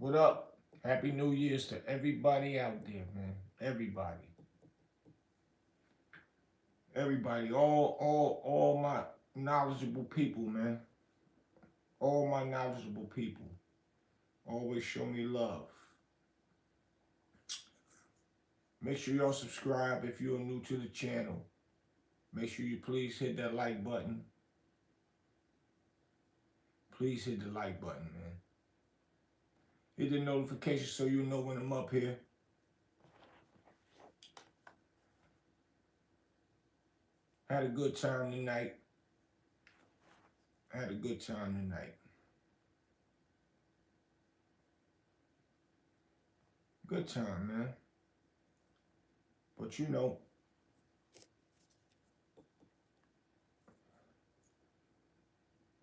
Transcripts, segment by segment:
What up? Happy New Year's to everybody out there, man. Everybody. Everybody. All my knowledgeable people, man. All my knowledgeable people. Always show me love. Make sure y'all subscribe if you're new to the channel. Make sure you please hit that like button. Please hit the like button, man. Hit the notification so you know when I'm up here. Had a good time tonight. Had a good time tonight. Good time, man. But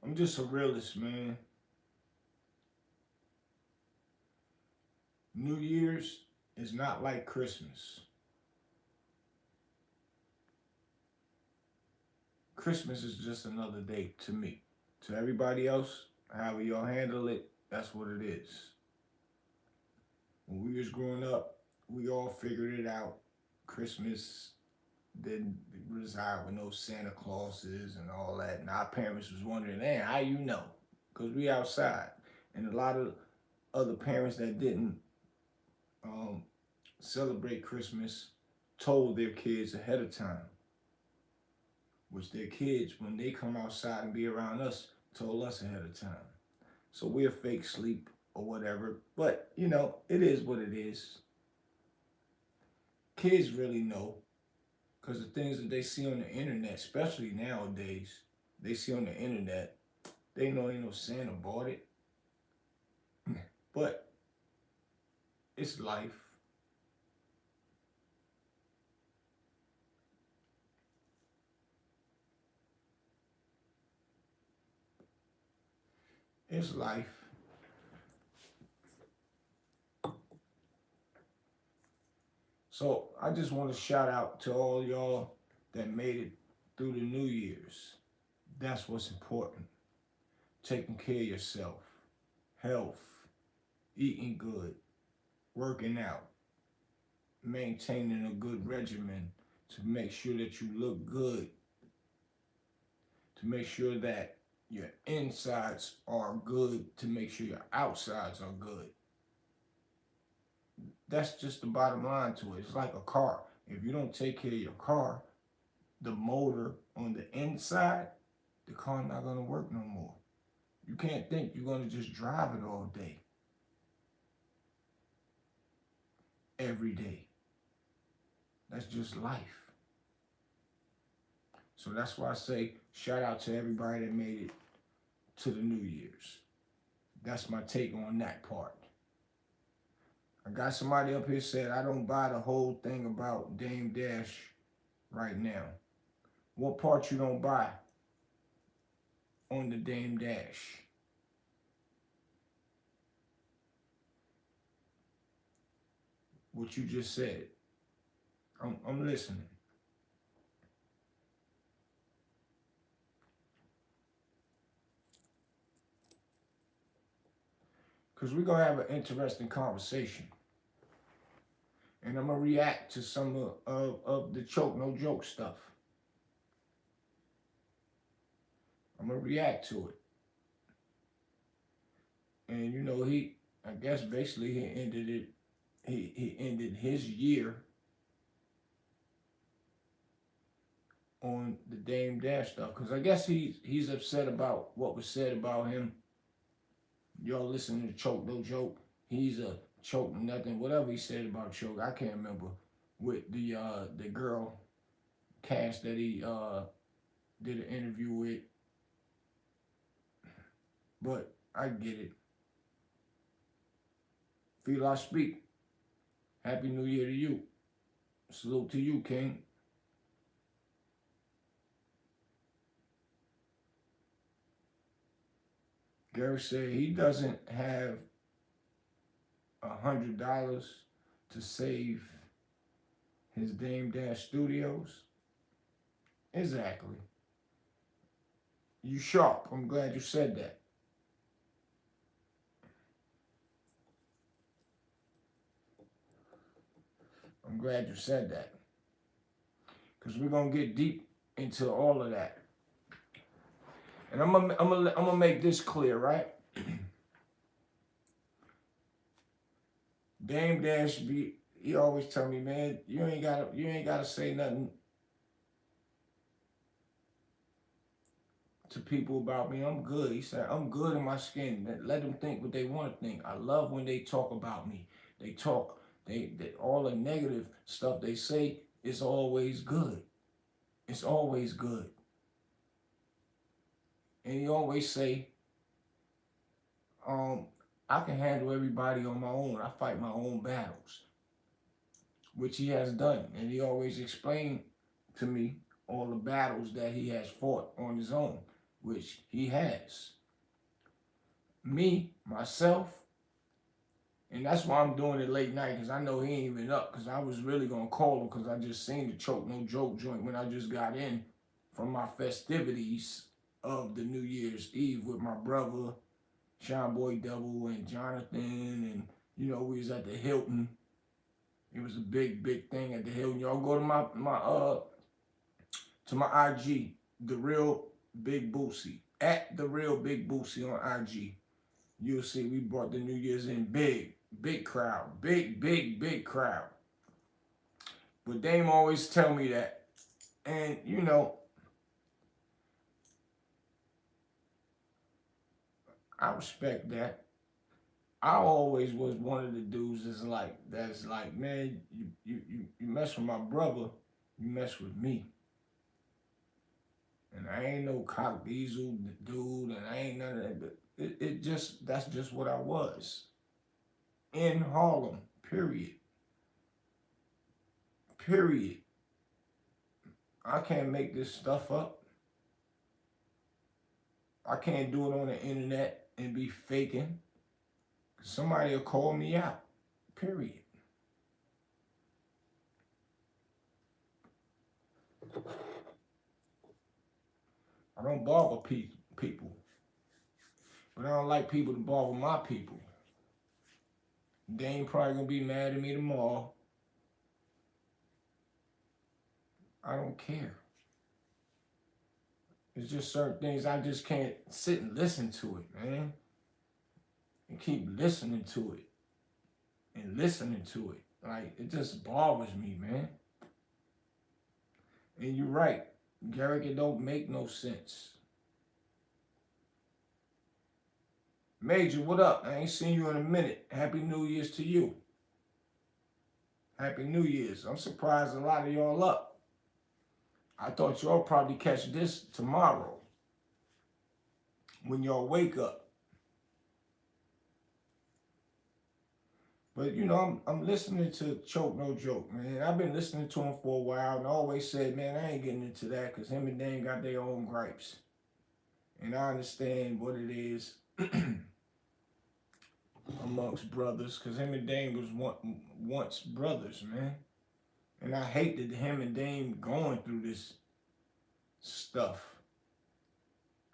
I'm just a realist, man. New Year's is not like Christmas. Christmas is just another day to me. To everybody else, however y'all handle it, that's what it is. When we was growing up, we all figured it out. Christmas didn't reside with no Santa Clauses and all that. And our parents was wondering, man, how you know? Because we outside. And a lot of other parents that didn't um, celebrate Christmas told their kids ahead of time, which their kids, when they come outside and be around us, told us ahead of time. So we're fake sleep or whatever. But, it is what it is. Kids really know because the things that they see on the internet, especially nowadays, they see on the internet, they know ain't no Santa bought it. But it's life. It's life. So I just want to shout out to all y'all that made it through the New Year's. That's what's important. Taking care of yourself, health, eating good, working out, maintaining a good regimen to make sure that you look good, to make sure that your insides are good, to make sure your outsides are good. That's just the bottom line to it. It's like a car. If you don't take care of your car, the motor on the inside, the car not gonna work no more. You can't think you're gonna just drive it all day, every day. That's just life. So that's why I say shout out to everybody that made it to the New Year's. That's my take on that part. I got somebody up here said I don't buy the whole thing about Dame Dash right now. What part you don't buy on the Dame Dash? What you just said. I'm listening. Because we're going to have an interesting conversation. And I'm going to react to some of the choke, no joke stuff. I'm going to react to it. And, I guess basically he ended it. He ended his year on the Dame Dash stuff. Because I guess he's upset about what was said about him. Y'all listening to Choke No Joke. He's a choke nothing. Whatever he said about Choke, I can't remember. With the girl Cash that he did an interview with. But I get it. Feel I speak. Happy New Year to you. Salute to you, King. Gary said he doesn't have $100 to save his Dame Dash Studios. Exactly. You sharp. I'm glad you said that. I'm glad you said that. Because we're going to get deep into all of that. And I'm gonna make this clear, right? Dame Dash be he always tell me, man, you ain't gotta say nothing to people about me. I'm good. He said, I'm good in my skin. Let them think what they want to think. I love when they talk about me. They talk, they all the negative stuff they say is always good. It's always good. And he always say, I can handle everybody on my own. I fight my own battles, which he has done. And he always explained to me all the battles that he has fought on his own, which he has. Me, myself, and that's why I'm doing it late night, because I know he ain't even up, because I was really going to call him, because I just seen the Choke No Joke joint when I just got in from my festivities of the New Year's Eve with my brother, Sean Boy Double, and Jonathan, and, you know, we was at the Hilton. It was a big, big thing at the Hilton. Y'all go to my IG, The Real Big Boosie, at The Real Big Boosie on IG. You'll see we brought the New Year's in big, big crowd, big crowd. But Dame always tell me that. And, you know, I respect that. I always was one of the dudes that's like, man, you mess with my brother, you mess with me. And I ain't no cock diesel dude, and I ain't none of that. But that's just what I was. In Harlem, period. Period. I can't make this stuff up. I can't do it on the internet and be faking. Somebody will call me out. Period. I don't bother people. But I don't like people to bother my people. They ain't probably gonna be mad at me tomorrow. I don't care. It's just certain things I just can't sit and listen to it, man. And keep listening to it. And listening to it. Like, it just bothers me, man. And you're right. Garrick, it don't make no sense. Major, what up? I ain't seen you in a minute. Happy New Year's to you. Happy New Year's. I'm surprised a lot of y'all up. I thought y'all probably catch this tomorrow when y'all wake up. But, you know, I'm listening to Choke No Joke, man. I've been listening to him for a while and I always said, man, I ain't getting into that because him and Dane got their own gripes. And I understand what it is amongst brothers, because him and Dame was once brothers, man. And I hate that him and Dame going through this stuff.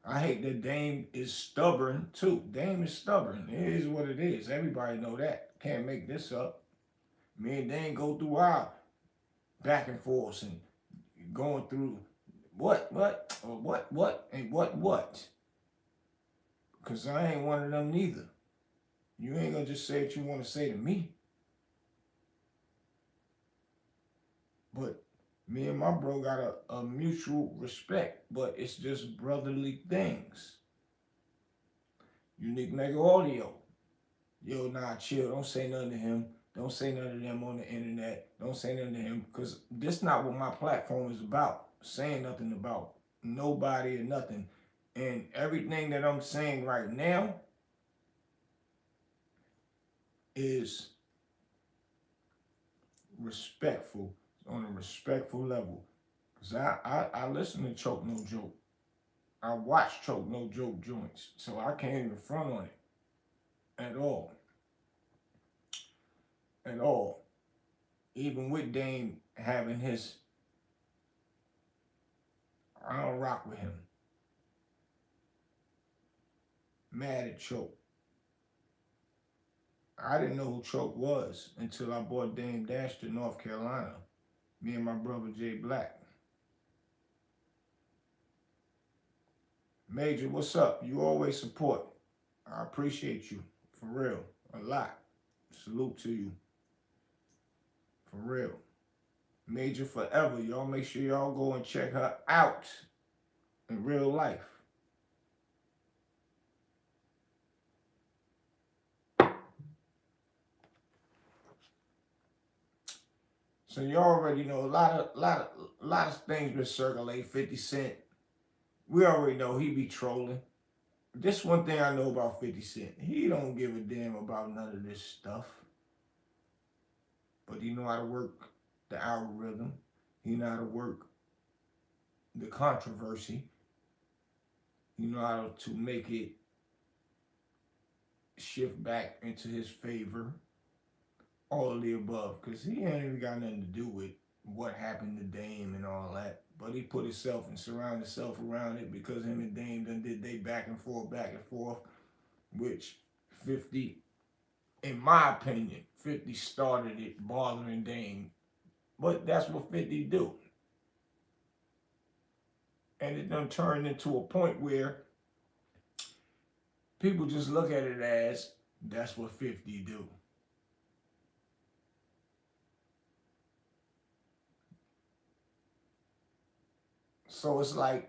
I hate that Dame is stubborn too. Dame is stubborn. It is what it is. Everybody know that. Can't make this up. Me and Dame go through our back and forth and going through what, and what. Because I ain't one of them neither. You ain't gonna just say what you want to say to me. But me and my bro got a mutual respect, but it's just brotherly things. Unique Mega Audio. Yo, nah, chill. Don't say nothing to him. Don't say nothing to them on the internet. Don't say nothing to him. Because this not what my platform is about. Saying nothing about nobody or nothing. And everything that I'm saying right now is respectful, on a respectful level. Because I listen to Choke No Joke. I watch Choke No Joke joints, so I can't even front on it at all. At all. Even with Dame having his, I don't rock with him. Mad at Choke. I didn't know who Choke was until I brought Dame Dash to North Carolina. Me and my brother Jay Black. Major, what's up? You always support. I appreciate you. For real. A lot. Salute to you. For real. Major forever. Y'all make sure y'all go and check her out in real life. So you already know a lot of things been circulating. 50 Cent. We already know he be trolling. This one thing I know about 50 Cent. He don't give a damn about none of this stuff. But he know how to work the algorithm. He know how to work the controversy. He know how to make it shift back into his favor. All of the above. Because he ain't even got nothing to do with what happened to Dame and all that. But he put himself and surrounded himself around it because him and Dame done did they back and forth, which 50, in my opinion, 50 started it bothering Dame. But that's what 50 do. And it done turned into a point where people just look at it as that's what 50 do. So it's like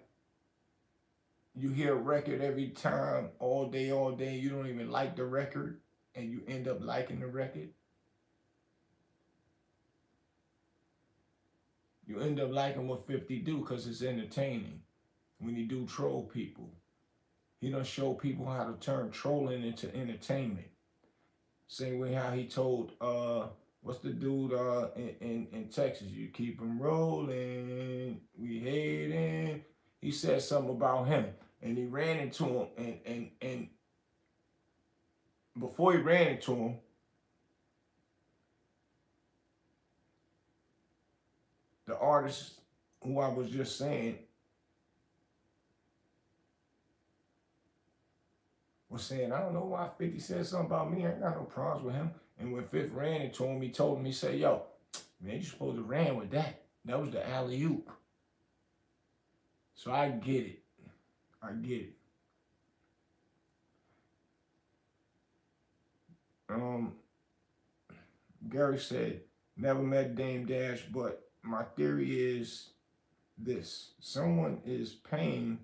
you hear a record every time, all day, you don't even like the record, and you end up liking the record. You end up liking what 50 do because it's entertaining. When he do troll people, he done show people how to turn trolling into entertainment. Same way how he told, what's the dude in Texas? You keep him rolling, we hating. He said something about him, and he ran into him, and before he ran into him, the artist who I was just saying was saying, I don't know why 50 said something about me. I ain't got no problems with him. And when Fifth ran into him, he told him, he said, yo, man, you supposed to ran with that. That was the alley-oop. So I get it. I get it. Gary said, never met Dame Dash, but my theory is this. Someone is paying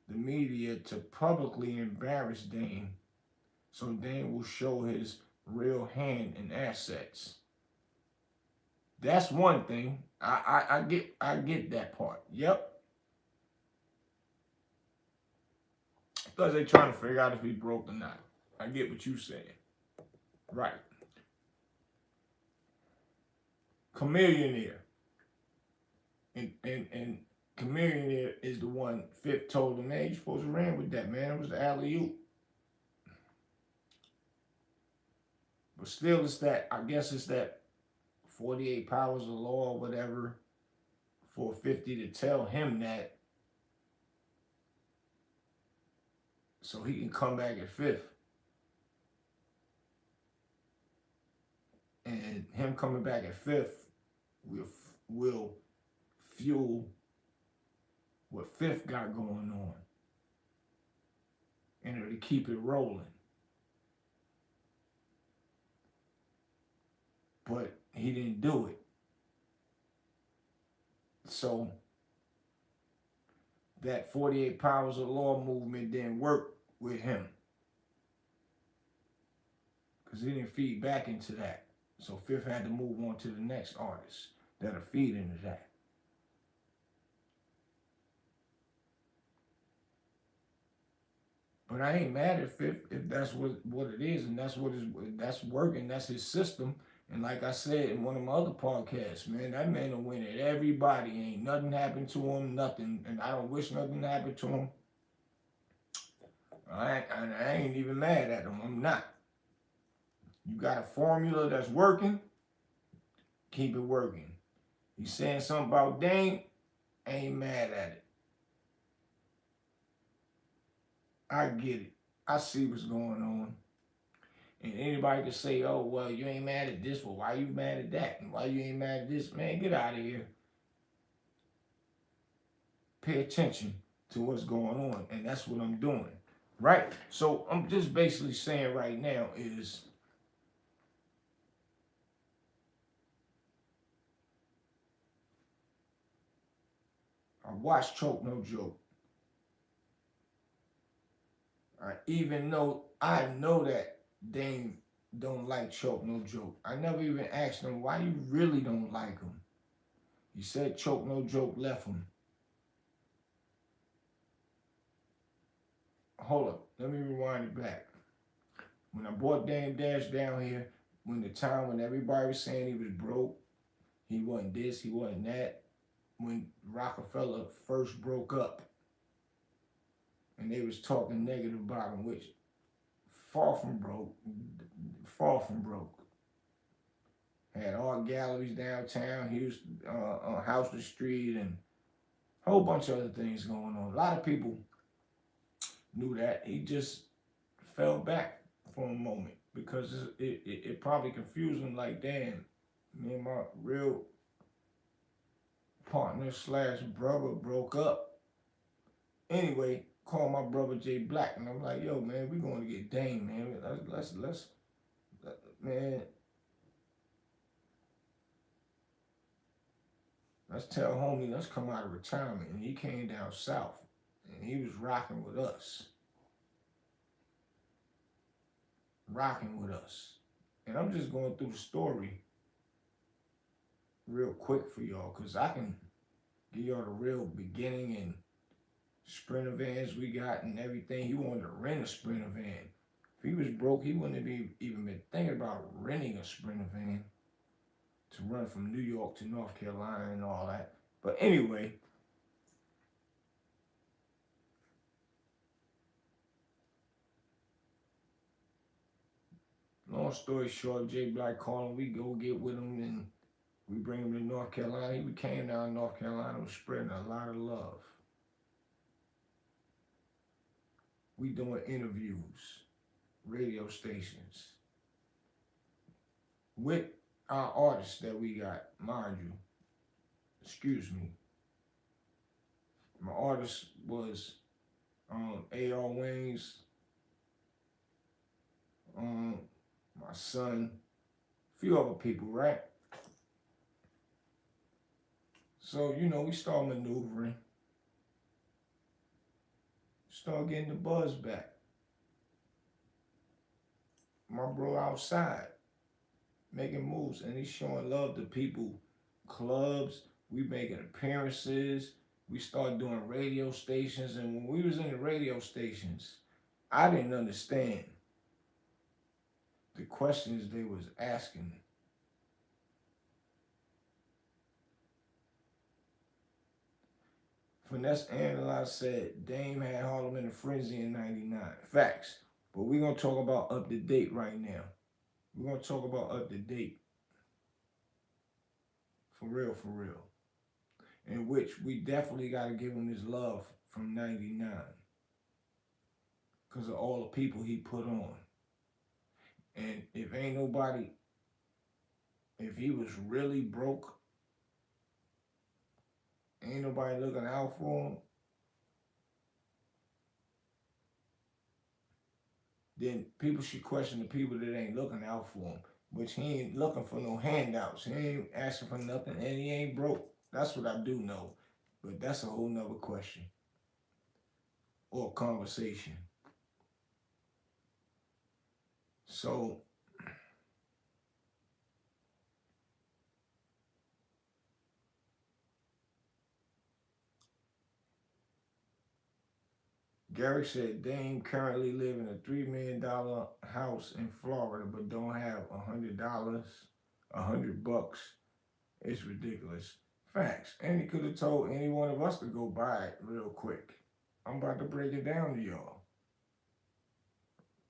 the media to publicly embarrass Dame so Dame will show his real hand and assets. That's one thing. I get that part. Yep. Because they trying to figure out if he broke or not. I get what you saying. Right. Chameleonaire. And Chameleonaire is the one Fifth told him, man, you supposed to ran with that, man. It was the alley-oop. But still, it's that, I guess it's that 48 powers of law or whatever for 50 to tell him that so he can come back at Fifth. And him coming back at Fifth will fuel what Fifth got going on. And it'll keep it rolling. But he didn't do it. So that 48 powers of law movement didn't work with him. Because he didn't feed back into that. So Fifth had to move on to the next artist that'll feed into that. But I ain't mad at Fifth if that's what it is, and that's that's working. That's his system. And like I said in one of my other podcasts, man, that man will win at everybody. Ain't nothing happened to him, nothing. And I don't wish nothing happened to him. I ain't even mad at him. I'm not. You got a formula that's working, keep it working. He's saying something about Dame, ain't mad at it. I get it. I see what's going on. And anybody can say, oh, well, you ain't mad at this, well, why you mad at that? And why you ain't mad at this? Man, get out of here. Pay attention to what's going on. And that's what I'm doing. Right? So I'm just basically saying right now is I watch Choke No Joke. Even though I know that Dame don't like Choke No Joke. I never even asked him why you really don't like him. He said Choke No Joke left him. Hold up, let me rewind it back. When I brought Dame Dash down here, when the time when everybody was saying he was broke, he wasn't this, he wasn't that. When Rockefeller first broke up, and they was talking negative about him, which far from broke, far from broke. Had art galleries downtown, Houston, on Houston Street, and a whole bunch of other things going on. A lot of people knew that. He just fell back for a moment because it probably confused him. Like, damn, me and my real partner slash brother broke up. Anyway, called my brother Jay Black, and I'm like, yo, man, we going to get Dame, man. Let's man. Let's tell homie, let's come out of retirement. And he came down south, and he was rocking with us. Rocking with us. And I'm just going through the story real quick for y'all, because I can give y'all the real beginning and Sprinter vans we got and everything. He wanted to rent a Sprinter van. If he was broke, he wouldn't have even been thinking about renting a Sprinter van to run from New York to North Carolina and all that. But anyway, long story short, Jay Black called him. We go get with him and we bring him to North Carolina. He came down to North Carolina, was spreading a lot of love. We doing interviews, radio stations, with our artists that we got, mind you. Excuse me. My artist was A.R. Wayne's, my son, a few other people, right? So, we start maneuvering, start getting the buzz back. My bro outside, making moves, and he's showing love to people, clubs, we making appearances, we started doing radio stations, and when we was in the radio stations, I didn't understand the questions they was asking. Finesse Analyze said Dame had Harlem in a frenzy in 99. Facts. But we're going to talk about up to date right now. We're going to talk about up to date. For real, for real. In which we definitely got to give him his love from 99. Because of all the people he put on. And if ain't nobody, if he was really broke, ain't nobody looking out for him, then people should question the people that ain't looking out for him. Which he ain't looking for no handouts. He ain't asking for nothing, and he ain't broke. That's what I do know. But that's a whole nother question. Or conversation. So, Gary said Dame currently live in a $3 million house in Florida, but don't have $100, $100. It's ridiculous. Facts. And he could have told any one of us to go buy it real quick. I'm about to break it down to y'all.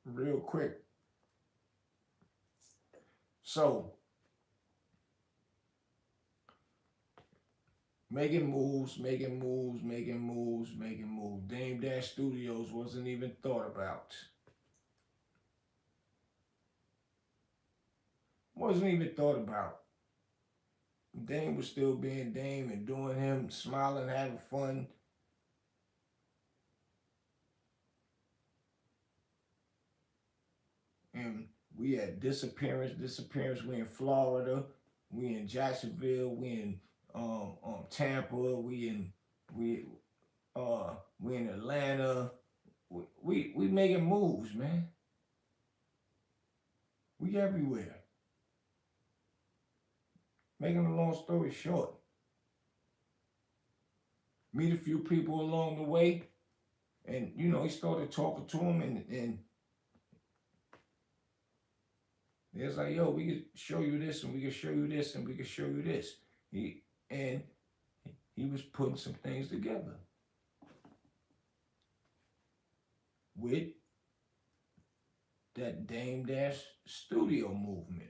Real quick. So, making moves. Dame Dash Studios wasn't even thought about. wasn't even thought about. Dame was still being Dame and doing him, smiling, having fun. And we had disappearance. We in Florida, we in Jacksonville, we in Tampa, we we in Atlanta. We making moves, man. We everywhere. Making a long story short, meet a few people along the way, and he started talking to him, and it's like, yo, we could show you this, and we could show you this, and we could show you this. And he was putting some things together with that Dame Dash studio movement.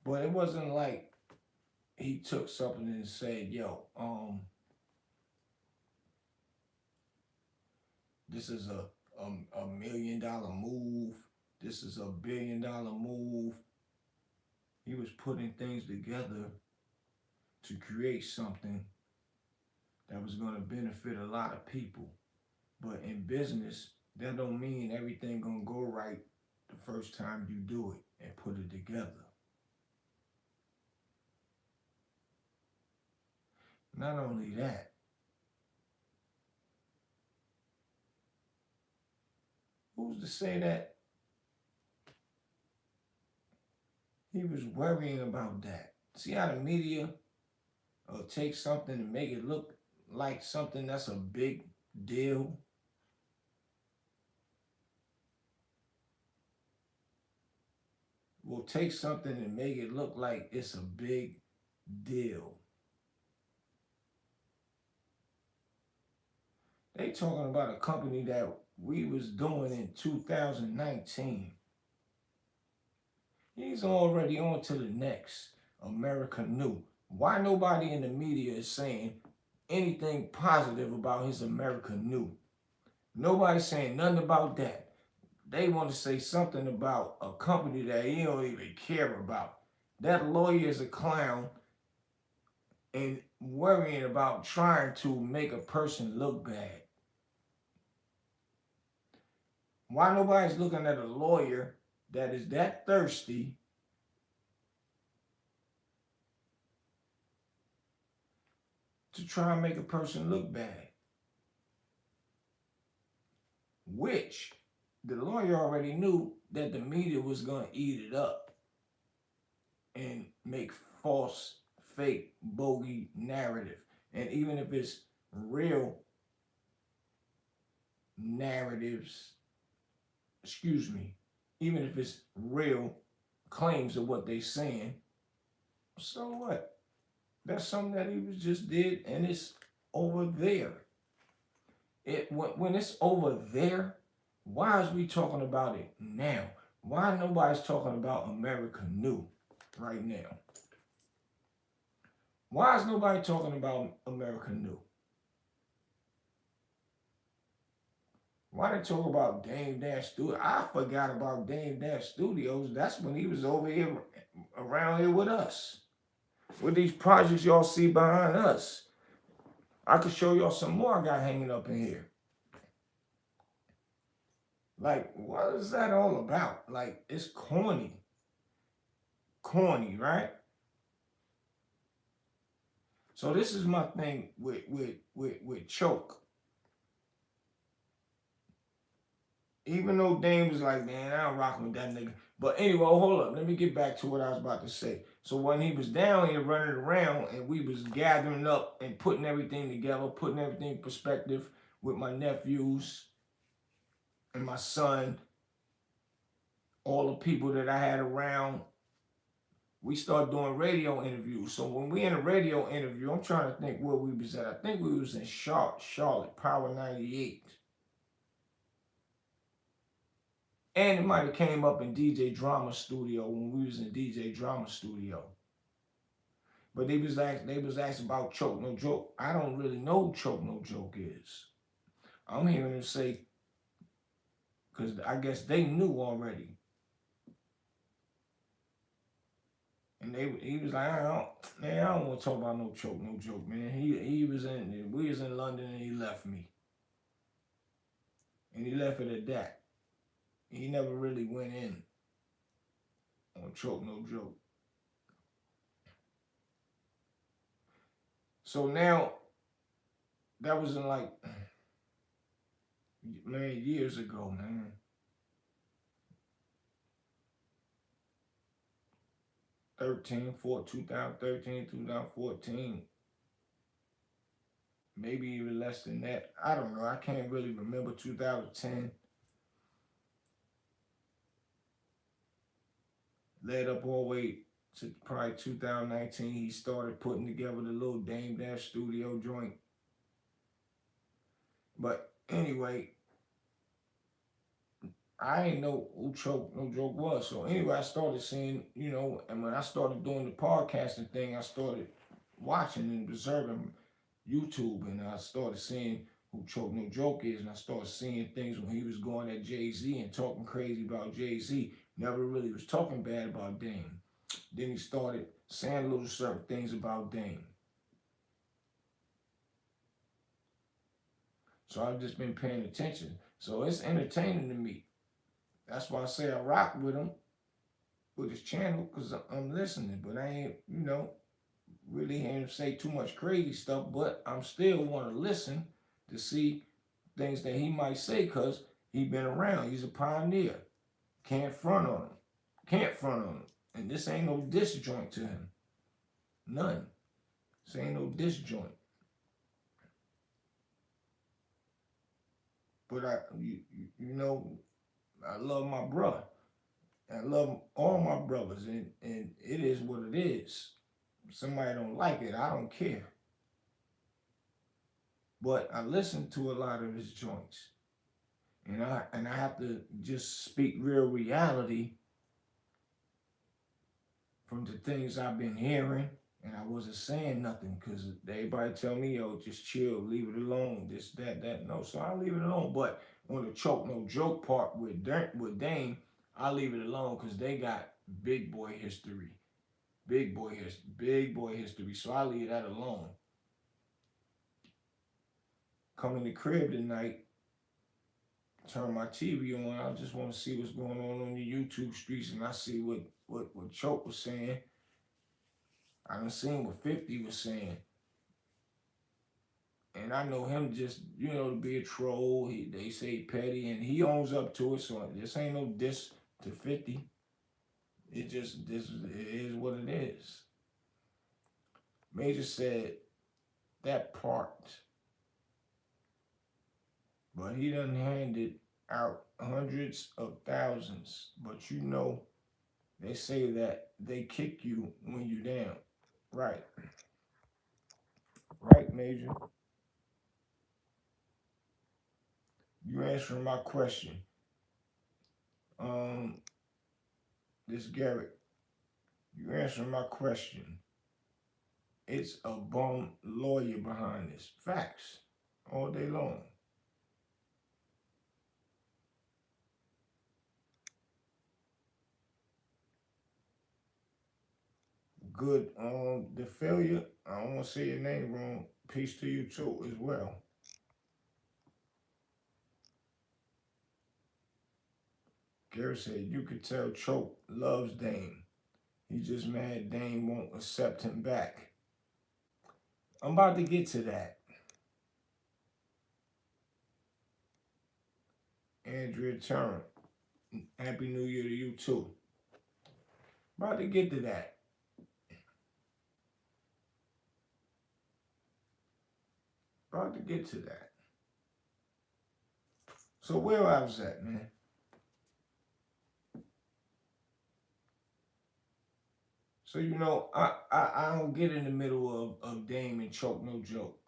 But it wasn't like he took something and said, yo, this is a $1 million move. This is a $1 billion move. He was putting things together to create something that was going to benefit a lot of people. But in business, that don't mean everything gonna go right the first time you do it and put it together. Not only that, who's to say that he was worrying about that? See how the media take something and make it look like something that's a big deal? Will take something and make it look like it's a big deal. They talking about a company that we was doing in 2019. He's already on to the next America New. Why nobody in the media is saying anything positive about his America New? Nobody's saying nothing about that. They want to say something about a company that he don't even care about. That lawyer is a clown and worrying about trying to make a person look bad. Why nobody's looking at a lawyer that is that thirsty to try and make a person look bad? Which the lawyer already knew that the media was going to eat it up and make false, fake, bogey narrative. And even if it's real narratives, excuse me, even if it's real claims of what they're saying, so what? That's something that he was just did, and it's over there. When it's over there, why is we talking about it now? Why nobody's talking about America New right now? Why is nobody talking about America New? Why they talk about Dame Dash Studios? I forgot about Dame Dash Studios. That's when he was over here, around here with us. With these projects y'all see behind us. I could show y'all some more I got hanging up in here. Like, what is that all about? Like, it's corny. Corny, right? So this is my thing with Choke. Even though Dame was like, man, I don't rock with that nigga. But anyway, hold up. Let me get back to what I was about to say. So when he was down here running around and we was gathering up and putting everything together, putting everything in perspective with my nephews and my son, all the people that I had around, we started doing radio interviews. So when we in a radio interview, I'm trying to think where we was at. I think we was in Charlotte, Power 98. And it might have came up in DJ Drama Studio when we was in DJ Drama Studio. But they was asking about choke no joke. I don't really know who choke no joke is. I'm hearing him say because I guess they knew already, and he was like, man, I don't want to talk about no choke no joke, man. He was in we was in London and he left me, and he left it at that. He never really went in on choke no joke. So now that was in like man years ago, man. 13, 4, 2013, 2014, maybe even less than that. I don't know. I can't really remember 2010. Led up all the way to probably 2019. He started putting together the little Dame Dash studio joint. But anyway, I ain't know who Choke No Joke was. So anyway, I started seeing, and when I started doing the podcasting thing, I started watching and observing YouTube, and I started seeing who Choke No Joke is, and I started seeing things when he was going at Jay-Z and talking crazy about Jay-Z. Never really was talking bad about Dame. Then he started saying little certain things about Dame. So I've just been paying attention. So it's entertaining to me. That's why I say I rock with him, with his channel, because I'm listening. But I ain't, really hearing him say too much crazy stuff. But I'm still want to listen to see things that he might say because he been around. He's a pioneer. Can't front on him. Can't front on him. And this ain't no disjoint to him. None. This ain't no disjoint. But I love my brother. I love all my brothers, and it is what it is. If somebody don't like it, I don't care. But I listen to a lot of his joints, and I have to just speak real reality from the things I've been hearing, and I wasn't saying nothing because everybody tell me, yo, just chill, leave it alone, this, that. No, so I leave it alone. But on the choke no joke part with Dame, I leave it alone because they got big boy history, big boy history. So I leave that alone. Come in the crib tonight, turn my TV on. I just want to see what's going on the YouTube streets, and I see what Choke was saying. I done seen what 50 was saying. And I know him just, to be a troll. They say petty, and he owns up to it. So this ain't no diss to 50. It is what it is. Major said that part, but he done handed out hundreds of thousands. But they say that they kick you when you down. Right. Right, Major. You answering my question. Um, this Garrett, you answering my question. It's a bum lawyer behind this. Facts. All day long. Good. The failure, I don't want to say your name wrong. Peace to you too as well. Garrett said you could tell Choke loves Dame. He just mad Dame won't accept him back. I'm about to get to that. Andrea Turner, Happy New Year to you too. About to get to that. About to get to that. So where I was at, man. So I don't get in the middle of Dame and Choke no joke.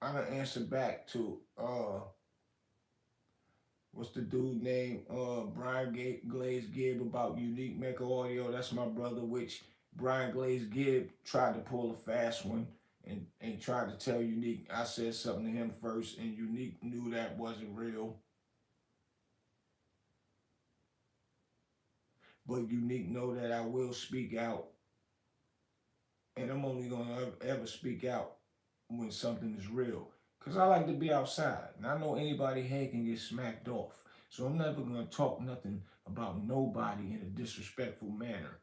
I don't answer back to what's the dude name? Brian Glaze Gibb about Unique Maker Audio. That's my brother, which Brian Glaze Gibb tried to pull a fast one and tried to tell Unique I said something to him first, and Unique knew that wasn't real. But Unique know that I will speak out, and I'm only gonna ever speak out when something is real. Cause I like to be outside, and I know anybody head can get smacked off. So I'm never gonna talk nothing about nobody in a disrespectful manner,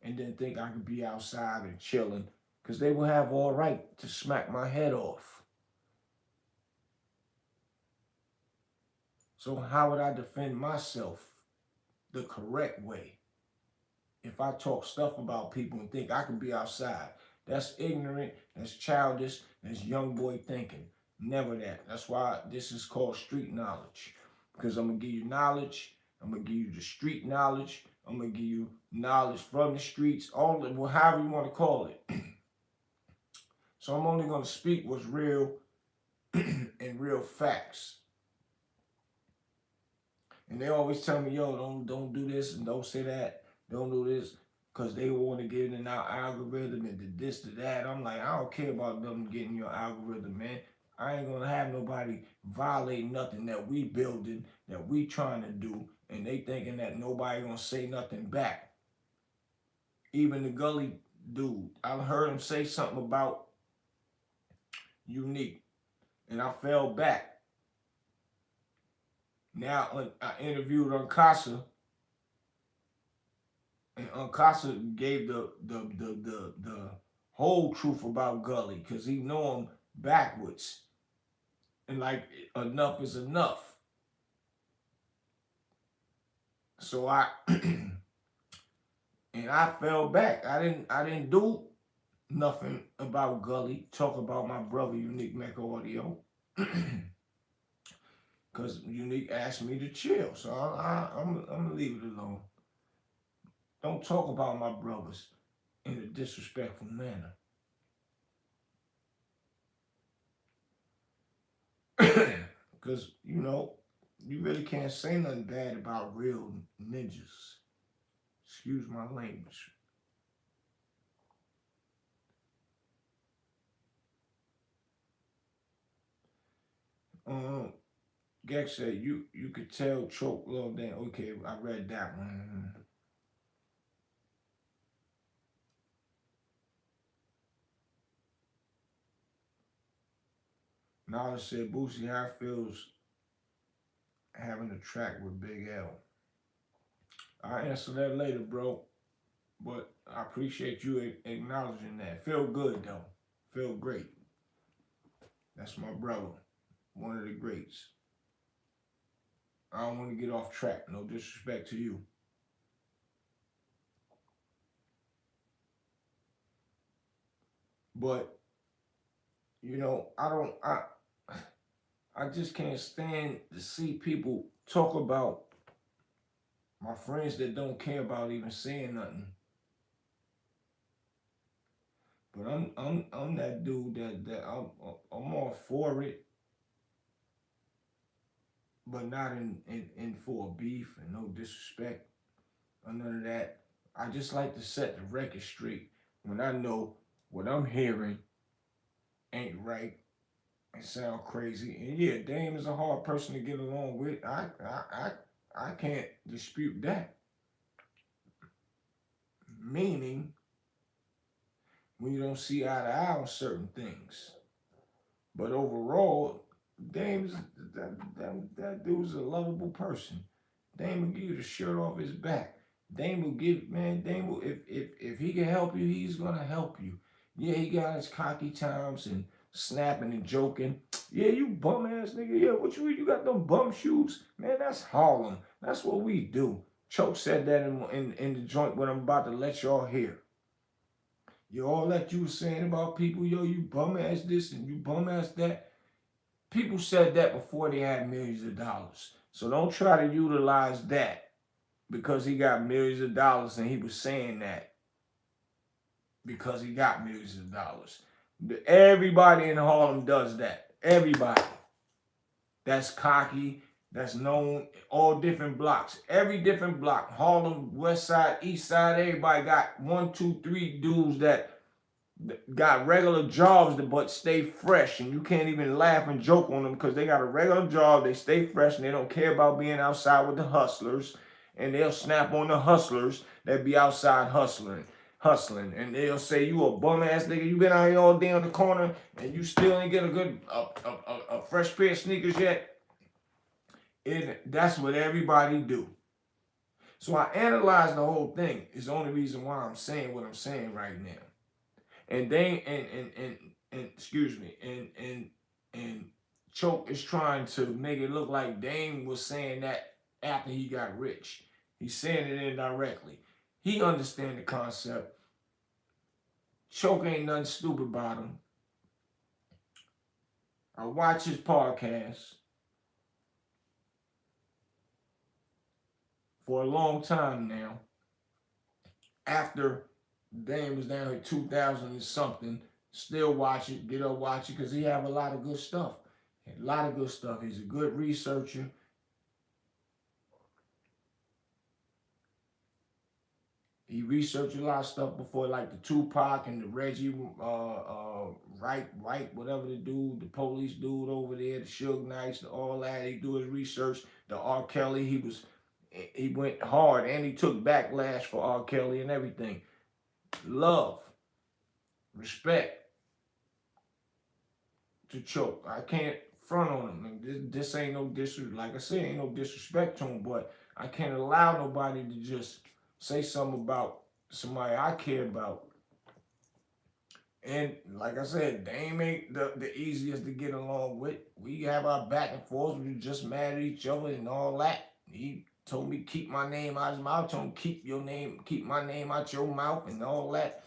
and then think I could be outside and chilling, cause they will have all right to smack my head off. So how would I defend myself the correct way if I talk stuff about people and think I can be outside? That's ignorant, that's childish, that's young boy thinking. Never that. That's why this is called street knowledge. Because I'm going to give you knowledge, I'm going to give you the street knowledge, I'm going to give you knowledge from the streets, all of, well, however you want to call it. So I'm only going to speak what's real and real facts. And they always tell me, yo, don't do this and don't say that, don't do this, because they want to get in our algorithm and the this to that. I'm like, I don't care about them getting your algorithm, man. I ain't gonna have nobody violate nothing that we building, that we trying to do, and they thinking that nobody gonna say nothing back. Even the gully dude, I heard him say something about Unique, and I fell back. Now I interviewed Uncasa, and Uncasa gave the whole truth about Gully, because he know him backwards, and like enough is enough. So I and I fell back. I didn't do nothing about Gully. Talk about my brother Unique Mecca Audio. Because Unique asked me to chill. So I'm going to leave it alone. Don't talk about my brothers in a disrespectful manner. Because, you know, you really can't say nothing bad about real ninjas. Excuse my language. Gex said you could tell Choke Love Dan. Okay, I read that one. Nala said Boosie, how it feels having a track with Big L. I'll answer that later, bro. But I appreciate you acknowledging that. Feel good though. Feel great. That's my brother. One of the greats. I don't want to get off track. No disrespect to you. But you know, I just can't stand to see people talk about my friends that don't care about even saying nothing. But I'm that dude that I'm all for it, but not in for beef and no disrespect or none of that. I just like to set the record straight when I know what I'm hearing ain't right and sound crazy. And yeah, Dame is a hard person to get along with. I can't dispute that. Meaning when you don't see eye to eye on certain things. But overall, Dame's that dude's a lovable person. Dame will give you the shirt off his back. Dame will give, man, Dame will, if he can help you, he's gonna help you. Yeah, he got his cocky times and snapping and joking. Yeah, you bum ass nigga. Yeah, what you got them bum shoes? Man, that's Harlem. That's what we do. Choke said that in the joint when I'm about to let y'all hear. Yo, all that you was saying about people, yo, you bum ass this and you bum ass that. People said that before they had millions of dollars. So don't try to utilize that because he got millions of dollars and he was saying that because he got millions of dollars. Everybody in Harlem does that. Everybody. That's cocky. that's known, all different blocks. Every different block, Harlem, West Side, East Side, everybody got one, two, three dudes that got regular jobs but stay fresh, and you can't even laugh and joke on them because they got a regular job, they stay fresh, and they don't care about being outside with the hustlers, and they'll snap on the hustlers that be outside hustling, and they'll say you a bum ass nigga, you been out here all day on the corner and you still ain't get a good a fresh pair of sneakers yet. That's what everybody do. So I analyzed the whole thing. It's the only reason why I'm saying what I'm saying right now. And they and excuse me, and Choke is trying to make it look like Dame was saying that after he got rich. He's saying it indirectly. He understand the concept. Choke ain't nothing stupid about him. I watch his podcast for a long time now. After Dame was down at 2000 and something, still watch it, get up, watch it, because he have a lot of good stuff. A lot of good stuff. He's a good researcher. He researched a lot of stuff before, like the Tupac and the Reggie Wright, whatever the dude, the police dude over there, the Suge Knights, all that. He do his research. The R. Kelly, he went hard and he took backlash for R. Kelly and everything. Love, respect to Choke. I can't front on him. This ain't no disrespect. Like I said, ain't no disrespect to him, but I can't allow nobody to just say something about somebody I care about. And like I said, Dame ain't the easiest to get along with. We have our back and forth. We just mad at each other and all that. He told me keep my name out his mouth. I told him keep my name out your mouth and all that.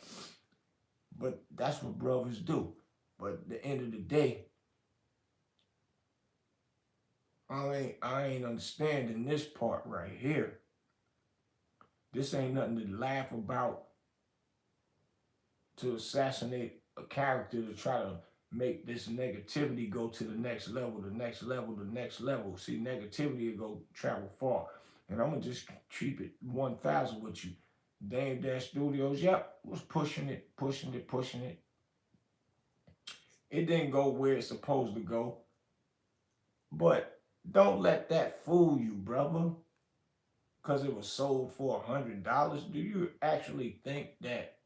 But that's what brothers do. But at the end of the day, I ain't understanding this part right here. This ain't nothing to laugh about, to assassinate a character, to try to make this negativity go to the next level, the next level, the next level. See, negativity will go travel far. And I'm going to just keep it 1,000 with you. Dame Dash Studios, yep, was pushing it. It didn't go where it's supposed to go. But don't let that fool you, brother. Because it was sold for $100. Do you actually think that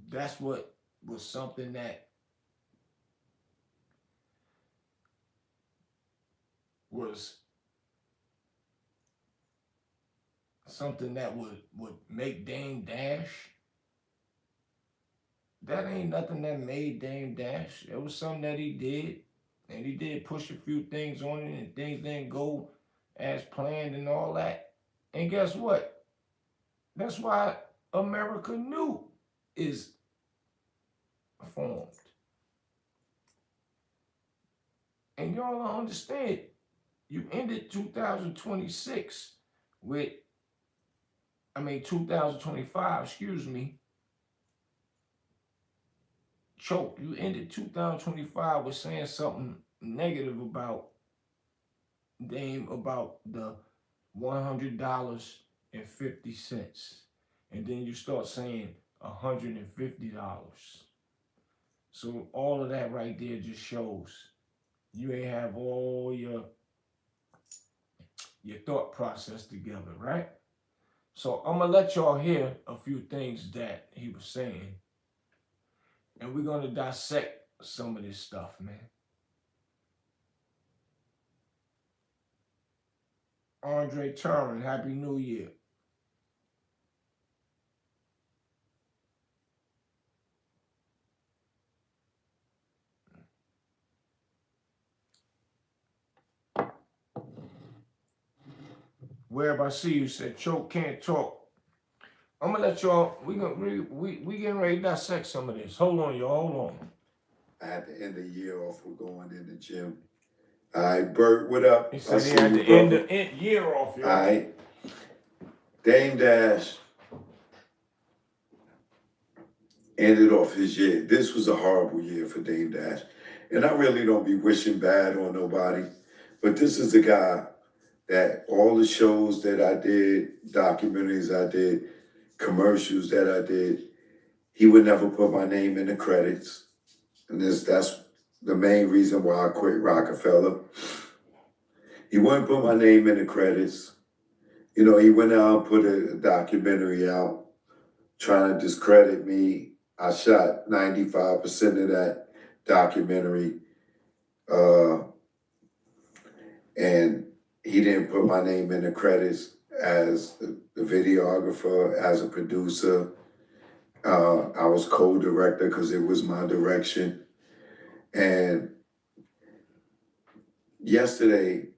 that's what was something that was something that would make Dame Dash? That ain't nothing that made Dame Dash. It was something that he did. And he did push a few things on it, and things didn't go as planned and all that. And guess what? That's why America New is formed. And y'all don't understand. You ended 2026 with, 2025, excuse me, Choke. You ended 2025 with saying something negative about Dame, about the $100.50. And then you start saying $150. So all of that right there just shows you ain't have all your thought process together, right? So I'm gonna let y'all hear a few things that he was saying, and we're gonna dissect some of this stuff, man. Andre Turin, Happy New Year. Wherever I see you said Choke can't talk. I'm gonna let y'all. We getting ready to dissect some of this. Hold on, y'all. Hold on. I had to end the year off with going in the gym. All right, Bert, what up? He said he had to end the year off, y'all. All right. Dame Dash ended off his year. This was a horrible year for Dame Dash. And I really don't be wishing bad on nobody. But this is a guy that all the shows that I did, documentaries I did, commercials that I did, he would never put my name in the credits. And that's the main reason why I quit Rockefeller. He wouldn't put my name in the credits. You know, he went out and put a documentary out trying to discredit me. I shot 95% of that documentary. And he didn't put my name in the credits as the videographer, as a producer. I was co-director because it was my direction. And yesterday,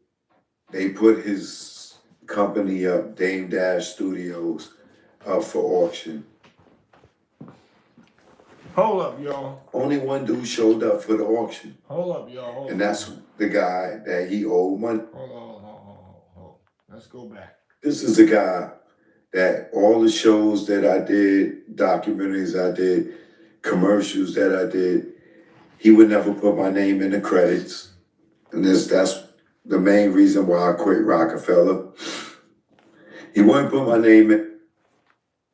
they put his company up, Dame Dash Studios, up for auction. Hold up, y'all. Only one dude showed up for the auction. Hold up, y'all. And that's the guy that he owed money. Hold. Let's go back. This is the guy that all the shows that I did, documentaries I did, commercials that I did, he would never put my name in the credits. And that's the main reason why I quit Rockefeller. He wouldn't put my name in.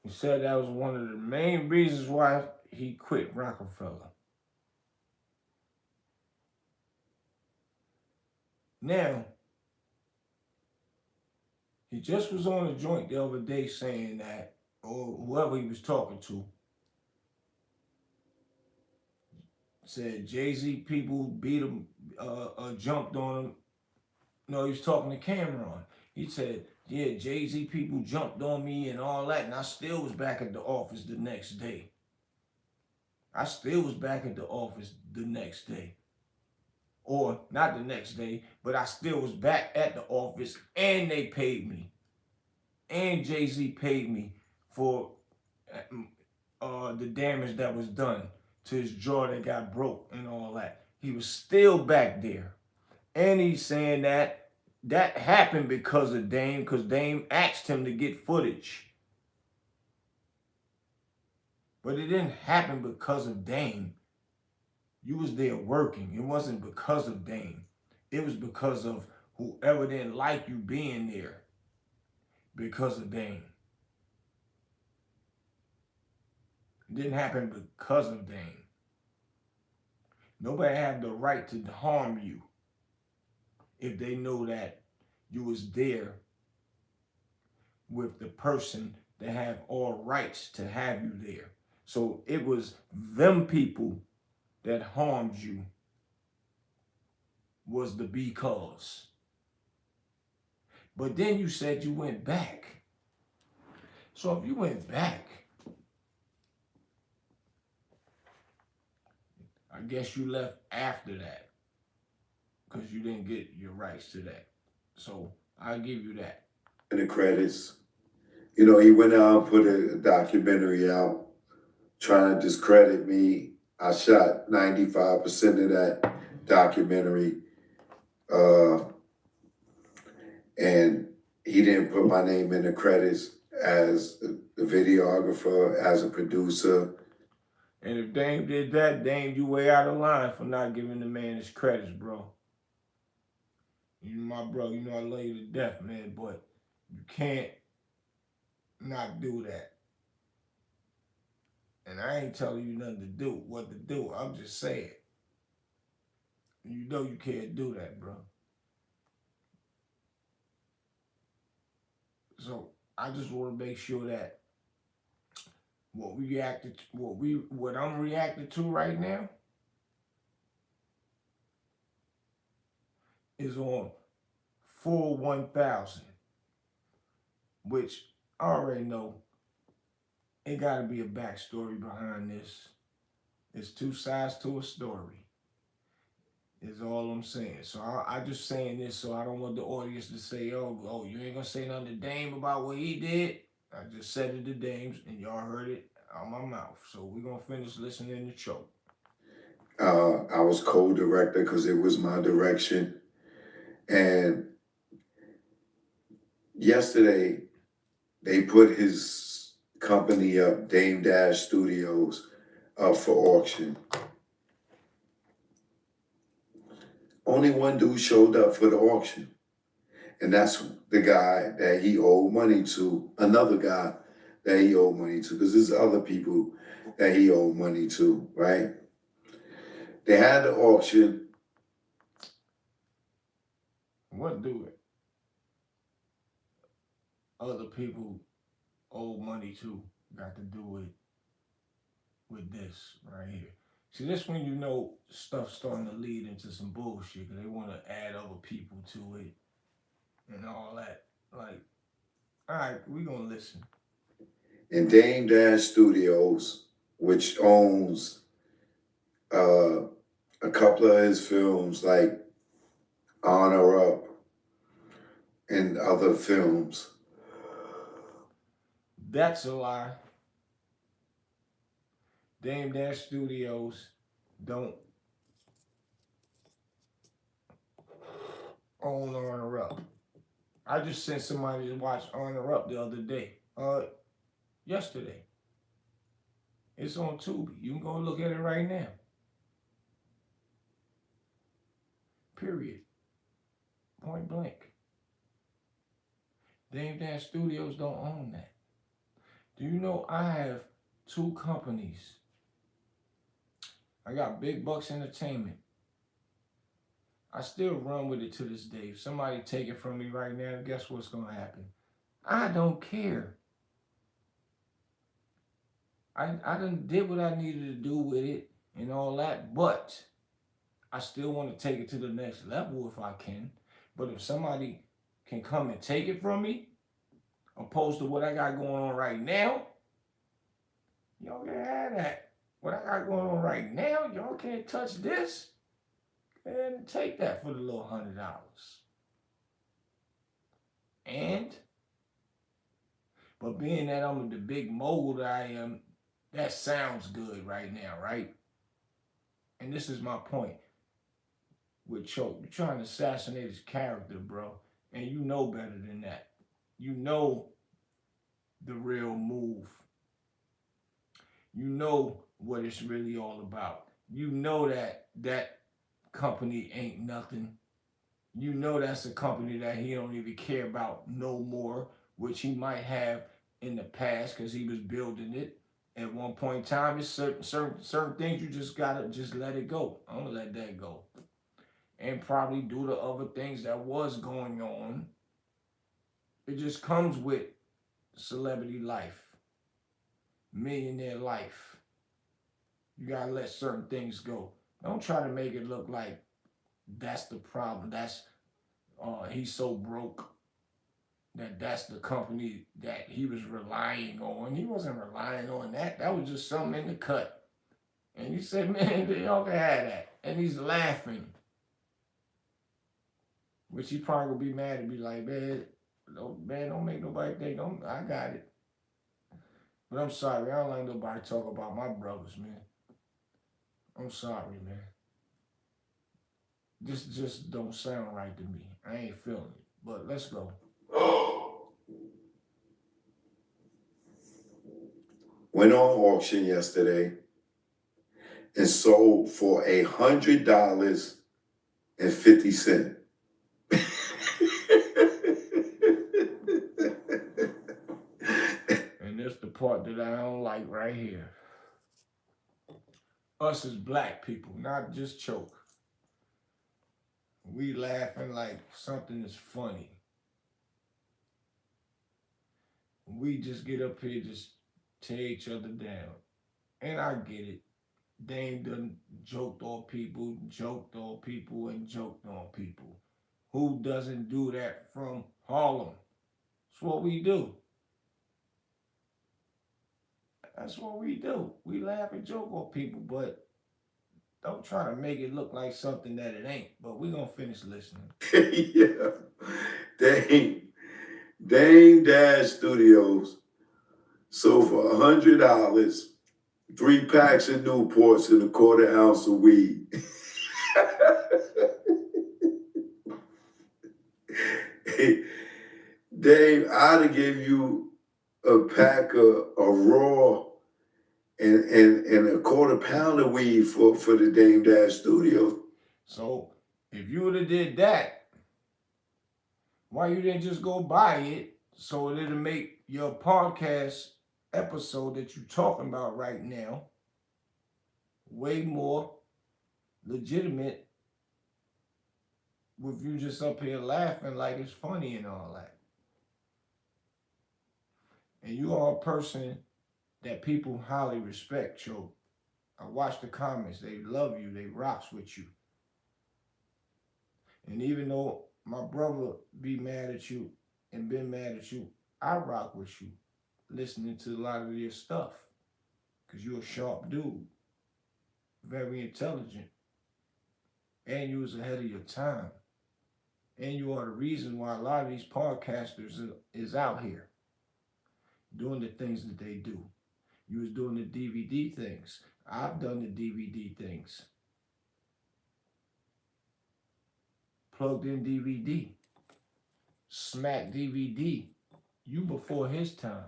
He said that was one of the main reasons why he quit Rockefeller. Now, he just was on a joint the other day saying that, or whoever he was talking to, said Jay-Z people beat him, jumped on him. No, he was talking to Cameron. He said, yeah, Jay-Z people jumped on me and all that, and I still was back at the office the next day. Or not the next day, but I still was back at the office and they paid me. And Jay-Z paid me for the damage that was done to his jaw that got broke and all that. He was still back there. And he's saying that happened because of Dame, because Dame asked him to get footage. But it didn't happen because of Dame. You was there working. It wasn't because of Dame. It was because of whoever didn't like you being there because of Dame. It didn't happen because of Dame. Nobody had the right to harm you if they know that you was there with the person that have all rights to have you there. So it was them people that harmed you was the because. But then you said you went back. So if you went back, I guess you left after that because you didn't get your rights to that. So I'll give you that. In the credits, you know, he went out and put a documentary out trying to discredit me. I shot 95% of that documentary. And he didn't put my name in the credits as the videographer, as a producer. And if Dame did that, Dame, you way out of line for not giving the man his credits, bro. You my bro, you know I love you to death, man, but you can't not do that. And I ain't telling you nothing to do, what to do. I'm just saying. You know you can't do that, bro. So I just want to make sure that what I'm reacting to right now is on full 1,000, which I already know it got to be a backstory behind this. It's two sides to a story. Is all I'm saying. So I just saying this so I don't want the audience to say, oh, you ain't gonna say nothing to Dame about what he did. I just said it to Dames and y'all heard it out my mouth. So we're gonna finish listening to Choke. I was co-director because it was my direction. And yesterday, they put his company up, Dame Dash Studios, up for auction. Only one dude showed up for the auction. And that's the guy that he owed money to, another guy that he owed money to, because there's other people that he owed money to, right? They had the auction. What do other people owe money to got to do with this right here? See, this when you know stuff's starting to lead into some bullshit because they want to add other people to it and all that. Like, all right, we gonna listen. And Dame Dash Studios, which owns uh, a couple of his films like Honor Up and other films. That's a lie. Dame Dash Studios don't own Honor Up. I just sent somebody to watch Honor Up the other day. Yesterday. It's on Tubi. You can go look at it right now. Period. Point blank. Dame Dash Studios don't own that. Do you know I have two companies? I got Big Bucks Entertainment. I still run with it to this day. If somebody take it from me right now, guess what's gonna happen? I don't care. I done did what I needed to do with it and all that, but I still want to take it to the next level if I can. But if somebody can come and take it from me, opposed to what I got going on right now, y'all can have that. What I got going on right now, y'all can't touch this. And take that for the little $100. And, but being that I'm the big mogul that I am, that sounds good right now, right? And this is my point with Choke. You're trying to assassinate his character, bro. And you know better than that. You know the real move. You know what it's really all about. You know that company ain't nothing. You know that's a company that he don't even care about no more, which he might have in the past because he was building it. At one point in time, it's certain things you just gotta just let it go. I'm gonna let that go. And probably do the other things that was going on. It just comes with celebrity life, millionaire life. You gotta let certain things go. Don't try to make it look like that's the problem. That's he's so broke that that's the company that he was relying on. He wasn't relying on that. That was just something in the cut. And he said, man, y'all can have that. And he's laughing. Which he probably gonna be mad and be like, don't make nobody think I got it. But I'm sorry, I don't like nobody talk about my brothers, man. I'm sorry, man. This just don't sound right to me. I ain't feeling it. But let's go. Went on auction yesterday and sold for $100.50. And this the part that I don't like right here. Us as black people, not just Choke. We laughing like something is funny. We just get up here, just tear each other down. And I get it. Dame done joked on people, and joked on people. Who doesn't do that from Harlem? That's what we do. That's what we do. We laugh and joke on people, but don't try to make it look like something that it ain't. But we gonna finish listening. Yeah. Dame, Dame Dash Studios sold for $100, 3 packs of Newports and a quarter ounce of weed. Hey, Dave, I'd have give you a pack of raw and a quarter pound of weed for the Dame Dash Studios. So if you would have did that, Why you didn't just go buy it so it'll make your podcast episode that you're talking about right now way more legitimate with you just up here laughing like it's funny and all that. And you are a person that people highly respect, Joe. I watch the comments. They love you. They rocks with you. And even though my brother be mad at you and been mad at you, I rock with you listening to a lot of your stuff. Because you're a sharp dude. Very intelligent. And you was ahead of your time. And you are the reason why a lot of these podcasters is out here doing the things that they do. You was doing the DVD things. I've done the DVD things. Plugged in DVD. Smack DVD. You before his time.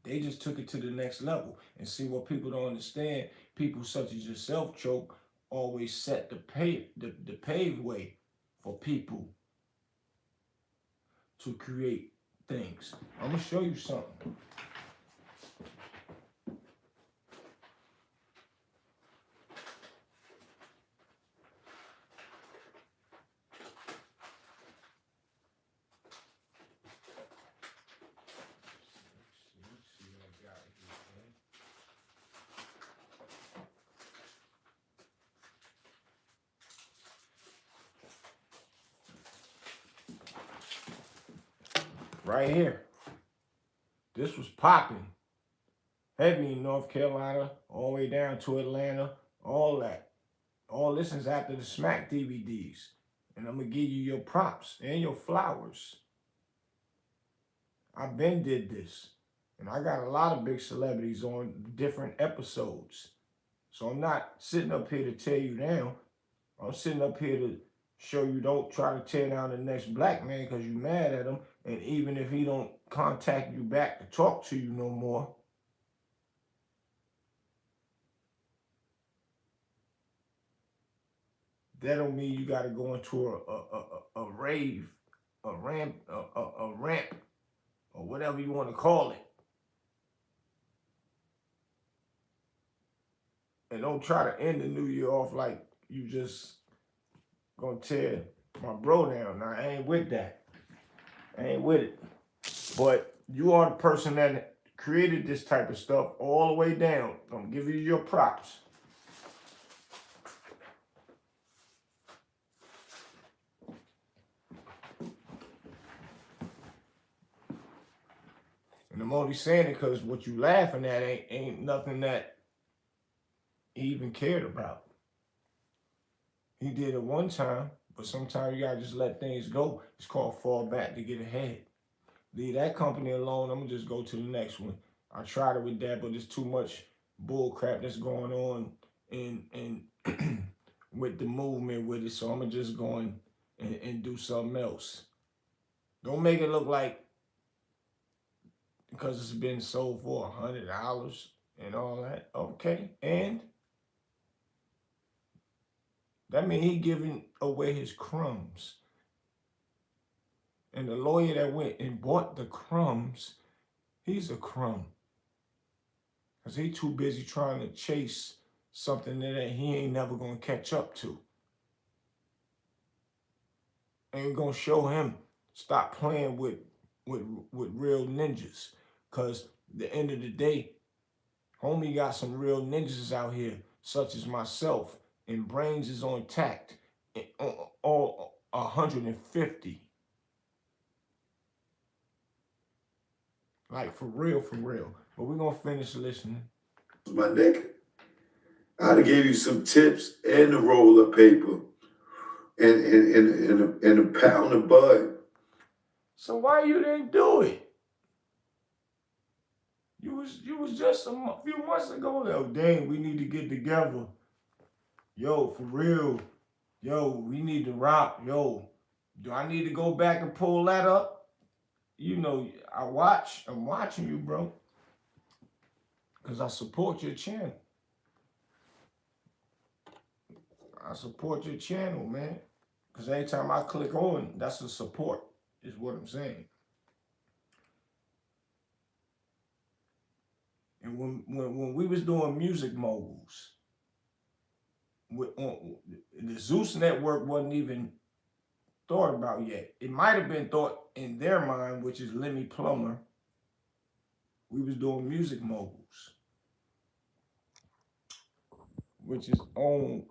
They just took it to the next level. And see what people don't understand, people such as yourself, Choke, always set the pave way for people to create things. I'm gonna show you something. Right here. This was popping. Heavy in North Carolina, all the way down to Atlanta, all that. All this is after the Smack DVDs. And I'm going to give you your props and your flowers. I been did this. And I got a lot of big celebrities on different episodes. So I'm not sitting up here to tear you down. I'm sitting up here to show you don't try to tear down the next black man because you're mad at him. And even if he don't contact you back to talk to you no more, that don't mean you got to go into a rave, a ramp, or whatever you want to call it. And don't try to end the new year off like you just gonna tear my bro down. Now, I ain't with that. I ain't with it. But you are the person that created this type of stuff all the way down. I'm giving you your props. And I'm only saying it because what you laughing at ain't nothing that he even cared about. He did it one time, but sometimes you gotta just let things go. It's called fall back to get ahead. Leave that company alone. I'm gonna just go to the next one. I tried it with that, but there's too much bull crap that's going on and with the movement with it. So I'm gonna just go and do something else. Don't make it look like because it's been sold for $100 and all that. Okay, and that means he giving away his crumbs. And the lawyer that went and bought the crumbs, he's a crumb. Because he too busy trying to chase something that he ain't never going to catch up to. Ain't going to show him stop playing with real ninjas. Because at the end of the day, homie got some real ninjas out here, such as myself, and brains is on tact, all 150. Like, for real, for real. But we're going to finish listening. My nigga, I'd have gave you some tips and a roll of paper and a pound of bud. So why you didn't do it? You was just a few months ago. Oh, dang, we need to get together. Yo, for real. Yo, we need to rock. Yo, do I need to go back and pull that up? You know, I'm watching you, bro. Because I support your channel. I support your channel, man. Because anytime I click on, that's a support. is what I'm saying. And when we was doing music moguls, the Zeus Network wasn't even thought about yet. It might have been thought in their mind, which is Lemmy Plummer. We was doing music moguls, which is owned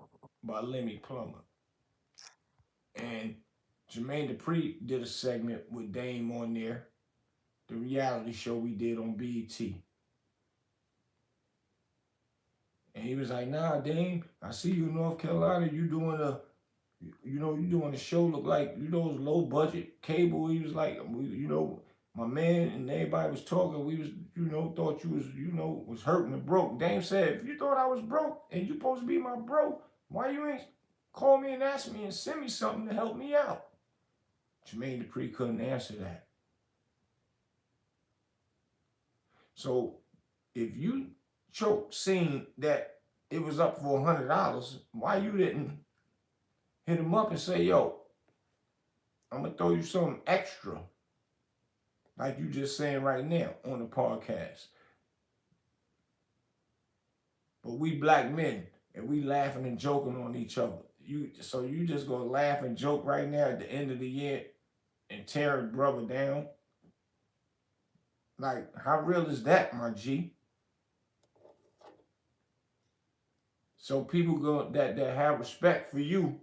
by Lemmy Plummer. And Jermaine Dupri did a segment with Dame on there, the reality show we did on BET. And he was like, nah, Dame, I see you in North Carolina, you doing a show look like, it's low budget cable. He was like, my man and everybody was talking. We was, thought you was hurting and broke. Dame said, if you thought I was broke and you supposed to be my bro, why you ain't call me and ask me and send me something to help me out? Jermaine Dupri couldn't answer that. So if you seen that it was up for $100, why you didn't hit him up and say, yo, I'm gonna throw you something extra, like you just saying right now on the podcast. But we black men and we laughing and joking on each other. So you just gonna laugh and joke right now at the end of the year and tear a brother down? Like, how real is that, my G? So people that have respect for you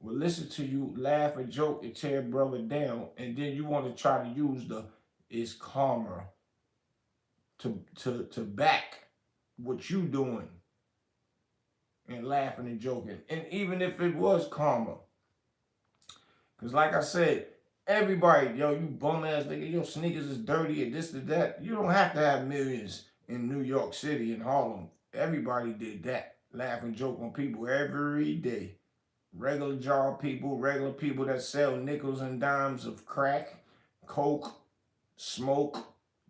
will listen to you laugh and joke and tear a brother down, and then you want to try to use the it's karma to back what you doing and laughing and joking. And even if it was karma, because like I said, everybody, yo, you bum ass nigga, your sneakers is dirty and this and that. You don't have to have millions in New York City and Harlem. Everybody did that. Laugh and joke on people every day. Regular job people, regular people that sell nickels and dimes of crack, coke, smoke,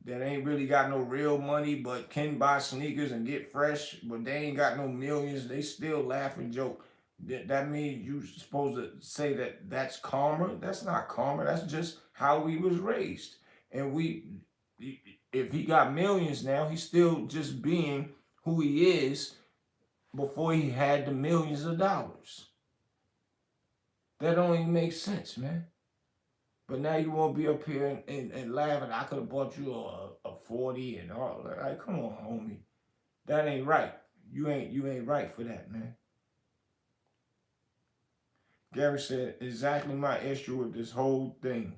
that ain't really got no real money but can buy sneakers and get fresh, but they ain't got no millions. They still laugh and joke. That means you supposed to say that that's karma? That's not karma. That's just how we was raised. And if he got millions now, he's still just being who he is before he had the millions of dollars. That don't even make sense, man. But now you won't be up here and laughing. I could have bought you a 40 and all. Like, come on, homie. That ain't right. You ain't right for that, man. Gary said, exactly my issue with this whole thing.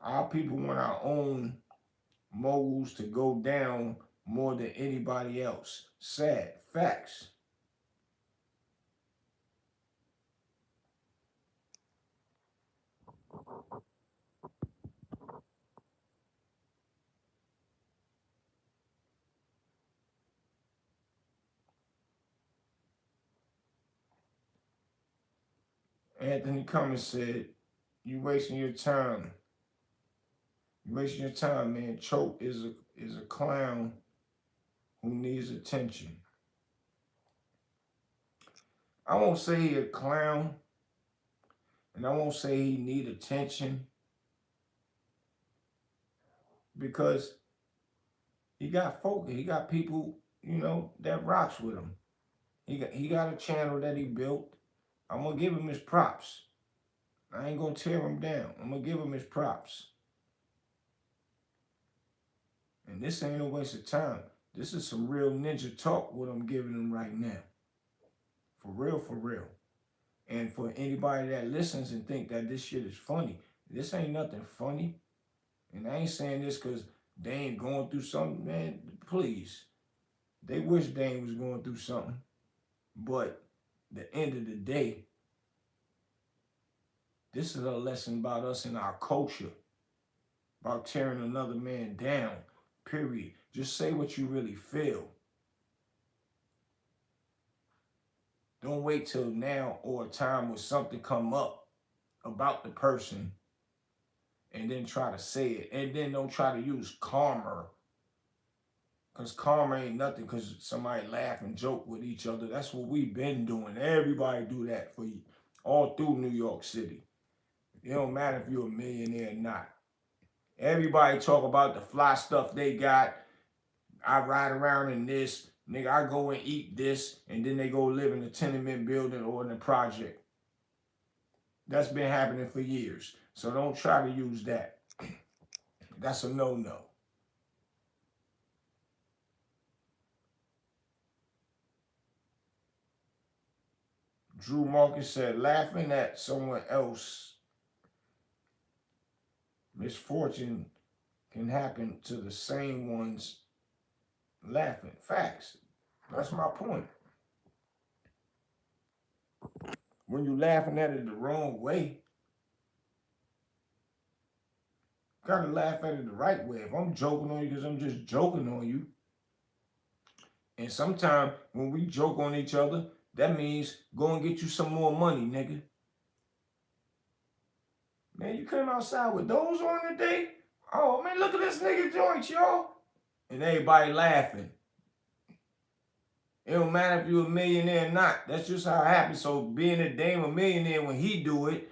Our people want our own moguls to go down more than anybody else. Sad. Facts. Anthony Cummins said, you wasting your time. You wasting your time, man. Choke is a clown who needs attention. I won't say he a clown, and I won't say he need attention, because he got folk, he got people, that rocks with him. He got a channel that he built. I'm gonna give him his props. I ain't gonna tear him down. I'm gonna give him his props. And this ain't no waste of time. This is some real ninja talk what I'm giving him right now. For real, for real. And for anybody that listens and think that this shit is funny, this ain't nothing funny. And I ain't saying this because they ain't going through something, man. Please. They wish Dane was going through something. But the end of the day, this is a lesson about us and our culture. About tearing another man down. Period. Just say what you really feel. Don't wait till now or a time where something come up about the person and then try to say it. And then don't try to use karma. Because karma ain't nothing because somebody laugh and joke with each other. That's what we've been doing. Everybody do that for you all through New York City. It don't matter if you're a millionaire or not. Everybody talk about the fly stuff they got. I ride around in this, nigga. I go and eat this, and then they go live in a tenement building or in a project. That's been happening for years. So don't try to use that. That's a no-no. Drew Marcus said, laughing at someone else misfortune can happen to the same ones laughing. Facts. That's my point. When you laughing at it the wrong way, you gotta laugh at it the right way. If I'm joking on you because I'm just joking on you, and sometimes when we joke on each other, that means go and get you some more money, nigga. Man, you came outside with those on today? Oh, man, look at this nigga joint, y'all. And everybody laughing. It don't matter if you're a millionaire or not. That's just how it happens. So being a Dame a millionaire when he do it,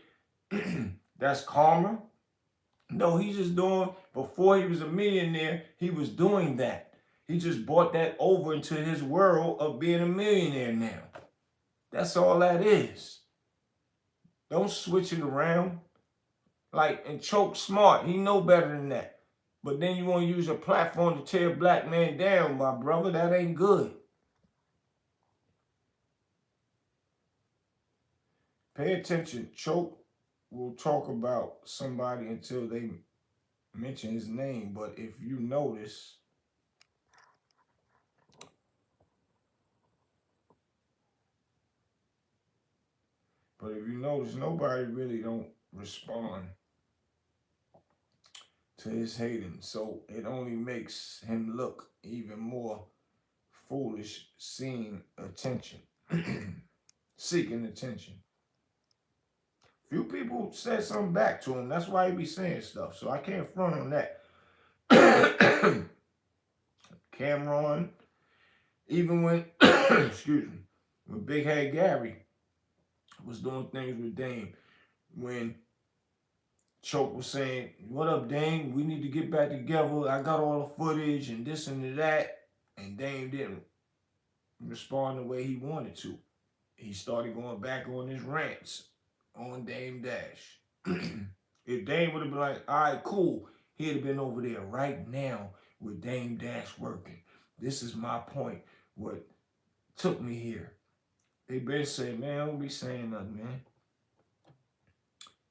that's karma. No, he's just doing, before he was a millionaire, he was doing that. He just brought that over into his world of being a millionaire now. That's all that is. Don't switch it around. Like, and Choke smart. He know better than that. But then you want to use a platform to tear a black man down, my brother. That ain't good. Pay attention. Choke will talk about somebody until they mention his name. But if you notice, nobody really don't respond to his hating. So it only makes him look even more foolish, seeking attention. Seeking attention. Few people said something back to him. That's why he be saying stuff. So I can't front on that. Cameron, even when, excuse me, when Big Head Gary was doing things with Dame, when Choke was saying, what up, Dame? We need to get back together. I got all the footage and this and that. And Dame didn't respond the way he wanted to. He started going back on his rants on Dame Dash. If Dame would have been like, all right, cool, he'd have been over there right now with Dame Dash working. This is my point. What took me here. They been saying, man, I don't be saying nothing, man.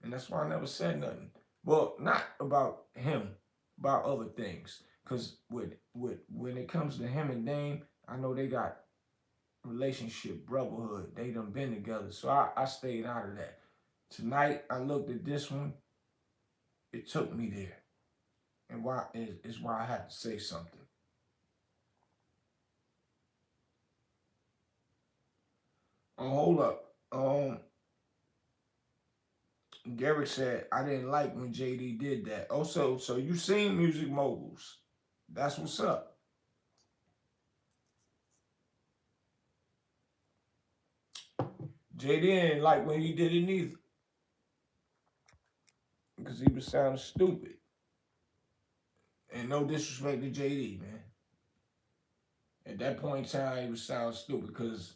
And that's why I never said nothing. Well, not about him, about other things. Because when it comes to him and Dame, I know they got relationship, brotherhood. They done been together. So I stayed out of that. Tonight, I looked at this one. It took me there. And why is why I had to say something. Oh, hold up. Garrett said, I didn't like when JD did that. Also, so you seen Music Moguls. That's what's up. JD didn't like when he did it neither. Because he was sounding stupid. And no disrespect to JD, man. At that point in time, he was sounding stupid because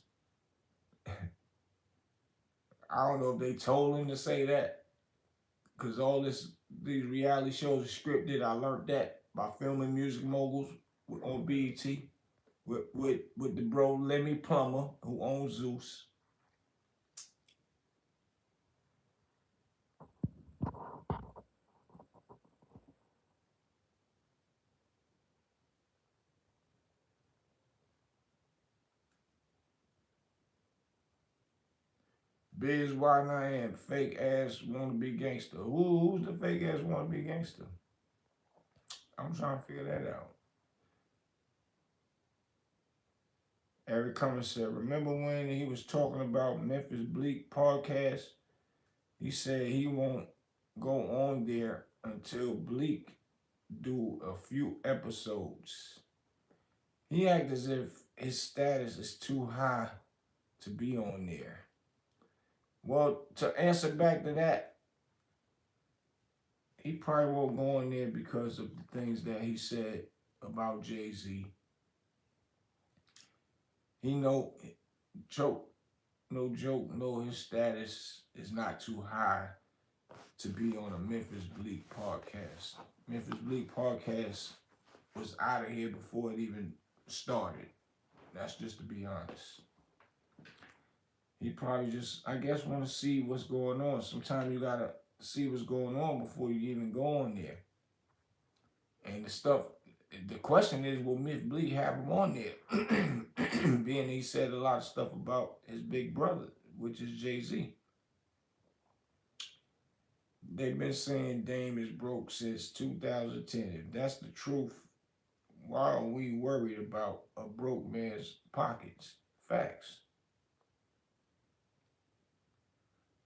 I don't know if they told him to say that. Because all these reality shows are scripted. I learned that by filming Music Moguls on BET with the bro Lemmy Plummer, who owns Zeus. Biz Y9, fake ass wanna be gangster. Who's the fake ass wanna be gangster? I'm trying to figure that out. Eric Cummings said, remember when he was talking about Memphis Bleak podcast? He said he won't go on there until Bleak do a few episodes. He acts as if his status is too high to be on there. Well, to answer back to that, he probably won't go in there because of the things that he said about Jay-Z. He know, joke, no joke, no, his status is not too high to be on a Memphis Bleak podcast. Memphis Bleak podcast was out of here before it even started. That's just to be honest. He probably just, I guess, want to see what's going on. Sometimes you gotta see what's going on before you even go on there. And the stuff, the question is, will Miss Bleak have him on there? Being he said a lot of stuff about his big brother, which is Jay-Z. They've been saying Dame is broke since 2010. If that's the truth, why are we worried about a broke man's pockets? Facts.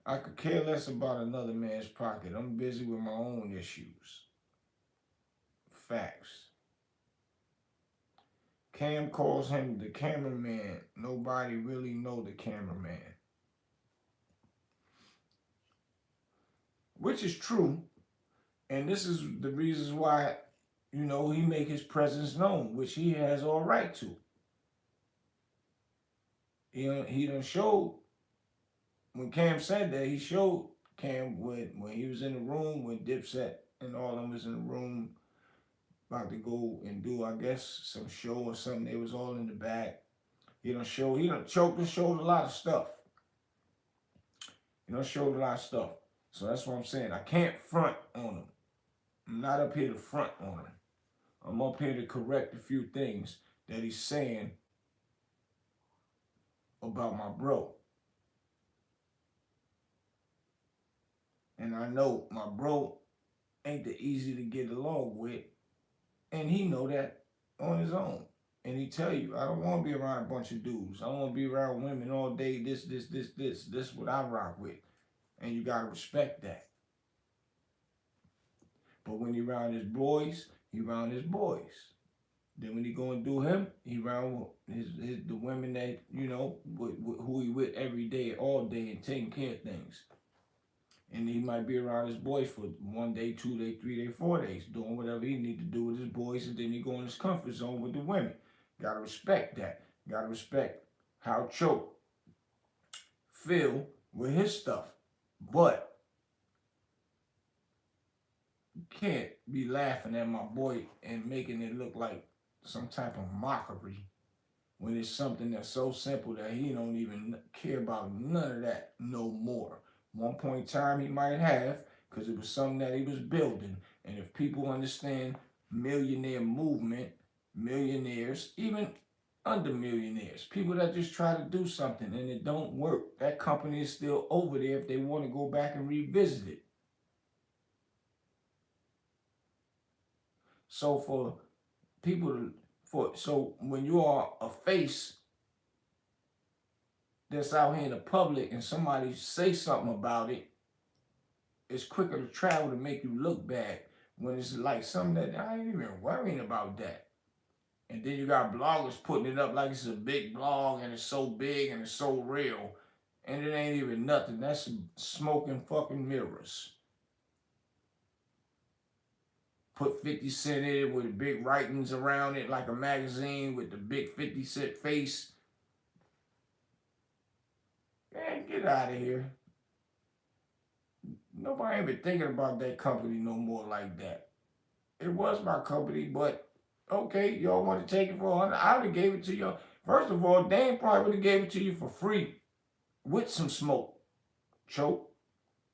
I could care less about another man's pocket. I'm busy with my own issues. Facts. Cam calls him the cameraman. Nobody really know the cameraman. Which is true. And this is the reasons why, he make his presence known, which he has all right to. He done showed, when Cam said that, he showed Cam when he was in the room, when Dipset and all of them was in the room about to go and do, I guess, some show or something. They was all in the back. He done choked and showed a lot of stuff. Showed a lot of stuff. So that's what I'm saying. I can't front on him. I'm not up here to front on him. I'm up here to correct a few things that he's saying about my bro. And I know my bro ain't the easy to get along with. And he know that on his own. And he tell you, I don't want to be around a bunch of dudes. I don't want to be around women all day, this. This is what I rock with. And you got to respect that. But when he around his boys, he around his boys. Then when he go and do him, he around the women that, who he with every day, all day, and taking care of things. And he might be around his boys for 1 day, 2 day, 3 day, 4 days, doing whatever he need to do with his boys, and then he go in his comfort zone with the women. Gotta respect that. Gotta respect how Choke feel with his stuff. But you can't be laughing at my boy and making it look like some type of mockery when it's something that's so simple that he don't even care about none of that no more. One point in time he might have, because it was something that he was building. And if people understand millionaire movement, millionaires, even under millionaires, people that just try to do something and it don't work, that company is still over there if they want to go back and revisit it. So for people so when you are a face that's out here in the public and somebody say something about it, it's quicker to travel to make you look bad when it's like something that I ain't even worrying about that. And then you got bloggers putting it up like it's a big blog and it's so big and it's so real. And it ain't even nothing. That's smoking fucking mirrors. Put 50 Cent in it with big writings around it like a magazine with the big 50 Cent face. Man, get out of here. Nobody ain't been thinking about that company no more like that. It was my company, but okay, y'all want to take it for 100? I would have gave it to you. First of all, Dame probably would have gave it to you for free with some smoke, Choke,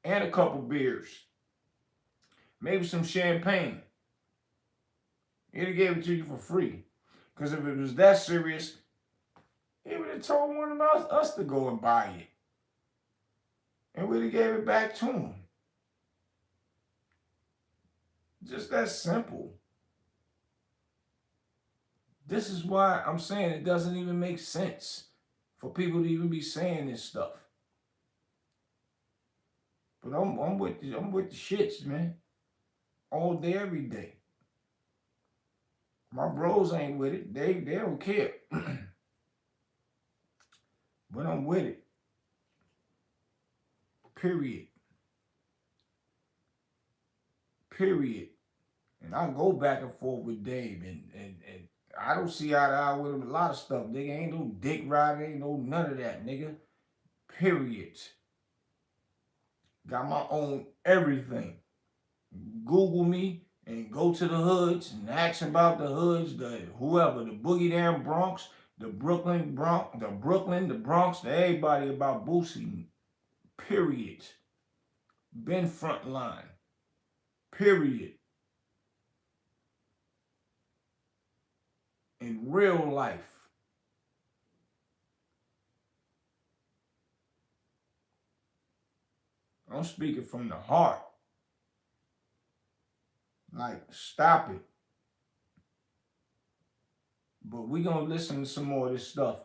and a couple beers. Maybe some champagne. He'd have gave it to you for free. Because if it was that serious, he would have told one of us to go and buy it. And we'd have gave it back to him. Just that simple. This is why I'm saying it doesn't even make sense for people to even be saying this stuff. But I'm with the shits, man. All day, every day. My bros ain't with it. They don't care. But I'm with it. Period. Period. And I go back and forth with Dave, and I don't see eye to eye with him a lot of stuff, nigga. Ain't no dick riding, ain't no none of that, nigga. Period. Got my own everything. Google me and go to the hoods and ask about the hoods, the whoever, the Boogie Down Bronx, the Brooklyn Bronx, the Bronx, the everybody about Boosie. Period. Been front line. Period. In real life. I'm speaking from the heart. Like, stop it. But we gonna listen to some more of this stuff.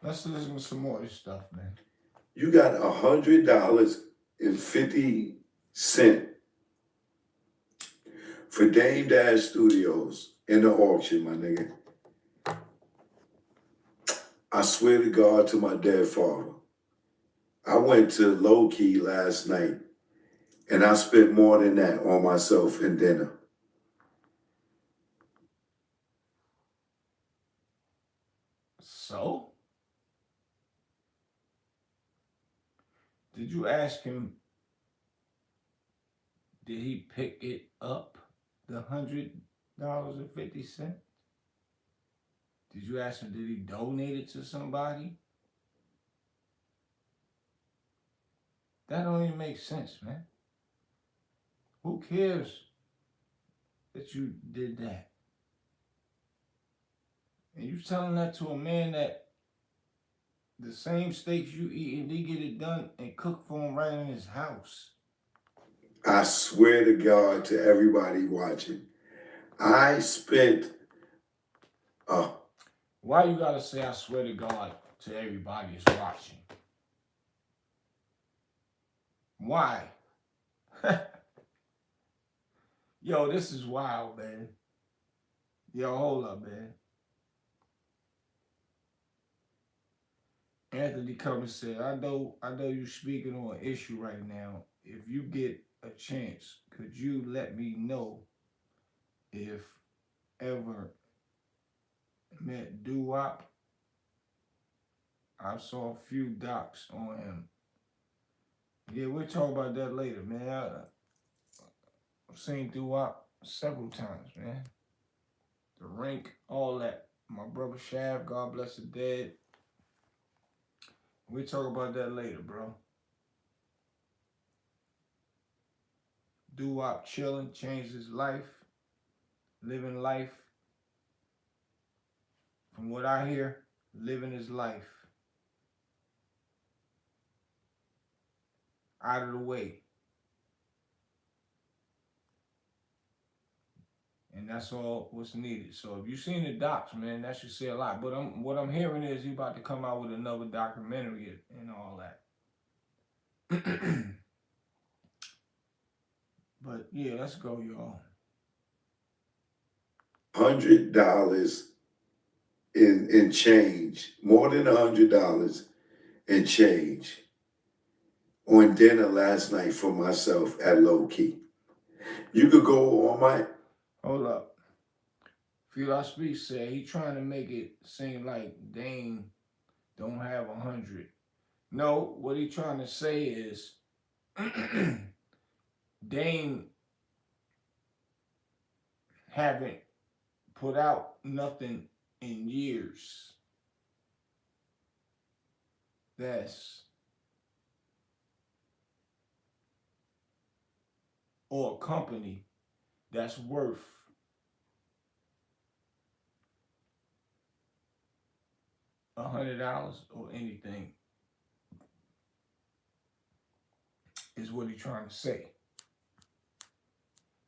Let's listen to some more of this stuff, man. You got $100.50 for Dame Dash Studios in the auction, my nigga. I swear to God, to my dead father, I went to Low Key last night and I spent more than that on myself and dinner. So, did you ask him, did he pick it up, the $100.50? Did you ask him, did he donate it to somebody? That don't even make sense, man. Who cares that you did that? And you telling that to a man that the same steaks you eat and they get it done and cooked for him right in his house. I swear to God to everybody watching, I spent Why you gotta say I swear to God to everybody is watching? Why? Yo, this is wild, man. Yo, hold up, man. Anthony Cummins said, I know you speaking on an issue right now. If you get a chance, could you let me know if ever met Eve.oh? I saw a few docs on him. Yeah, we'll talk about that later, man. I've seen Eve.oh several times, man. The Rink, all that. My brother Shav, God bless the dead. We'll talk about that later, bro. Eve.oh chilling, changed his life, living life. From what I hear, living his life. Out of the way. And that's all what's needed. So if you've seen the docs, man, that should say a lot. But what I'm hearing is he about to come out with another documentary and all that. But yeah, let's go, y'all. $100 in change, more than $100 in change on dinner last night for myself at Low Key. You could go on my... Hold up. Feel Speech said he trying to make it seem like Dame don't have 100. No, what he trying to say is Dame haven't put out nothing in years that's or a company that's worth $100 or anything is what he's trying to say.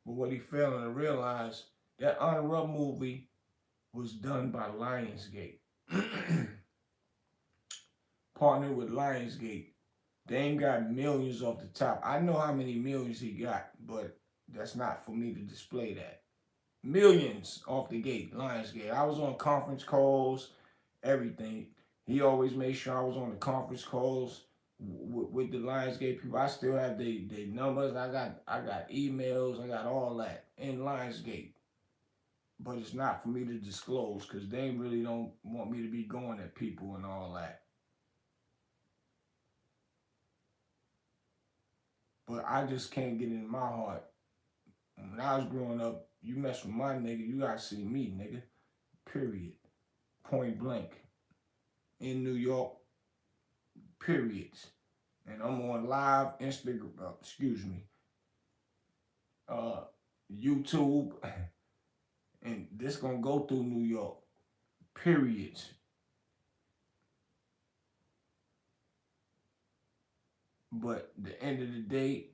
But what he failing to realize, that Honor Up movie was done by Lionsgate. Partnered with Lionsgate. Dame got millions off the top. I know how many millions he got, but that's not for me to display that. Millions off the gate, Lionsgate. I was on conference calls, everything. He always made sure I was on the conference calls with the Lionsgate people. I still have the numbers. I got emails. I got all that in Lionsgate. But it's not for me to disclose because they really don't want me to be going at people and all that. But I just can't get in my heart. When I was growing up, you mess with my nigga, you gotta see me, nigga. Period. Point blank. In New York, period. And I'm on live Instagram, excuse me, uh, YouTube, and this gonna go through New York, period. But the end of the day,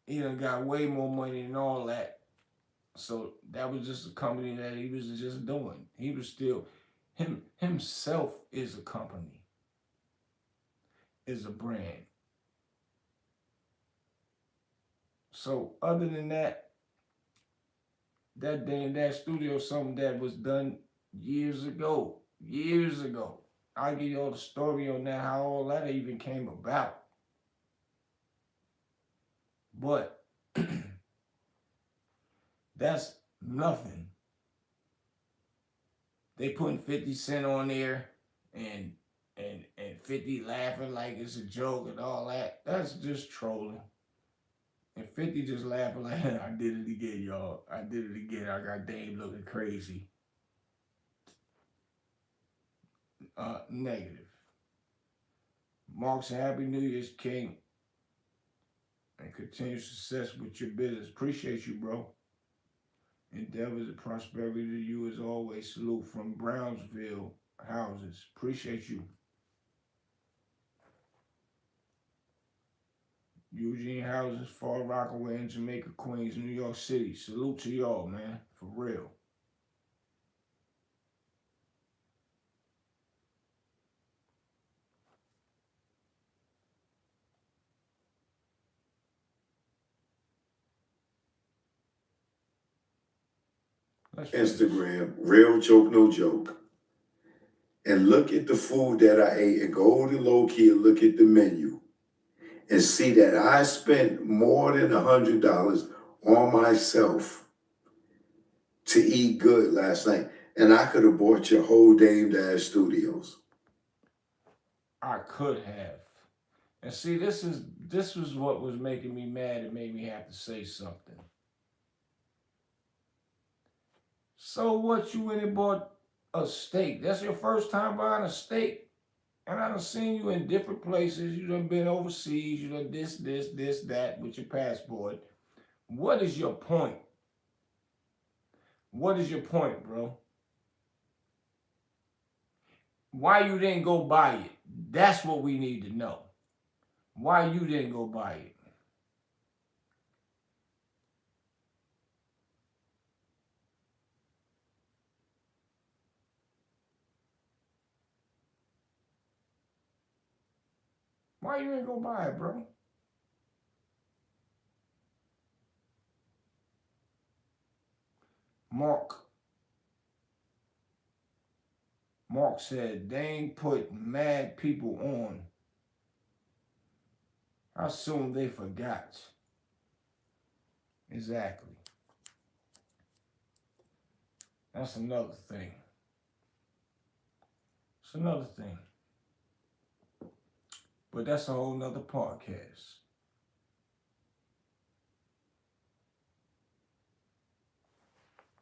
he done got way more money than all that. So that was just a company that he was just doing. He was still himself is a company, is a brand. So other than that, that day in that studio, something that was done years ago. Years ago. I'll give you all the story on that, how all that even came about. But that's nothing. They putting 50 Cent on there and and 50 laughing like it's a joke and all that. That's just trolling. And 50 just laughing like I did it again, y'all. I did it again. I got Dame looking crazy. Negative. Mark said, Happy New Year's, King. And continued success with your business. Appreciate you, bro. Endeavors and prosperity to you as always. Salute from Brownsville Houses. Appreciate you. Eugene Houses, Far Rockaway in Jamaica, Queens, New York City. Salute to y'all, man. For real. Let's finish. Instagram, real joke, no joke. And look at the food that I ate and go to low key and look at the menu and see that I spent more than $100 on myself to eat good last night. And I could have bought your whole Dame Dash Studios. I could have. And see, this was what was making me mad and made me have to say something. So what, you went and bought a steak? That's your first time buying a steak? And I done seen you in different places. You done been overseas. You done this, that with your passport. What is your point? What is your point, bro? Why you didn't go buy it? That's what we need to know. Why you didn't go buy it? Why you ain't go buy it, bro? Mark. Mark said they ain't put mad people on. How soon they forgot? Exactly. That's another thing. It's another thing. But that's a whole nother podcast.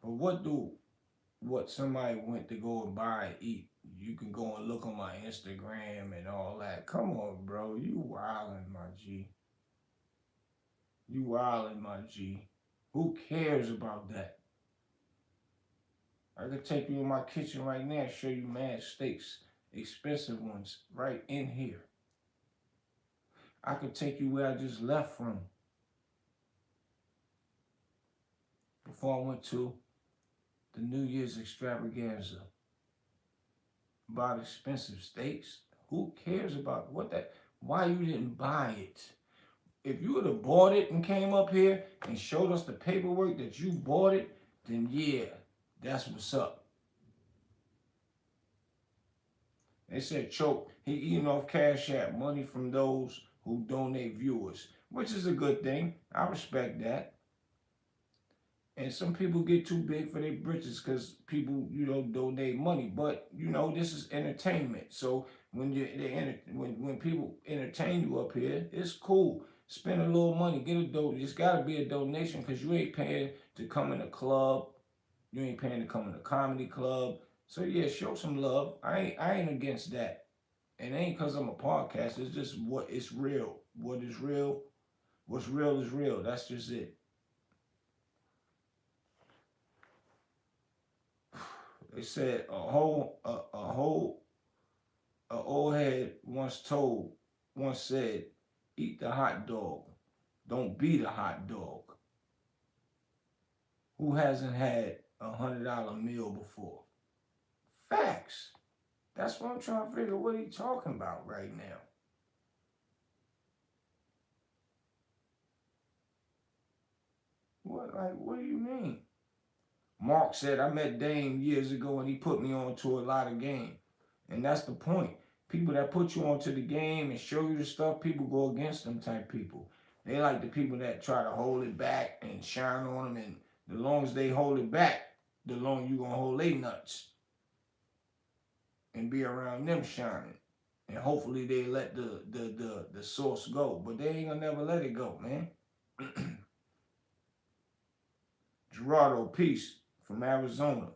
But what somebody went to go and buy and eat, you can go and look on my Instagram and all that. Come on, bro. You wildin', my G. You wildin', my G. Who cares about that? I could take you in my kitchen right now and show you mad steaks, expensive ones, right in here. I could take you where I just left from before I went to the New Year's extravaganza about expensive steaks. Who cares about what that? Why you didn't buy it? If you would have bought it and came up here and showed us the paperwork that you bought it, then yeah, that's what's up. They said Choke, he eating off Cash App money from those who donate viewers, which is a good thing. I respect that. And some people get too big for their britches because people, donate money. But this is entertainment. So when when people entertain you up here, it's cool. Spend a little money, get a do. It's got to be a donation because you ain't paying to come in a club. You ain't paying to come in a comedy club. So yeah, show some love. I ain't against that. And it ain't because I'm a podcast. It's just what it's real. What is real? What's real is real. That's just it. They said a old head once said, eat the hot dog, don't be the hot dog. Who hasn't had $100 meal before? Facts. That's what I'm trying to figure. What are you talking about right now? What do you mean? Mark said, I met Dame years ago and he put me on to a lot of game. And that's the point. People that put you onto the game and show you the stuff, people go against them type people. They like the people that try to hold it back and shine on them. And the long as they hold it back, the longer you going to hold they nuts and be around them shining. And hopefully they let the source go. But they ain't going to never let it go, man. Gerardo, peace from Arizona.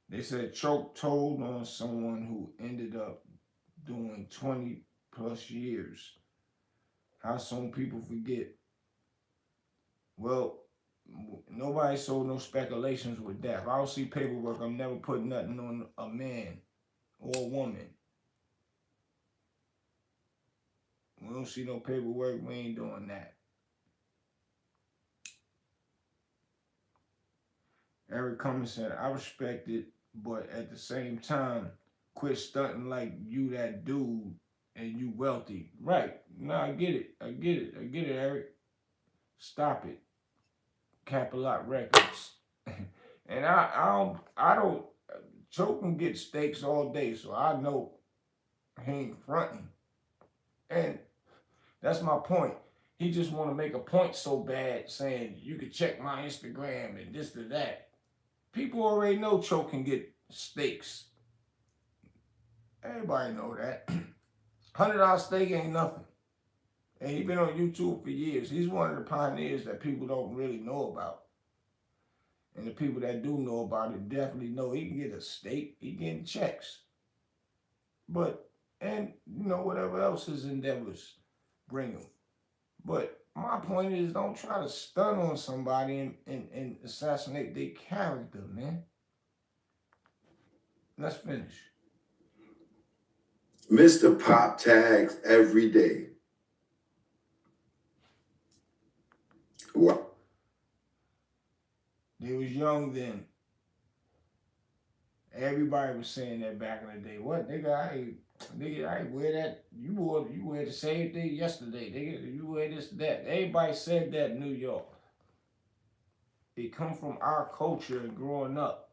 They said Choke told on someone who ended up doing 20 plus years. How some people forget. Well, nobody sold no speculations with that. If I don't see paperwork, I'm never putting nothing on a man or a woman. We don't see no paperwork, we ain't doing that. Eric Cummings said, I respect it, but at the same time, quit stunting like you that dude and you wealthy. Right. No, I get it. I get it. I get it, Eric. Stop it. Capilot Records. And I don't Choke can get steaks all day, so I know he ain't fronting. And that's my point. He just want to make a point so bad, saying you could check my Instagram and this to that. People already know Choke can get steaks. Everybody know that. $100 steak ain't nothing. And he been on YouTube for years. He's one of the pioneers that people don't really know about. And the people that do know about it definitely know he can get a steak. He getting checks. But, and whatever else his endeavors bring him. But my point is, don't try to stun on somebody and assassinate their character, man. Let's finish. Mr. Pop tags every day. What? They was young then. Everybody was saying that back in the day. What, nigga, I wear that. You wear the same thing yesterday. Nigga, you wear this, that. Everybody said that in New York. It come from our culture and growing up.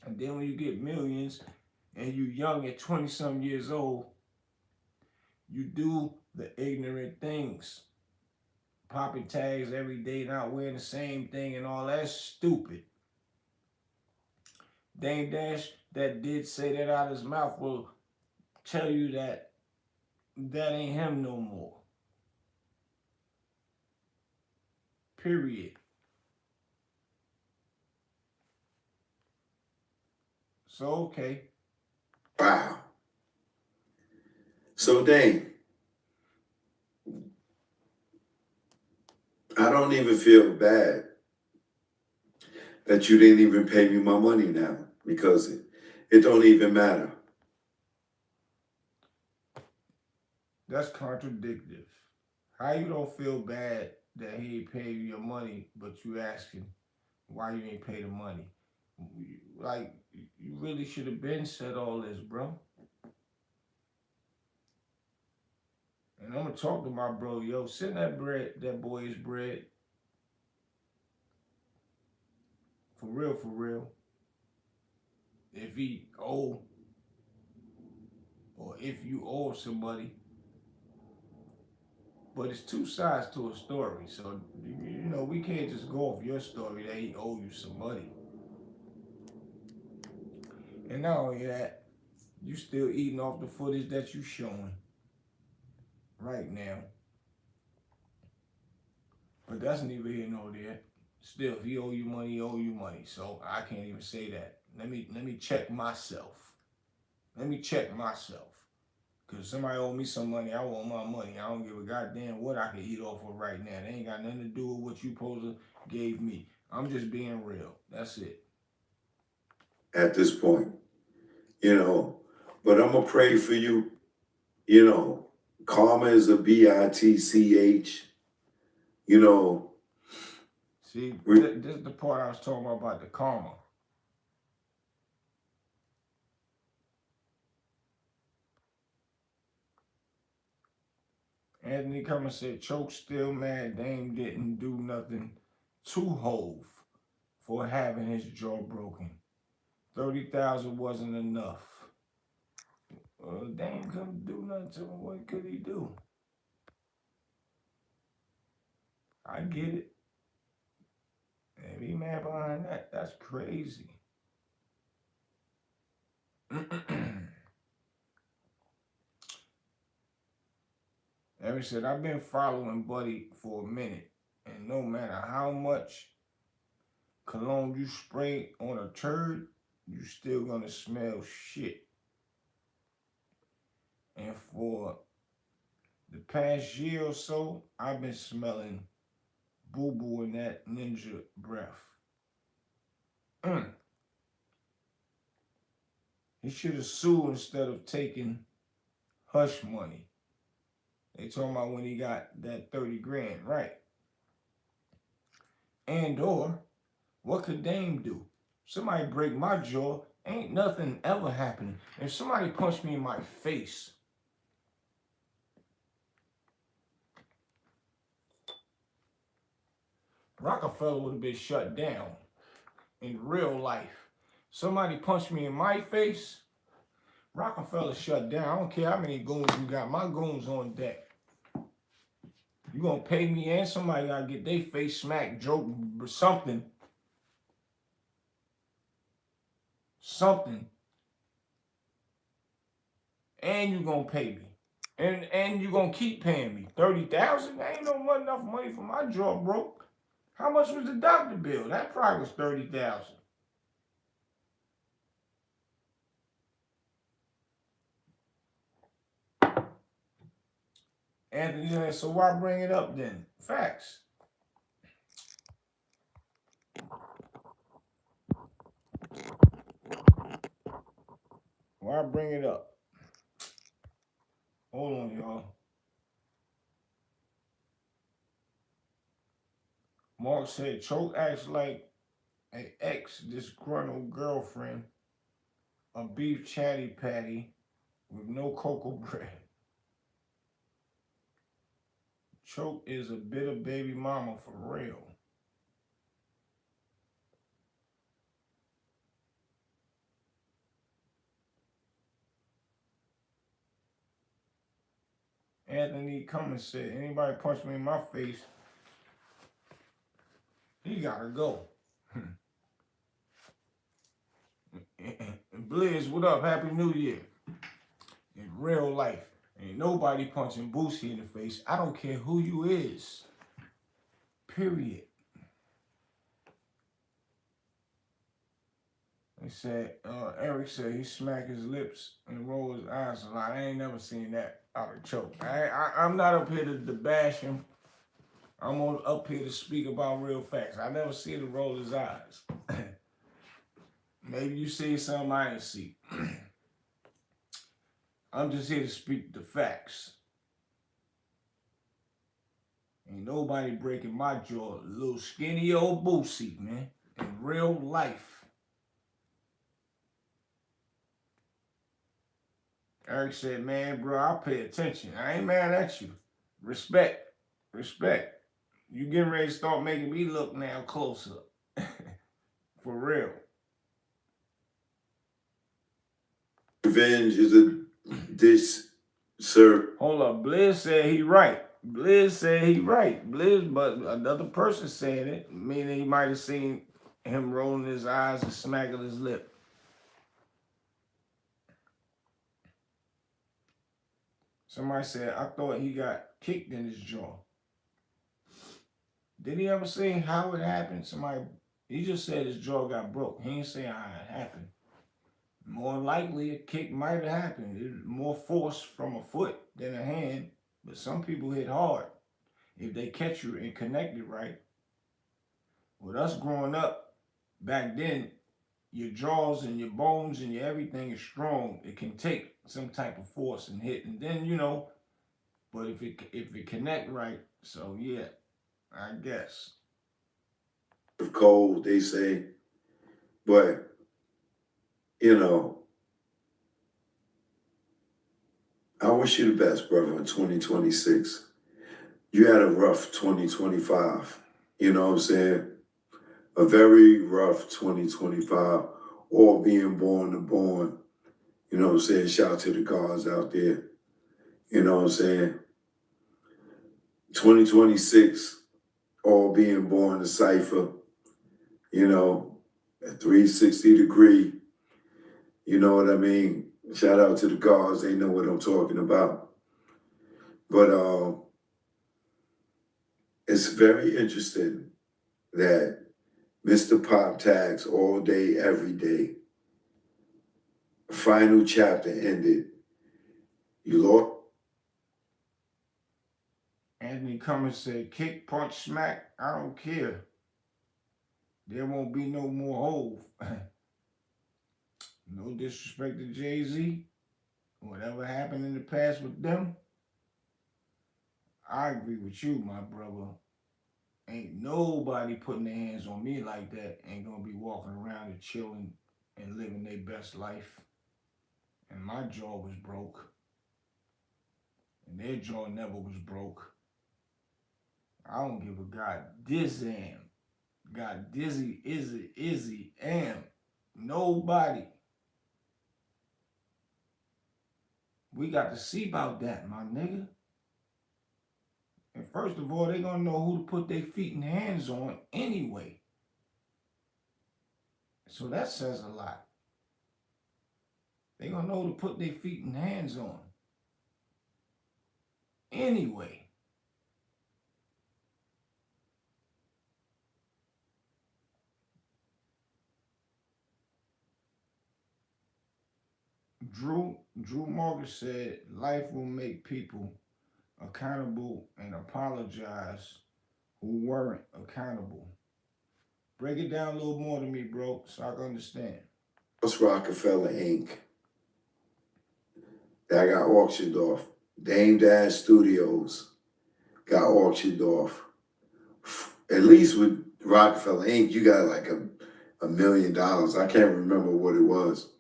And then when you get millions and you young at 20 some years old, you do the ignorant things. Popping tags every day, not wearing the same thing and all that stupid. Dame Dash that did say that out of his mouth will tell you that ain't him no more. Period. So okay. Wow. So Dame, I don't even feel bad that you didn't even pay me my money now because it don't even matter. That's contradictive. How you don't feel bad that he ain't pay you your money, but you asking why you ain't pay the money. Like, you really should have been said all this, bro. And I'm gonna talk to my bro, yo, send that boy his bread. For real. If he owe, or if you owe somebody. But it's two sides to a story. So, we can't just go off your story that he owe you some money. And not only that, you still eating off the footage that you showing right now. But that's neither here nor there. Still, if he owe you money, he owe you money. So I can't even say that. Let me check myself. Let me check myself. Cause somebody owe me some money, I want my money. I don't give a goddamn what I can eat off of right now. They ain't got nothing to do with what you supposed to gave me. I'm just being real. That's it. At this point, you know. But I'm gonna pray for you. You know, karma is a bitch. You know, See, we, this is the part I was talking about the karma. Anthony Cummins said, Choke still mad Dame didn't do nothing to Hove for having his jaw broken. 30,000 wasn't enough. Well, Dame couldn't do nothing to him. What could he do? I get it. And he mad behind that. That's crazy. Ever said, I've been following Buddy for a minute, and no matter how much cologne you spray on a turd, you still gonna smell shit. And for the past year or so, I've been smelling boo boo in that ninja breath. He should have sued instead of taking hush money. They talking about when he got that 30 grand, right? And or what could Dame do? Somebody break my jaw, ain't nothing ever happening. If somebody punched me in my face, Rockefeller would have been shut down in real life. Somebody punched me in my face, Rockefeller shut down. I don't care how many goons you got. My goons on deck. You gonna pay me and somebody gotta get their face smacked, joke, something. Something. And you gonna pay me. And you gonna keep paying me. 30,000? That ain't enough money for my jaw broke. How much was the doctor bill? That probably was 30,000. Anthony said, so why bring it up then? Facts. Why bring it up? Hold on, y'all. Mark said, Choke acts like an ex-disgruntled girlfriend, a beef chatty patty with no cocoa bread. Choke is a bitter baby mama for real. Anthony Cummins said, anybody punch me in my face, he gotta go. Blizz, what up? Happy New Year. In real life, ain't nobody punching Boosie in the face. I don't care who you is. Period. They said, Eric said he smacked his lips and rolled his eyes a lot. I ain't never seen that out of Choke. I'm not up here to bash him. I'm up here to speak about real facts. I never seen him roll his eyes. Maybe you see something I ain't see. I'm just here to speak the facts. Ain't nobody breaking my jaw. Little skinny old Boosie, man. In real life. Eric said, man, bro, I pay attention. I ain't mad at you. Respect. Respect. You getting ready to start making me look now closer. For real. Revenge is a dish served. Hold up. Blizz said he right. Blizz said he right. Blizz, but another person saying it, meaning he might have seen him rolling his eyes and smacking his lip. Somebody said, I thought he got kicked in his jaw. Did he ever say how it happened? Somebody, he just said his jaw got broke. He didn't say how it happened. More likely, a kick might have happened. It was more force from a foot than a hand, but some people hit hard if they catch you and connect it right. With us growing up back then, your jaws and your bones and your everything is strong. It can take some type of force and hit, and then but if it connect right, so yeah, I guess. Cold, they say. But, you know, I wish you the best, brother, in 2026. You had a rough 2025. You know what I'm saying? A very rough 2025. All being born to born. You know what I'm saying? Shout out to the guards out there. You know what I'm saying? 2026, all being born to cipher. You know, at 360 degree. You know what I mean? Shout out to the guards. They know what I'm talking about. But it's very interesting that Mr. Pop Tags all day, every day. Final chapter ended. You lost. Anthony Cummins said, kick, punch, smack, I don't care. There won't be no more Hove. No disrespect to Jay-Z. Whatever happened in the past with them, I agree with you, my brother. Ain't nobody putting their hands on me like that. Ain't gonna be walking around and chilling and living their best life. And my jaw was broke. And their jaw never was broke. I don't give a god damn. God dizzy, izzy, am. Nobody. We got to see about that, my nigga. And first of all, they gonna know who to put their feet and hands on anyway. So that says a lot. They gonna know who to put their feet and hands on anyway. Drew Morgan said, life will make people accountable and apologize who weren't accountable. Break it down a little more to me, bro, so I can understand. Rockefeller Inc. That got auctioned off. Dame Studios got auctioned off. At least with Rockefeller Inc., you got like $1 million. I can't remember what it was.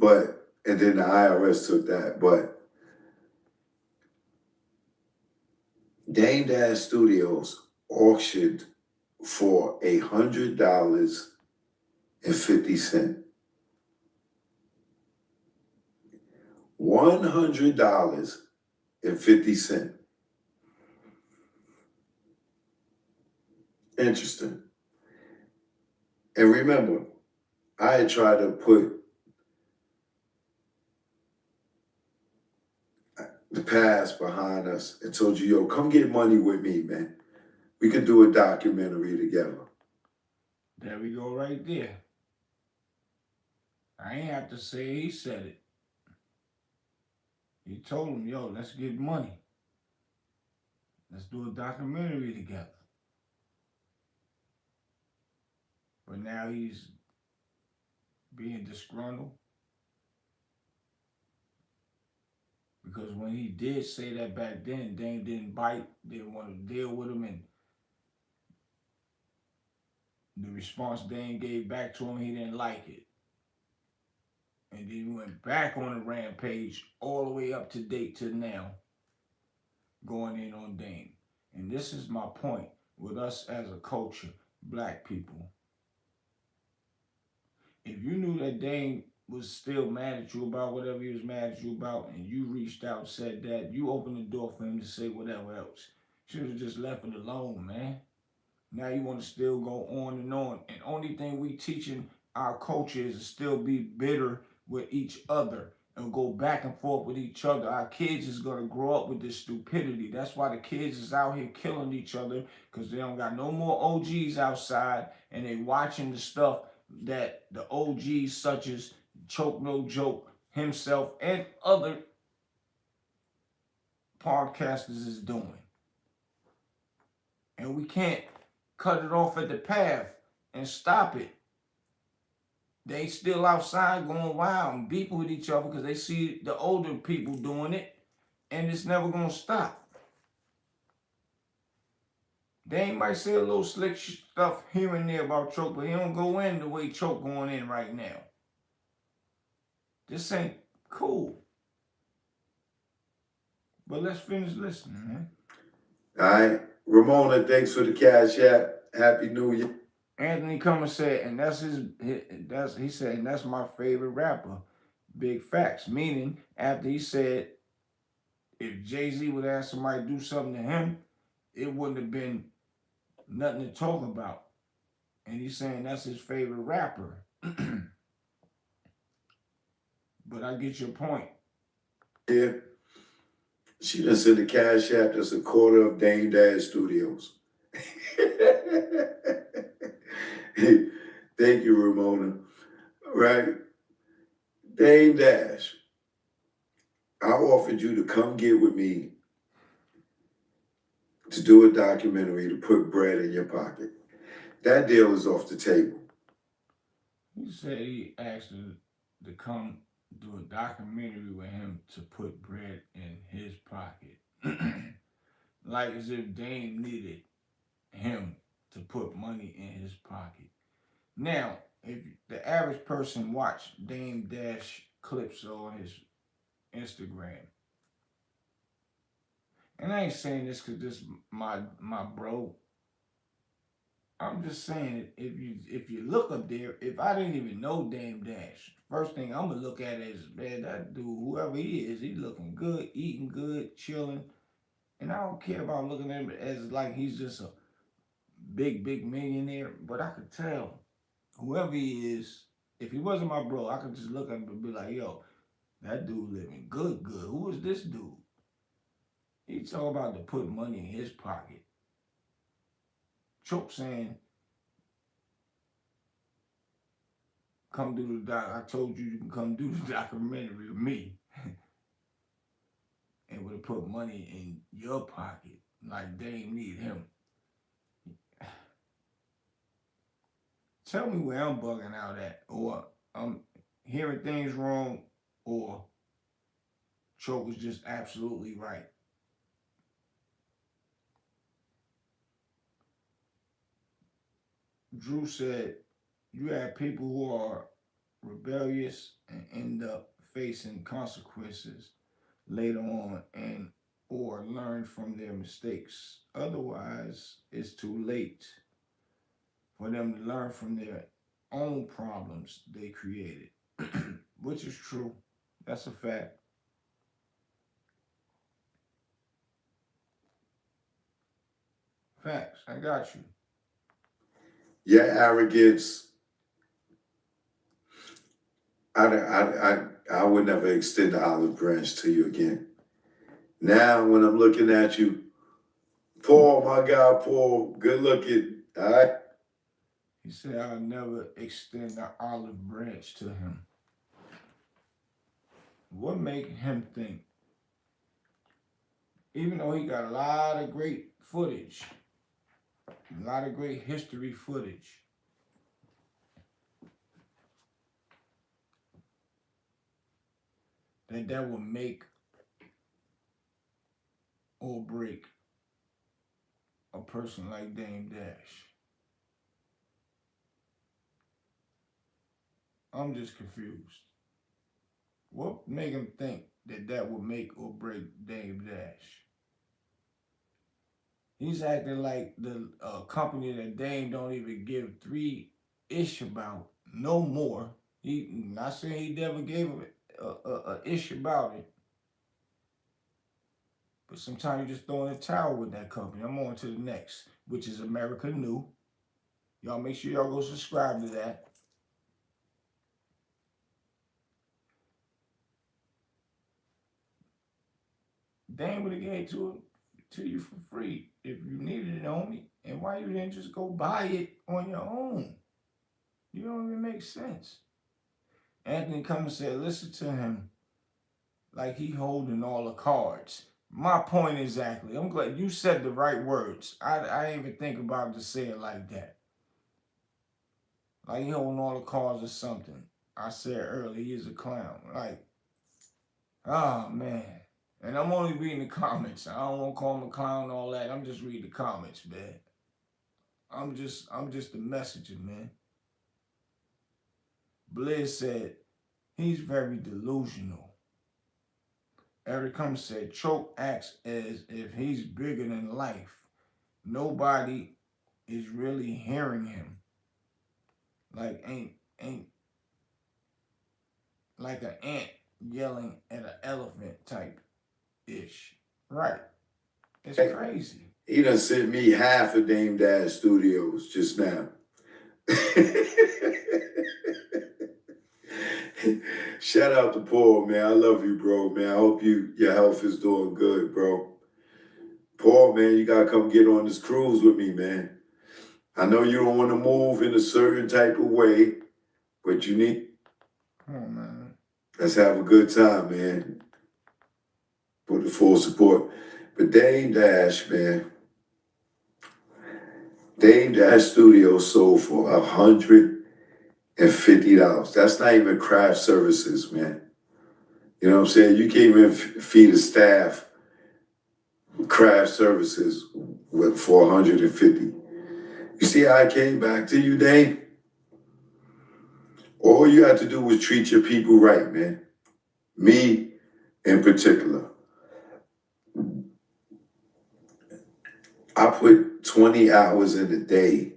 But, and then the IRS took that. But Dame Studios auctioned for $100.50. $100.50. Interesting. And remember, I had tried to put the past behind us and told you, yo, come get money with me, man. We could do a documentary together. There we go right there. I ain't have to say he said it. He told him, yo, let's get money. Let's do a documentary together. But now he's being disgruntled. Because when he did say that back then, Dame didn't bite, didn't want to deal with him, and the response Dame gave back to him, he didn't like it. And then he went back on a rampage all the way up to date to now, going in on Dame. And this is my point with us as a culture, black people. If you knew that Dame was still mad at you about whatever he was mad at you about, and you reached out and said that, you opened the door for him to say whatever else. Should have just left it alone, man. Now you want to still go on and on. And only thing we teaching our culture is to still be bitter with each other and go back and forth with each other. Our kids is gonna grow up with this stupidity. That's why the kids is out here killing each other because they don't got no more OGs outside and they watching the stuff that the OGs such as Choke No Joke himself and other podcasters is doing. And we can't cut it off at the path and stop it. They still outside going wild and beeping with each other because they see the older people doing it, and it's never gonna stop. They might say a little slick stuff here and there about Choke, but he don't go in the way Choke going in right now. This ain't cool. But let's finish listening, man. All right. Ramona, thanks for the cash app. Happy New Year. Anthony Cummins said, and he said, and that's my favorite rapper. Big facts. Meaning, after he said, if Jay-Z would ask somebody to do something to him, it wouldn't have been nothing to talk about. And he's saying that's his favorite rapper. But I get your point. Yeah. She done sent the cash app that's a quarter of Dame Dash Studios. Thank you, Ramona. Right? Dame Dash, I offered you to come get with me to do a documentary to put bread in your pocket. That deal is off the table. He said he asked her to come do a documentary with him to put bread in his pocket. Like as if Dame needed him to put money in his pocket. Now, if the average person watch Dame Dash clips on his Instagram, and I ain't saying this because this my bro. I'm just saying if you look up there, if I didn't even know Dame Dash, first thing I'm gonna look at is man that dude whoever he is, he looking good, eating good, chilling, and I don't care about looking at him as like he's just a big millionaire, but I could tell whoever he is, if he wasn't my bro, I could just look at him and be like, yo, that dude living good. Who is this dude? He talking about to put money in his pocket. Choke saying, come do the doc. I told you you can come do the documentary with me. And would have put money in your pocket like they need him. Tell me where I'm bugging out at, or I'm hearing things wrong, or Choke was just absolutely right. Drew said, you have people who are rebellious and end up facing consequences later on and or learn from their mistakes. Otherwise, it's too late for them to learn from their own problems they created, which is true. That's a fact. Facts. I got you. Your arrogance, I would never extend the olive branch to you again. Now, when I'm looking at you, Paul, my God, Paul, good looking, all right? He said, I'll never extend the olive branch to him. What make him think? Even though he got a lot of great footage, a lot of great history footage, that would make or break a person like Dame Dash? I'm just confused. What make him think that that would make or break Dame Dash? He's acting like the company that Dame don't even give three ish about no more. He not saying he never gave a ish about it, but sometimes you just throw in a towel with that company. I'm on to the next, which is America New. Y'all make sure y'all go subscribe to that. Dame would have gave to you for free if you needed it, homie. And why you didn't just go buy it on your own? You don't even make sense. Anthony Cummins said, listen to him like he holding all the cards. My point exactly. I'm glad you said the right words. I didn't even think about to say it like that. Like he holding all the cards or something. I said earlier, he is a clown. Like, oh man. And I'm only reading the comments. I don't want to call him a clown and all that. I'm just reading the comments, man. I'm just the messenger, man. Blizz said, he's very delusional. Eric Cummins said, Choke acts as if he's bigger than life. Nobody is really hearing him. Like ain't like an ant yelling at an elephant type ish. Right. It's Hey, crazy. he done sent me half of Dame Dash Studios just now. Shout out to Paul, man. I love you, bro, man. I hope your health is doing good, bro. Paul, man, you gotta come get on this cruise with me, man. I know you don't want to move in a certain type of way, but you need. Come on, man. Let's have a good time, man. For the full support. But Dame Dash, man. Dame Dash Studio sold for $150. That's not even craft services, man. You know what I'm saying? You can't even feed a staff craft services with for 150. You see how I came back to you, Dame? All you had to do was treat your people right, man. Me in particular. I put 20 hours in a day,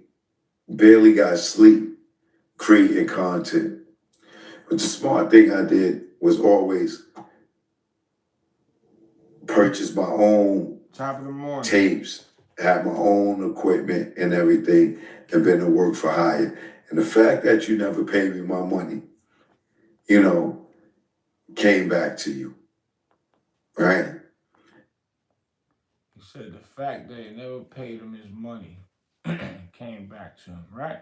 barely got sleep, creating content. But the smart thing I did was always purchase my own Top of the morning. tapes, have my own equipment and everything, and been to work for hire. And the fact that you never paid me my money, you know, came back to you, right? He said the fact that he never paid him his money came back to him, right?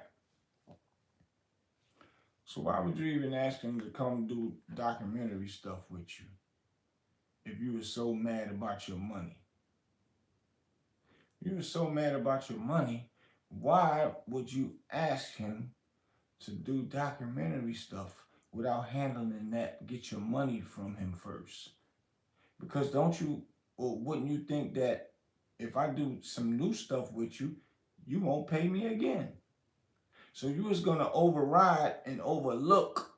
So why would you even ask him to come do documentary stuff with you if you were so mad about your money? If you were so mad about your money, why would you ask him to do documentary stuff without handling that? Get your money from him first, because don't you or wouldn't you think that if I do some new stuff with you, you won't pay me again? So you was gonna override and overlook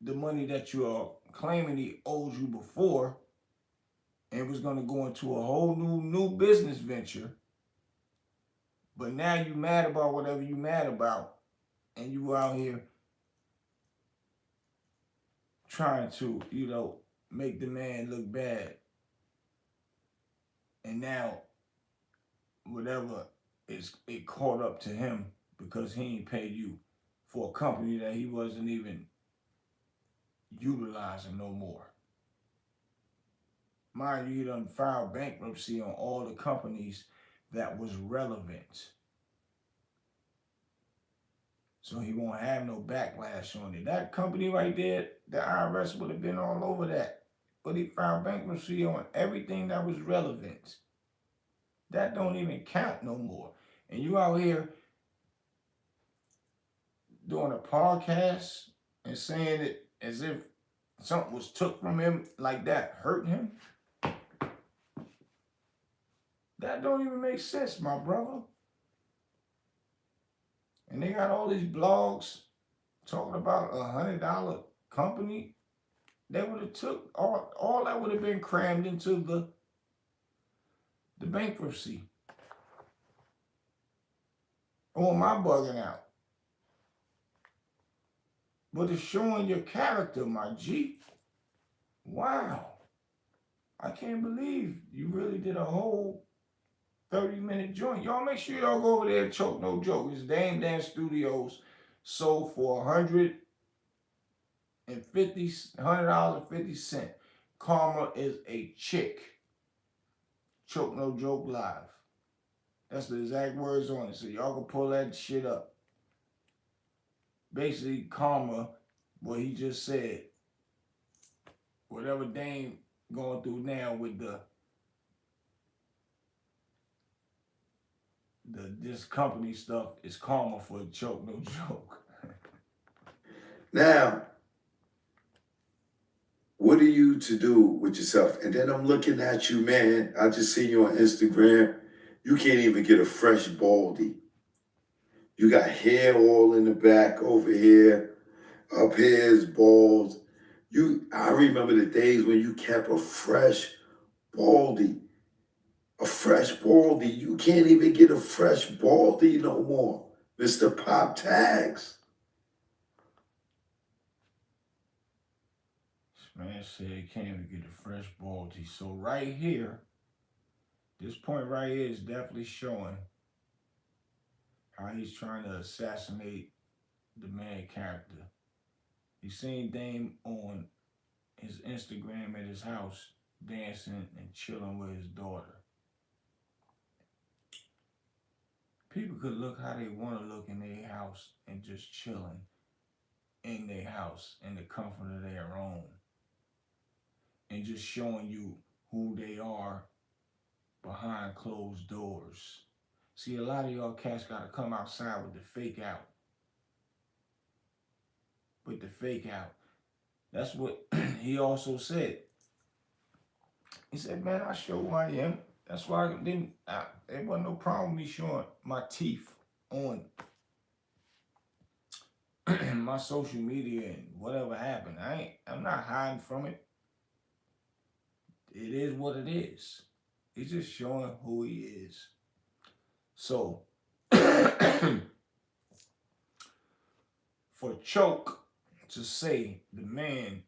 the money that you are claiming he owes you before, and was gonna go into a whole new business venture. But now you mad about whatever you mad about, and you out here trying to, make the man look bad. And now whatever is it caught up to him because he ain't paid you for a company that he wasn't even utilizing no more. Mind you, he done filed bankruptcy on all the companies that was relevant. So he won't have no backlash on it. That company right there, the IRS would have been all over that. But he filed bankruptcy on everything that was relevant. That don't even count no more. And you out here doing a podcast and saying it as if something was took from him like that hurt him. That don't even make sense, my brother. And they got all these blogs talking about $100 company. They would have took all that would have been crammed into the bankruptcy. Or am I bugging out? But it's showing your character, my G. Wow. I can't believe you really did a whole 30-minute joint. Y'all make sure y'all go over there and Choke No Joke. It's Dame Dan Studios. Sold for $100.50. Karma is a chick. Choke No Joke Live. That's the exact words on it. So y'all can pull that shit up. Basically, Karma, what he just said, whatever Dame going through now with this company stuff is karma for Choke No Joke. Now, what are you to do with yourself? And then I'm looking at you, man. I just seen you on Instagram. You can't even get a fresh baldy. You got hair all in the back over here. Up here is bald. I remember the days when you kept a fresh baldy. A fresh baldy. You can't even get a fresh baldy no more, Mr. Pop Tags. This man said he can't even get a fresh baldy. So right here, this point right here is definitely showing how he's trying to assassinate the main character. He's seen Dame on his Instagram at his house dancing and chilling with his daughter. People could look how they want to look in their house and just chilling in their house in the comfort of their own and just showing you who they are behind closed doors. See, a lot of y'all cats got to come outside with the fake out. With the fake out. That's what he also said. He said, man, I show who I am. That's why there wasn't no problem with me showing my teeth on my social media and whatever happened. I'm not hiding from it. It is what it is. He's just showing who he is. So for Choke to say the man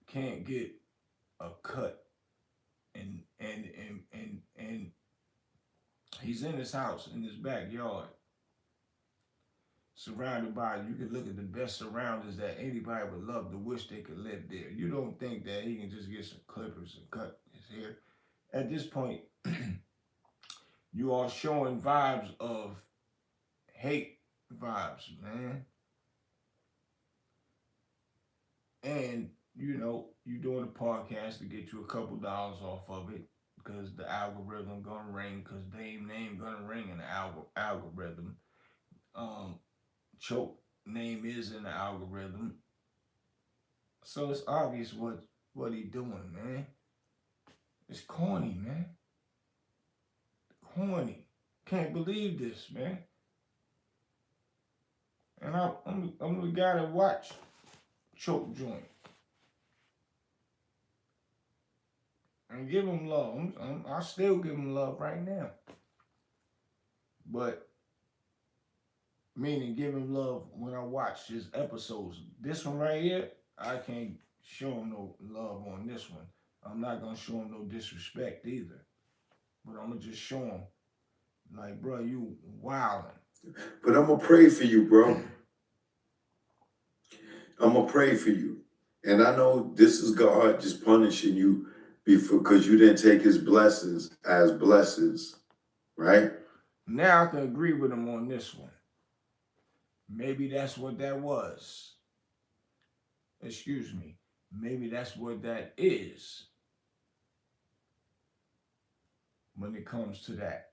can't get a cut and he's in his house in his backyard surrounded by, you can look at the best surroundings that anybody would love to wish they could live there. You don't think that he can just get some clippers and cut his hair. At this point, you are showing vibes of hate vibes, man. And you doing a podcast to get you a couple dollars off of it because the algorithm gonna ring, because Dame name gonna ring in the algorithm. Um, Choke name is in the algorithm, so it's obvious what he doing, man. It's corny, man. Corny. Can't believe this, man. And I'm the guy that watch Choke joint and give him love. I still give him love right now. But meaning give him love when I watch his episodes. This one right here, I can't show him no love on this one. I'm not gonna show him no disrespect either. But I'm gonna just show him, like, bro, you wildin'. But I'm going to pray for you, bro. I'm going to pray for you. And I know this is God just punishing you because you didn't take his blessings as blessings, right? Now I can agree with him on this one. Maybe that's what that was. Excuse me. Maybe that's what that is when it comes to that.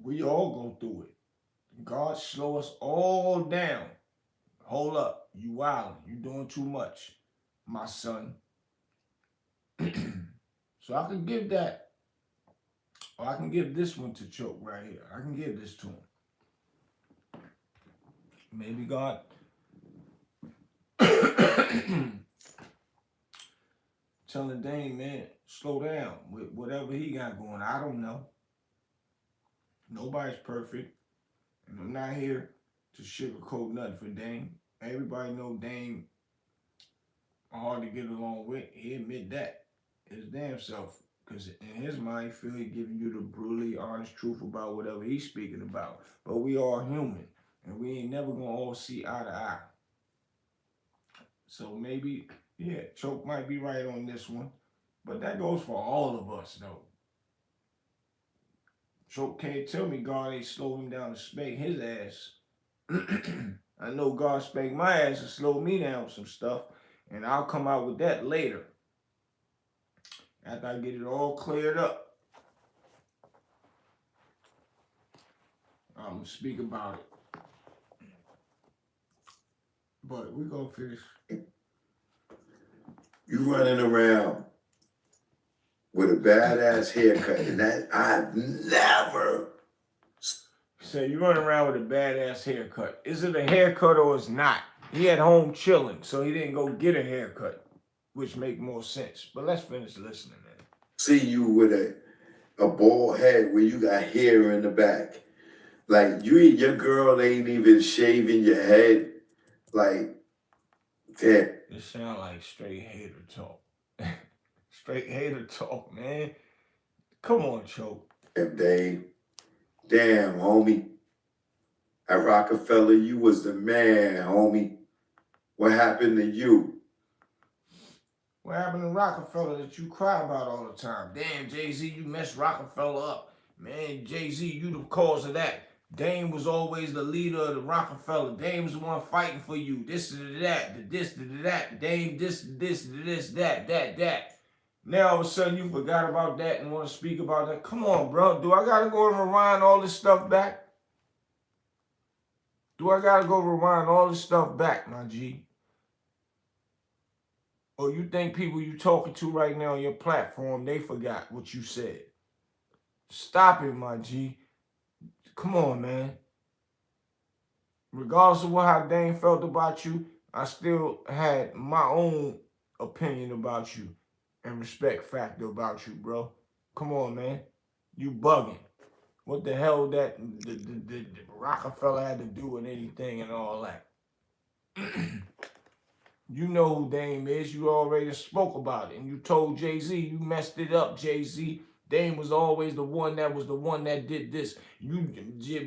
We all go through it. God slow us all down. Hold up. You wildin'. You doing too much, my son. So I can give that Or I can give this one to Choke right here. I can give this to him. Maybe God telling Dame, man, slow down with whatever he got going. I don't know. Nobody's perfect. And I'm not here to sugarcoat nothing for Dame. Everybody know Dame hard to get along with. He admit that. His damn self. Because in his mind, he feel he giving you the brutally honest truth about whatever he's speaking about. But we all human. And we ain't never gonna all see eye to eye. So maybe, yeah, Choke might be right on this one. But that goes for all of us though. Choke can't tell me God ain't slowed him down to spank his ass. I know God spanked my ass and slowed me down with some stuff. And I'll come out with that later. After I get it all cleared up. I'm gonna speak about it. But we're gonna finish. You running around with a badass haircut, and that I've never. So you running around with a badass haircut. Is it a haircut or it's not? He at home chilling, so he didn't go get a haircut, which make more sense. But let's finish listening, man. See you with a bald head where you got hair in the back. Like your girl ain't even shaving your head. Like, damn. It sound like straight hater talk. Straight hater talk, man. Come on, Choke. Damn, homie. At Rockefeller, you was the man, homie. What happened to you? What happened to Rockefeller that you cry about all the time? Damn, Jay-Z, you messed Rockefeller up. Man, Jay-Z, you the cause of that. Dame was always the leader of the Rockefeller. Dame was the one fighting for you. This to that, the this to that. Dame this, that. Now all of a sudden you forgot about that and want to speak about that. Come on, bro. Do I gotta go and rewind all this stuff back? Do I gotta go rewind all this stuff back, my G? Or you think people you talking to right now on your platform, they forgot what you said? Stop it, my G. Come on, man. Regardless of how Dane felt about you, I still had my own opinion about you and respect factor about you, bro. Come on, man. You bugging. What the hell that the Rockefeller had to do with anything and all that? You know who Dame is. You already spoke about it. And you told Jay-Z, you messed it up, Jay-Z. Dame was always the one that did this. You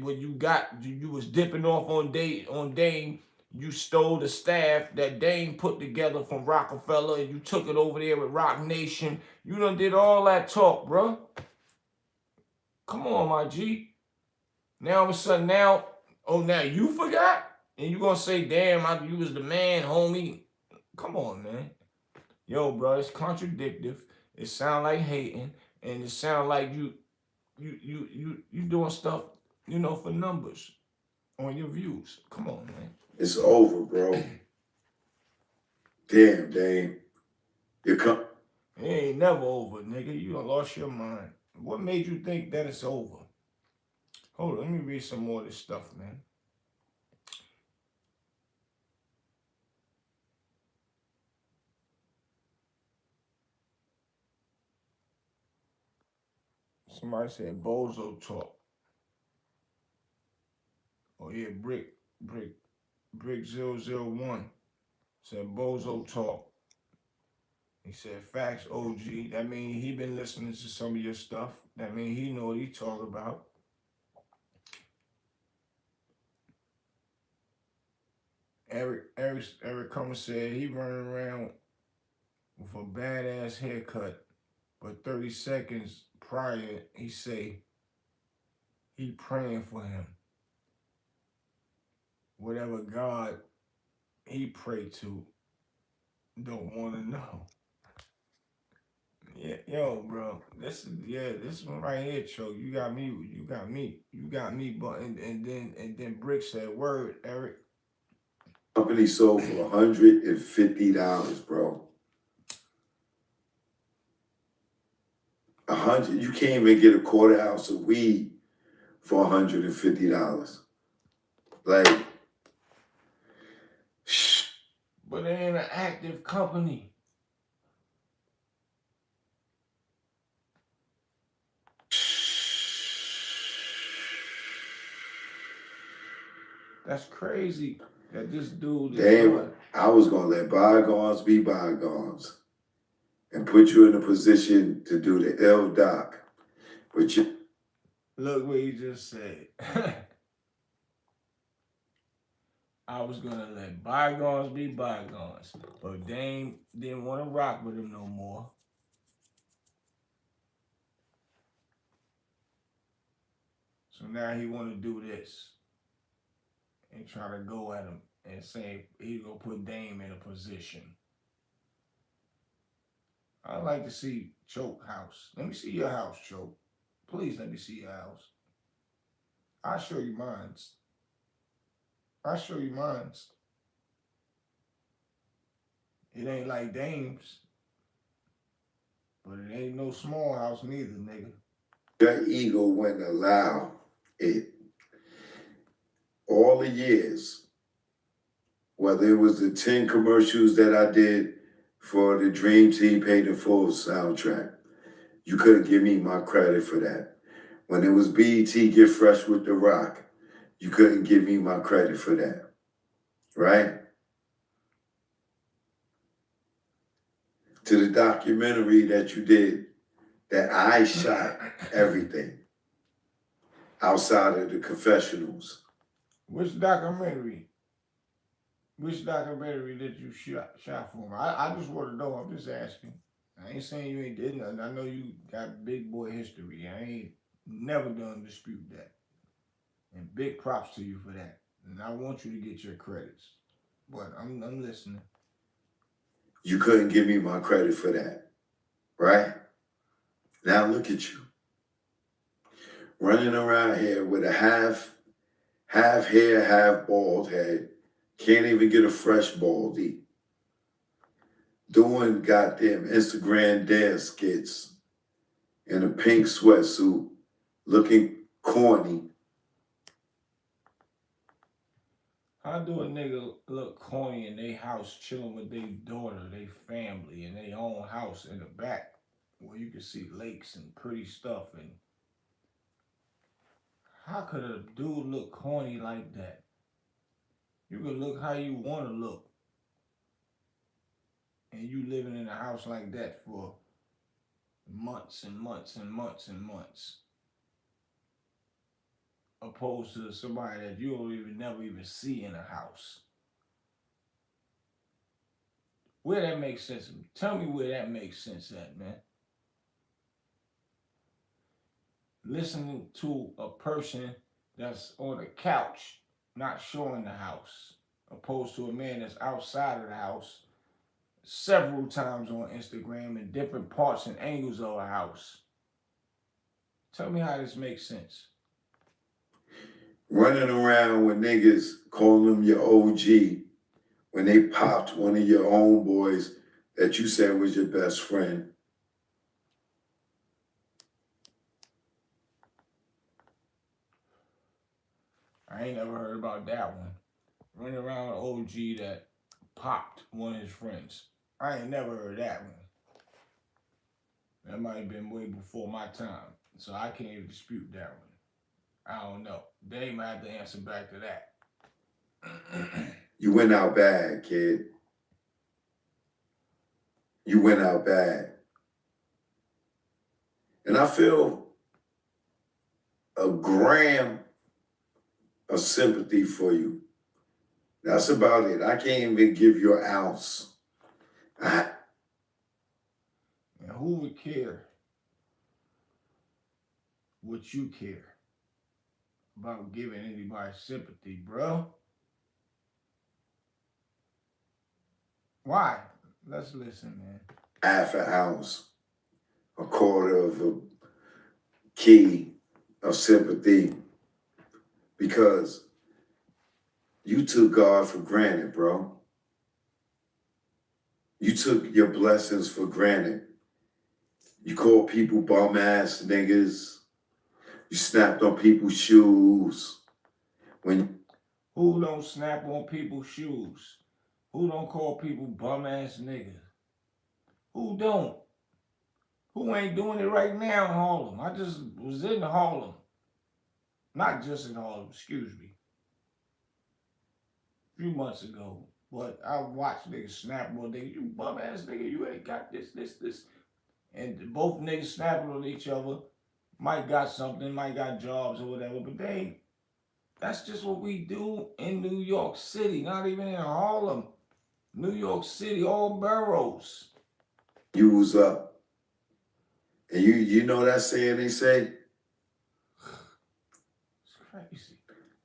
when you was dipping off on Dame, you stole the staff that Dame put together from Rockefeller and you took it over there with Rock Nation. You done did all that talk, bro. Come on, my G. Now all of a sudden now you forgot? And you gonna say, damn, you was the man, homie. Come on, man. Yo, bro, it's contradictive. It sound like hating, and it sound like you doing stuff, for numbers on your views. Come on, man. It's over, bro. Damn, Dame. It ain't never over, nigga. You done lost your mind. What made you think that it's over? Hold on, let me read some more of this stuff, man. Somebody said bozo talk. Oh yeah, Brick 001 said bozo talk. He said facts, OG. That mean he been listening to some of your stuff. That mean he know what he talk about. Eric Comer said he running around with a badass haircut, but 30 seconds prior he say he praying for him. Whatever God he pray to, don't want to know. Yeah, yo, bro. This one right here, Cho. You got me. But and then Brick said, "Word, Eric." Company sold for $150, bro. You can't even get a quarter ounce of weed for $150. Like, shh. But it ain't an active company. That's crazy that this dude is doing. I was gonna let bygones be bygones and put you in a position to do the L-Doc. Look what he just said. I was gonna let bygones be bygones, but Dame didn't want to rock with him no more. So now he want to do this and try to go at him and say he gonna put Dame in a position. I'd like to see Choke house. Let me see your house, Choke. Please let me see your house. I'll show you mines. I'll show you mines. It ain't like Dame's, but it ain't no small house neither, nigga. Your ego wouldn't allow it. All the years, whether it was the 10 commercials that I did for the Dream Team Paid in Full soundtrack, you couldn't give me my credit for that. When it was BET Get Fresh with The Rock, you couldn't give me my credit for that, right? To the documentary that you did, that I shot everything outside of the confessionals. Which documentary? Which documentary did you shot for? I just want to know. I'm just asking. I ain't saying you ain't did nothing. I know you got big boy history. I ain't never gonna dispute that. And big props to you for that. And I want you to get your credits. But I'm listening. You couldn't give me my credit for that, right? Now look at you. Running around here with a half hair, half bald head. Can't even get a fresh baldy. Doing goddamn Instagram dance skits in a pink sweatsuit, looking corny. How do a nigga look corny in their house chilling with their daughter, their family, in their own house in the back where you can see lakes and pretty stuff? And how could a dude look corny like that? You can look how you want to look. And you living in a house like that for months and months and months and months. Opposed to somebody that you don't even never even see in a house. Where that makes sense? Tell me where that makes sense at, man. Listening to a person that's on the couch, not showing the house, opposed to a man that's outside of the house several times on Instagram in different parts and angles of a house. Tell me how this makes sense. Running around with niggas calling them your OG when they popped one of your own boys that you said was your best friend. I ain't never heard about that one. Running around with an OG that popped one of his friends. I ain't never heard that one. That might have been way before my time, so I can't even dispute that one. I don't know. They might have to answer back to that. You went out bad, kid. You went out bad. And I feel a gram of sympathy for you. That's about it. I can't even give you an ounce. And who would care what you care about giving anybody sympathy, bro? Why? Let's listen, man. Half an ounce, a quarter of a key of sympathy, because you took God for granted, bro. You took your blessings for granted. You call people bum ass niggas. You snapped on people's shoes. When Who don't snap on people's shoes? Who don't call people bum ass niggas? Who don't? Who ain't doing it right now in Harlem? I just was in Harlem. Not just in Harlem, excuse me. A few months ago. But I watched niggas snap on niggas. You bum ass nigga, you ain't got this. And both niggas snapping on each other. Might got something, might got jobs or whatever, but they ain't. That's just what we do in New York City, not even in Harlem. New York City, all boroughs. you was up, and you know that saying they say, It's crazy.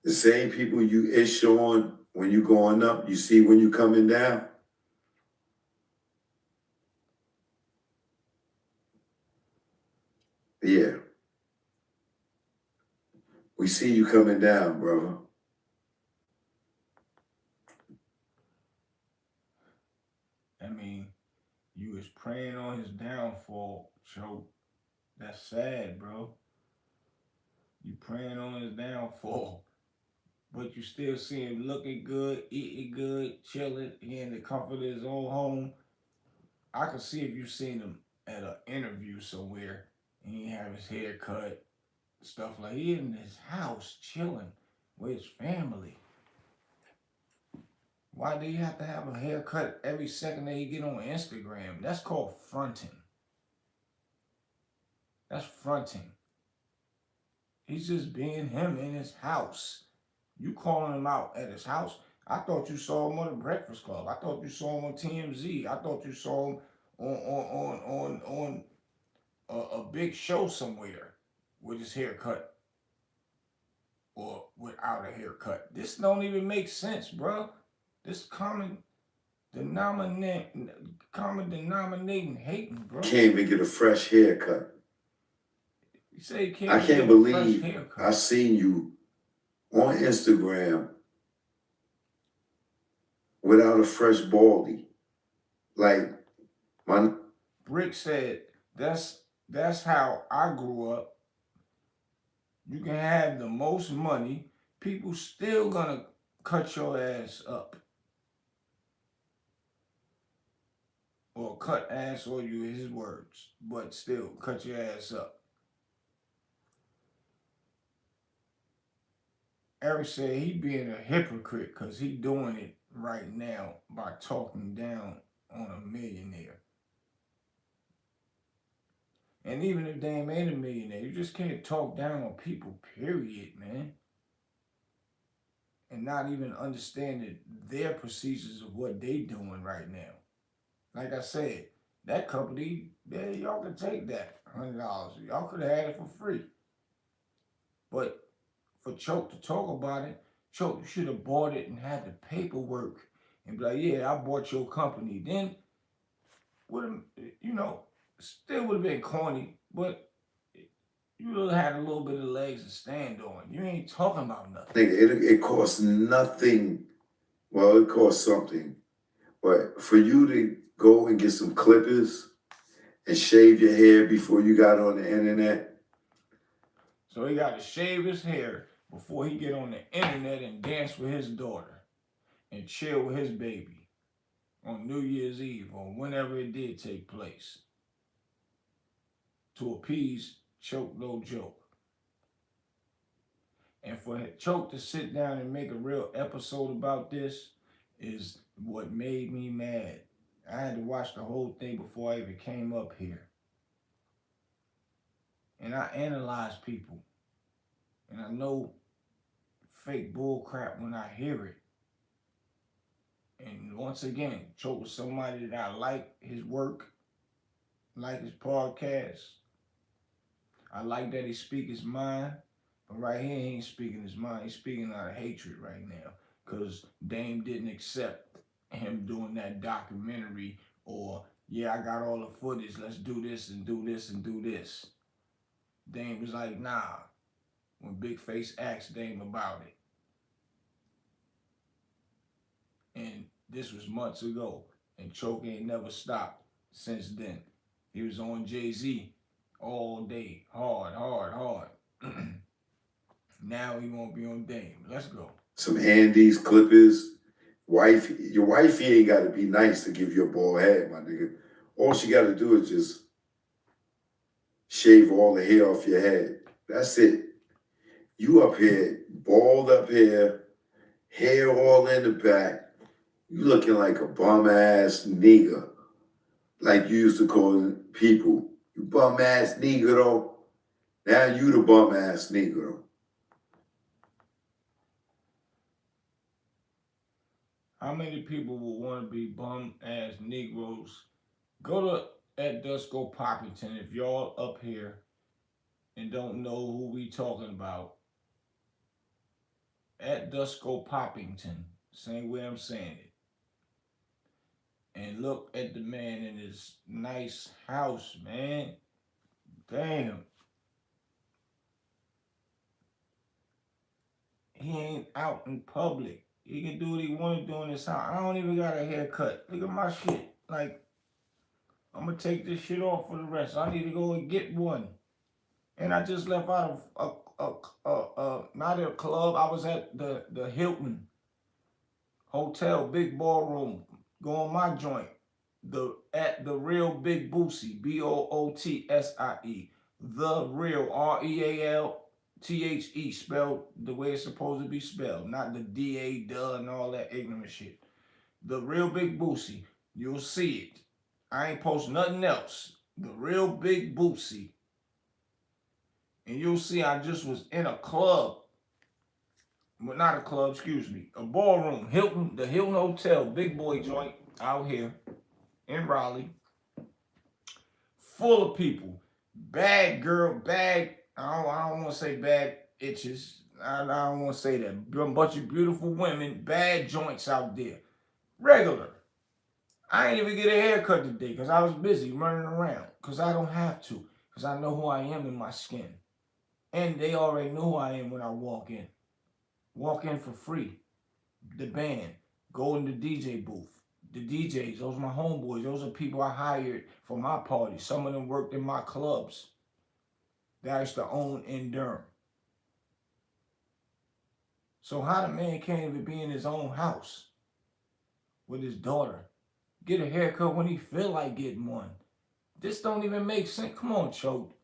the same people you ish on when you going up, you see when you coming down. Yeah, we see you coming down, brother. I mean, you was praying on his downfall, Joe. That's sad, bro. You praying on his downfall. But you still see him looking good, eating good, chilling. He in the comfort of his own home. I could see if you seen him at an interview somewhere and he have his hair cut, stuff like he in his house chilling with his family. Why do you have to have a haircut every second that you get on Instagram? That's called fronting. That's fronting. He's just being him in his house. You calling him out at his house. I thought you saw him on the Breakfast Club. I thought you saw him on TMZ. I thought you saw him on a big show somewhere with his haircut or without a haircut. This don't even make sense, bro. This denominating common denominating hating, bro. Can't even get a fresh haircut. You say you I can't even can't get a fresh believe I haircut. seen you on Instagram without a fresh baldy. Like my Brick said that's how I grew up. You can have the most money, people still gonna cut your ass up. Or cut ass or you his words, but still cut your ass up. Eric said he being a hypocrite because he doing it right now by talking down on a millionaire. And even if they ain't made a millionaire, you just can't talk down on people, period, man. And not even understanding their procedures of what they doing right now. Like I said, that company, yeah, y'all can take that $100. Y'all could have had it for free. But for Choke to talk about it, Choke, you should have bought it and had the paperwork and be like, yeah, I bought your company. Then would have, still would have been corny, but you would have had a little bit of legs to stand on. You ain't talking about nothing. nigga, it costs nothing. Well, it costs something. But for you to go and get some clippers and shave your hair before you got on the internet, So he got to shave his hair before he get on the internet and dance with his daughter and chill with his baby on New Year's Eve or whenever it did take place to appease Choke No Joke. And for Choke to sit down and make a real episode about this is what made me mad. I had to watch the whole thing before I even came up here. And I analyze people. And I know fake bull crap when I hear it. And once again, Choke was somebody that I like his work, like his podcast. I like that he speak his mind. But right here, he ain't speaking his mind. He's speaking out of hatred right now. Because Dame didn't accept him doing that documentary or, yeah, I got all the footage. Let's do this and do this and do this. Dame was like, nah. When Big Face asked Dame about it. And this was months ago. And Choke ain't never stopped since then. He was on Jay-Z all day, hard, hard, hard. Now he won't be on Dame. Let's go. Some handies, clippers. Your wifey ain't got to be nice to give you a bald head, my nigga. All she got to do is just shave all the hair off your head. That's it. You up here, bald up here, hair all in the back. You looking like a bum ass nigga, like you used to call people. You bum ass Negro. Now you the bum ass Negro. How many people will want to be bum ass Negroes? Go to @Dusko Poppington if y'all up here and don't know who we talking about. @Dusko Poppington, same way I'm saying it. And look at the man in his nice house, man. Damn. He ain't out in public. He can do what he want to do in his house. I don't even got a haircut. Look at my shit. Like, I'm going to take this shit off for the rest. I need to go and get one. And I just left out of not a club. I was at the Hilton Hotel, big ballroom, going my joint. At the real Big Boosie, BOOTSIE. The real REALTHE, spelled the way it's supposed to be spelled, not the DA duh and all that ignorant shit. The real Big Boosie. You'll see it. I ain't post nothing else. The real Big Boosie. And you'll see I just was in a club. Well, not a club, excuse me. A ballroom. The Hilton Hotel, big boy joint out here in Raleigh. Full of people. Bad girl, bad, I don't want to say bad itches. I don't want to say that. A bunch of beautiful women, bad joints out there. Regular. I ain't even get a haircut today because I was busy running around. Because I don't have to. Because I know who I am in my skin. And they already know who I am when I walk in. Walk in for free. The band. Go in the DJ booth. The DJs, those are my homeboys. Those are people I hired for my parties. Some of them worked in my clubs that I used to own in Durham. So how the man can't even be in his own house with his daughter? Get a haircut when he feel like getting one. This don't even make sense. Come on, Choke.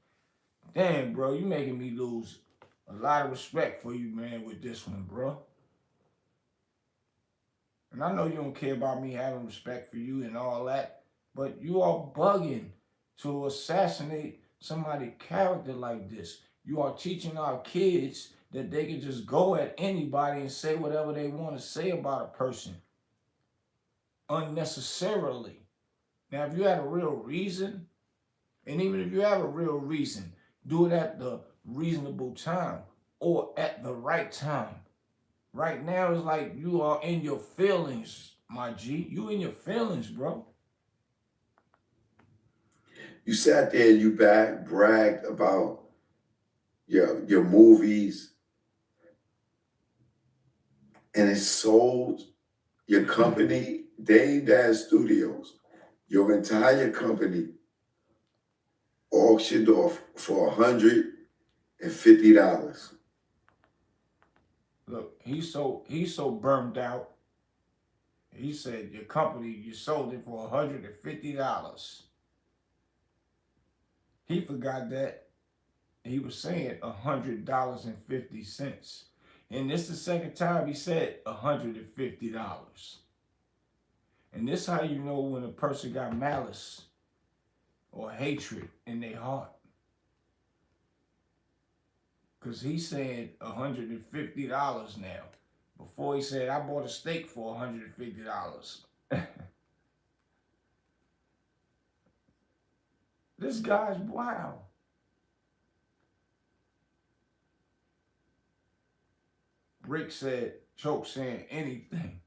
Damn, bro, you making me lose a lot of respect for you, man, with this one, bro. And I know you don't care about me having respect for you and all that, but you are bugging to assassinate somebody's character like this. You are teaching our kids that they can just go at anybody and say whatever they want to say about a person unnecessarily. Now, if you had a real reason, and even if you have a real reason, do it at the reasonable time or at the right time. Right now, it's like you are in your feelings, my G. You in your feelings, bro. You sat there and you bragged about your movies, and it sold your company, Dame Studios, your entire company auctioned off for $150. Look, he's so burned out. He said your company, you sold it for $150. He forgot that he was saying $100.50. And this is the second time he said $150. And this how you know when a person got malice or hatred in their heart. Because he said $150 now. Before he said, I bought a steak for $150. This guy's wow. Rick said, Choke saying anything.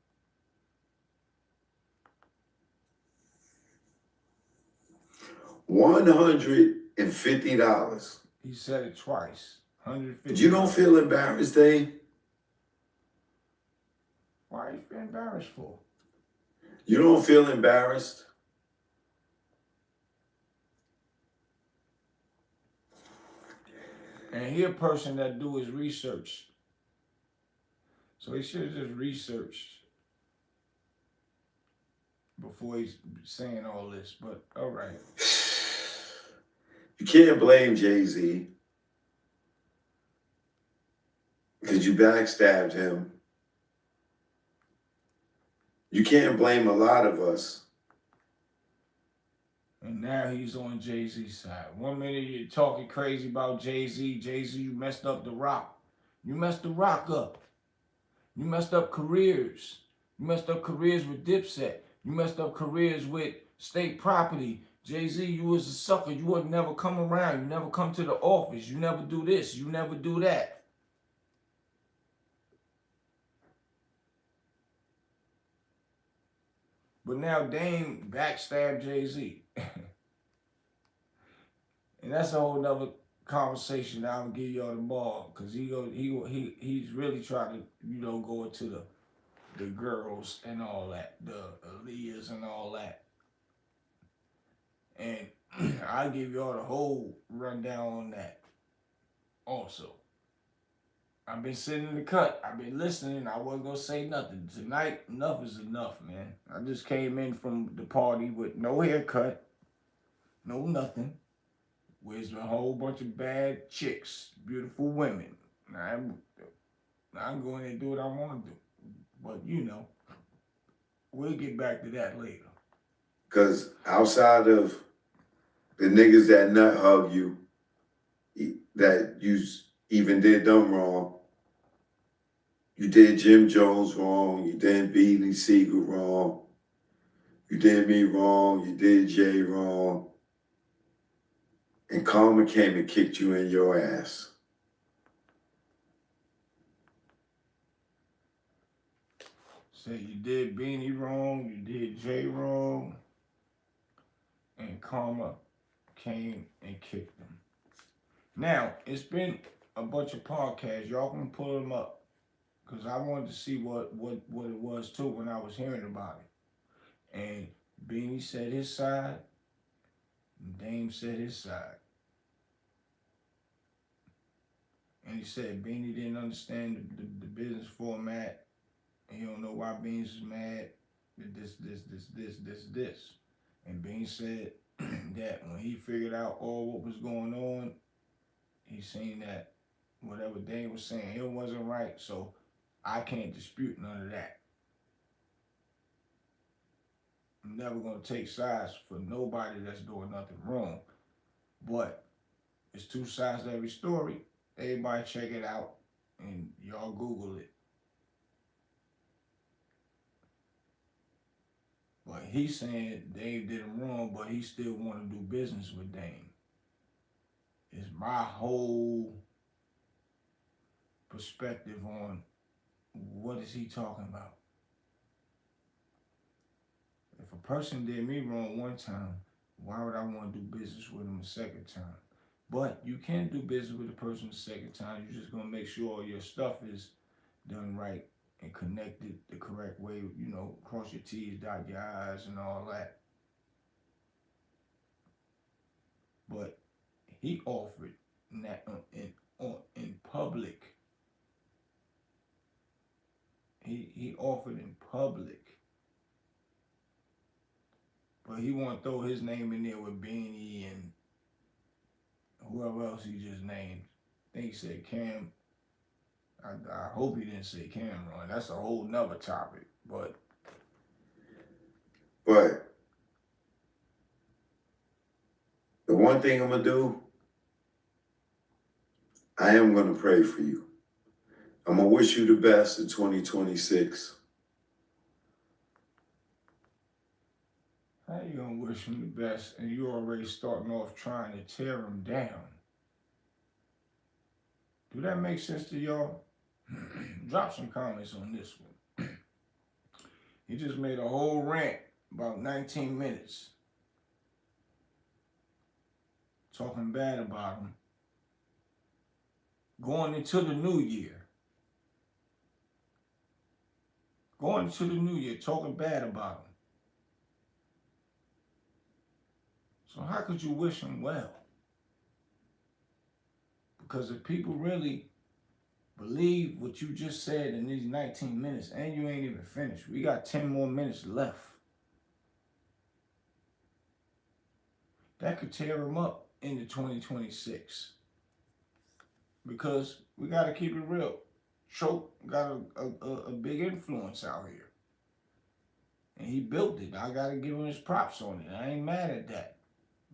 $150. He said it twice. $150. You don't feel embarrassed, Dave? Why are you feel embarrassed for? You don't feel embarrassed? And he a person that do his research. So he should have just researched before he's saying all this. But all right. You can't blame Jay-Z because you backstabbed him. You can't blame a lot of us. And now he's on Jay-Z's side. One minute you're talking crazy about Jay-Z. Jay-Z, you messed up the rock. You messed the rock up. You messed up careers. You messed up careers with Dipset. You messed up careers with state property. Jay-Z, you was a sucker. You would never come around. You never come to the office. You never do this. You never do that. But now Dame backstabbed Jay-Z. And that's a whole nother conversation that I'm gonna give y'all tomorrow. Cause he's really trying to, go into the girls and all that, the Aaliyahs and all that. And I'll give y'all the whole rundown on that also. I've been sitting in the cut. I've been listening. I wasn't gonna say nothing. Tonight, enough is enough, man. I just came in from the party with no haircut, no nothing. With a whole bunch of bad chicks, beautiful women. I'm going to do what I want to do. But we'll get back to that later. Because outside of the niggas that nut hug you, that you even did them wrong, you did Jim Jones wrong, you did Beanie Siegel wrong, you did me wrong, you did Jay wrong, and Karma came and kicked you in your ass. Say you did Beanie wrong, you did Jay wrong, and Karma came and kicked them. Now, it's been a bunch of podcasts. Y'all can pull them up. Because I wanted to see what it was too when I was hearing about it. And Beanie said his side, and Dame said his side. And he said Beanie didn't understand the business format. And he don't know why Beans is mad. This. And Bean said that when he figured out all what was going on, he seen that whatever Dame was saying, it wasn't right. So I can't dispute none of that. I'm never gonna take sides for nobody that's doing nothing wrong. But it's two sides to every story. Everybody check it out and y'all Google it. But he's saying Dame did him wrong, but he still want to do business with Dame. It's my whole perspective on what is he talking about. If a person did me wrong one time, why would I want to do business with him a second time? But you can do business with a person a second time. You're just going to make sure all your stuff is done right and connected the correct way, cross your T's, dot your I's and all that. But he offered that in public. He offered in public. But he want to throw his name in there with Beanie and whoever else he just named. I think he said Cam. I hope he didn't say Cameron. That's a whole nother topic. But the one thing I'm going to do, I am going to pray for you. I'm going to wish you the best in 2026. How you going to wish him the best and you already starting off trying to tear him down? Do that make sense to y'all? Drop some comments on this one. He just made a whole rant about 19 minutes talking bad about him. Going into the new year. Talking bad about him. So how could you wish him well? Because if people really believe what you just said in these 19 minutes, and you ain't even finished, we got 10 more minutes left. That could tear them up into 2026. Because we got to keep it real. Choke got a big influence out here. And he built it. I got to give him his props on it. I ain't mad at that.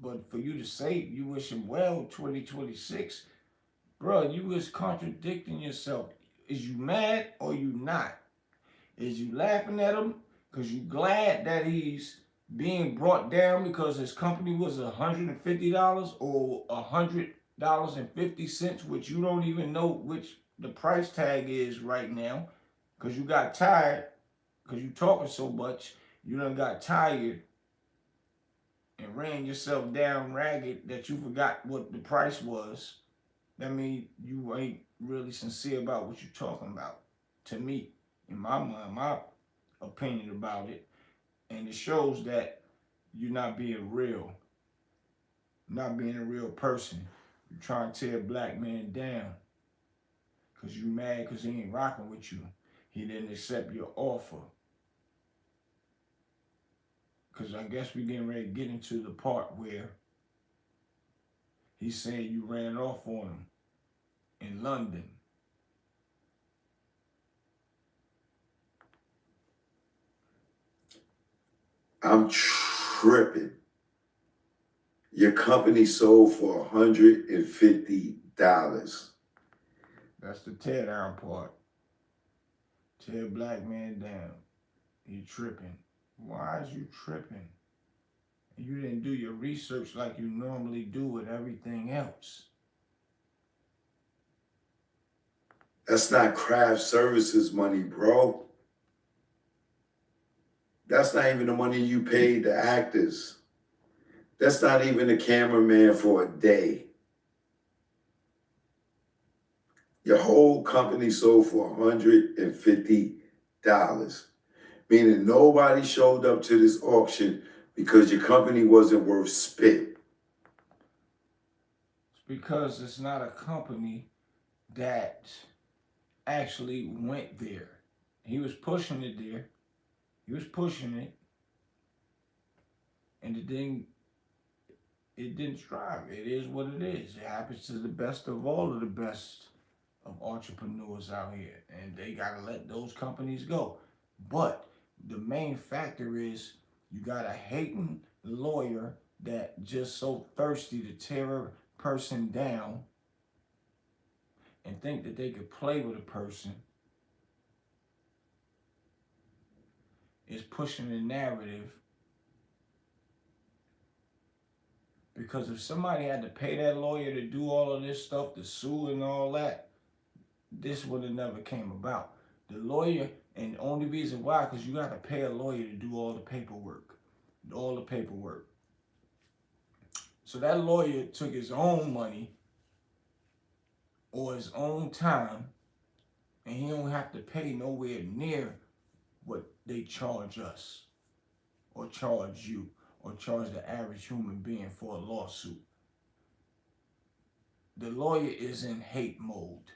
But for you to say you wish him well 2026, bro, you was contradicting yourself. Is you mad or you not? Is you laughing at him because you glad that he's being brought down because his company was $150 or $100.50, which you don't even know which the price tag is right now because you got tired because you talking so much. You done got tired and ran yourself down ragged that you forgot what the price was. That means you ain't really sincere about what you're talking about. To me, in my mind, my opinion about it. And it shows that you're not being real, not being a real person. You're trying to tear a black man down because you mad because he ain't rocking with you. He didn't accept your offer. Because I guess we're getting ready to get into the part where he's saying you ran off on him in London. I'm tripping. Your company sold for $150. That's the tear down part. Tear a black man down. You tripping. Why is you tripping? You didn't do your research like you normally do with everything else. That's not craft services money, bro. That's not even the money you paid the actors. That's not even the cameraman for a day. Your whole company sold for $150, meaning nobody showed up to this auction because your company wasn't worth spit. It's because it's not a company that actually went there. He was pushing it there. He was pushing it, and it didn't strive. It is what it is. It happens to the best of all of the best of entrepreneurs out here, and they gotta let those companies go. But the main factor is you got a hating lawyer that just so thirsty to tear a person down and think that they could play with a person is pushing the narrative. Because if somebody had to pay that lawyer to do all of this stuff, to sue and all that, this would have never came about. The lawyer, and the only reason why, because you got to pay a lawyer to do all the paperwork. All the paperwork. So that lawyer took his own money or his own time, and he don't have to pay nowhere near what they charge us, or charge you, or charge the average human being for a lawsuit. The lawyer is in hate mode.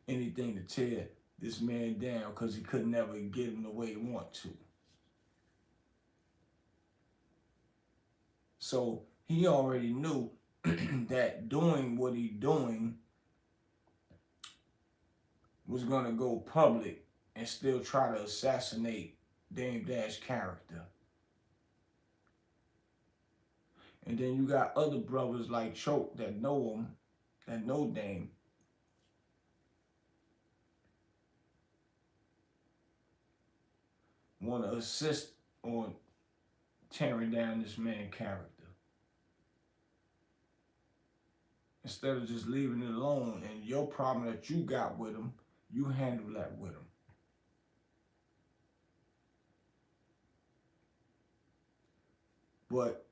Anything to tear this man down because he could never get him the way he want to. So he already knew that doing what he doing was going to go public and still try to assassinate Dame Dash character. And then you got other brothers like Choke that know him, that know Dame. Want to assist on tearing down this man's character. Instead of just leaving it alone and your problem that you got with him, you handle that with him. But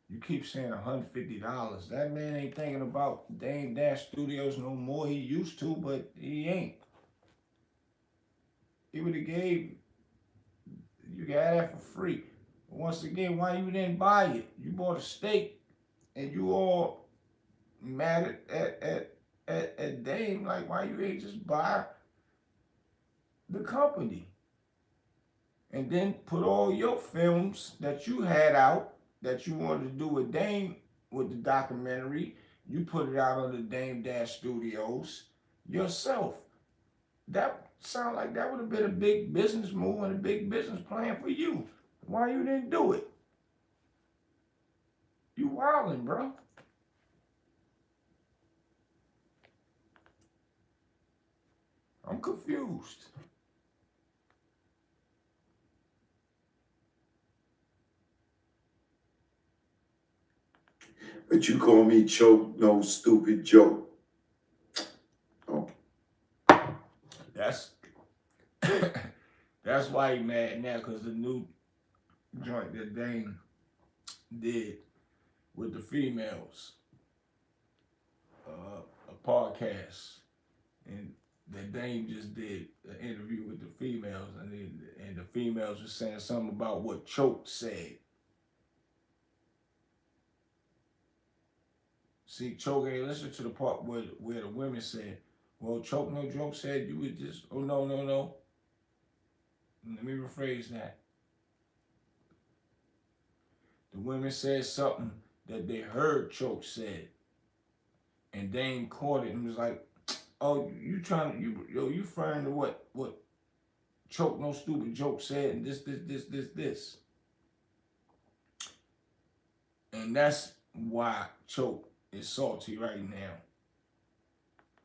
you keep saying $150. That man ain't thinking about Dame Dash Studios no more. He used to, but he ain't. He would have gave, you got that for free. But once again, why you didn't buy it? You bought a steak and you all mad at Dame, like, why you ain't just buy the company and then put all your films that you had out that you wanted to do with Dame with the documentary, you put it out on the Dame Dash Studios yourself. That sound like that would have been a big business move and a big business plan for you. Why you didn't do it? You wildin', bro. I'm confused. But you call me choke, no stupid joke. Oh. That's that's why he mad now, because the new joint that Dame did with the females, a podcast, and that Dame just did an interview with the females, and the females were saying something about what Choke said. See, Choke ain't listen to the part where the women said, "Well, Choke no joke said you would just." Oh no no no. Let me rephrase that. The women said something that they heard Choke said, and Dame caught it and was like, "Oh, you trying to you referring to what Choke no stupid joke said and this," and that's why Choke is salty right now.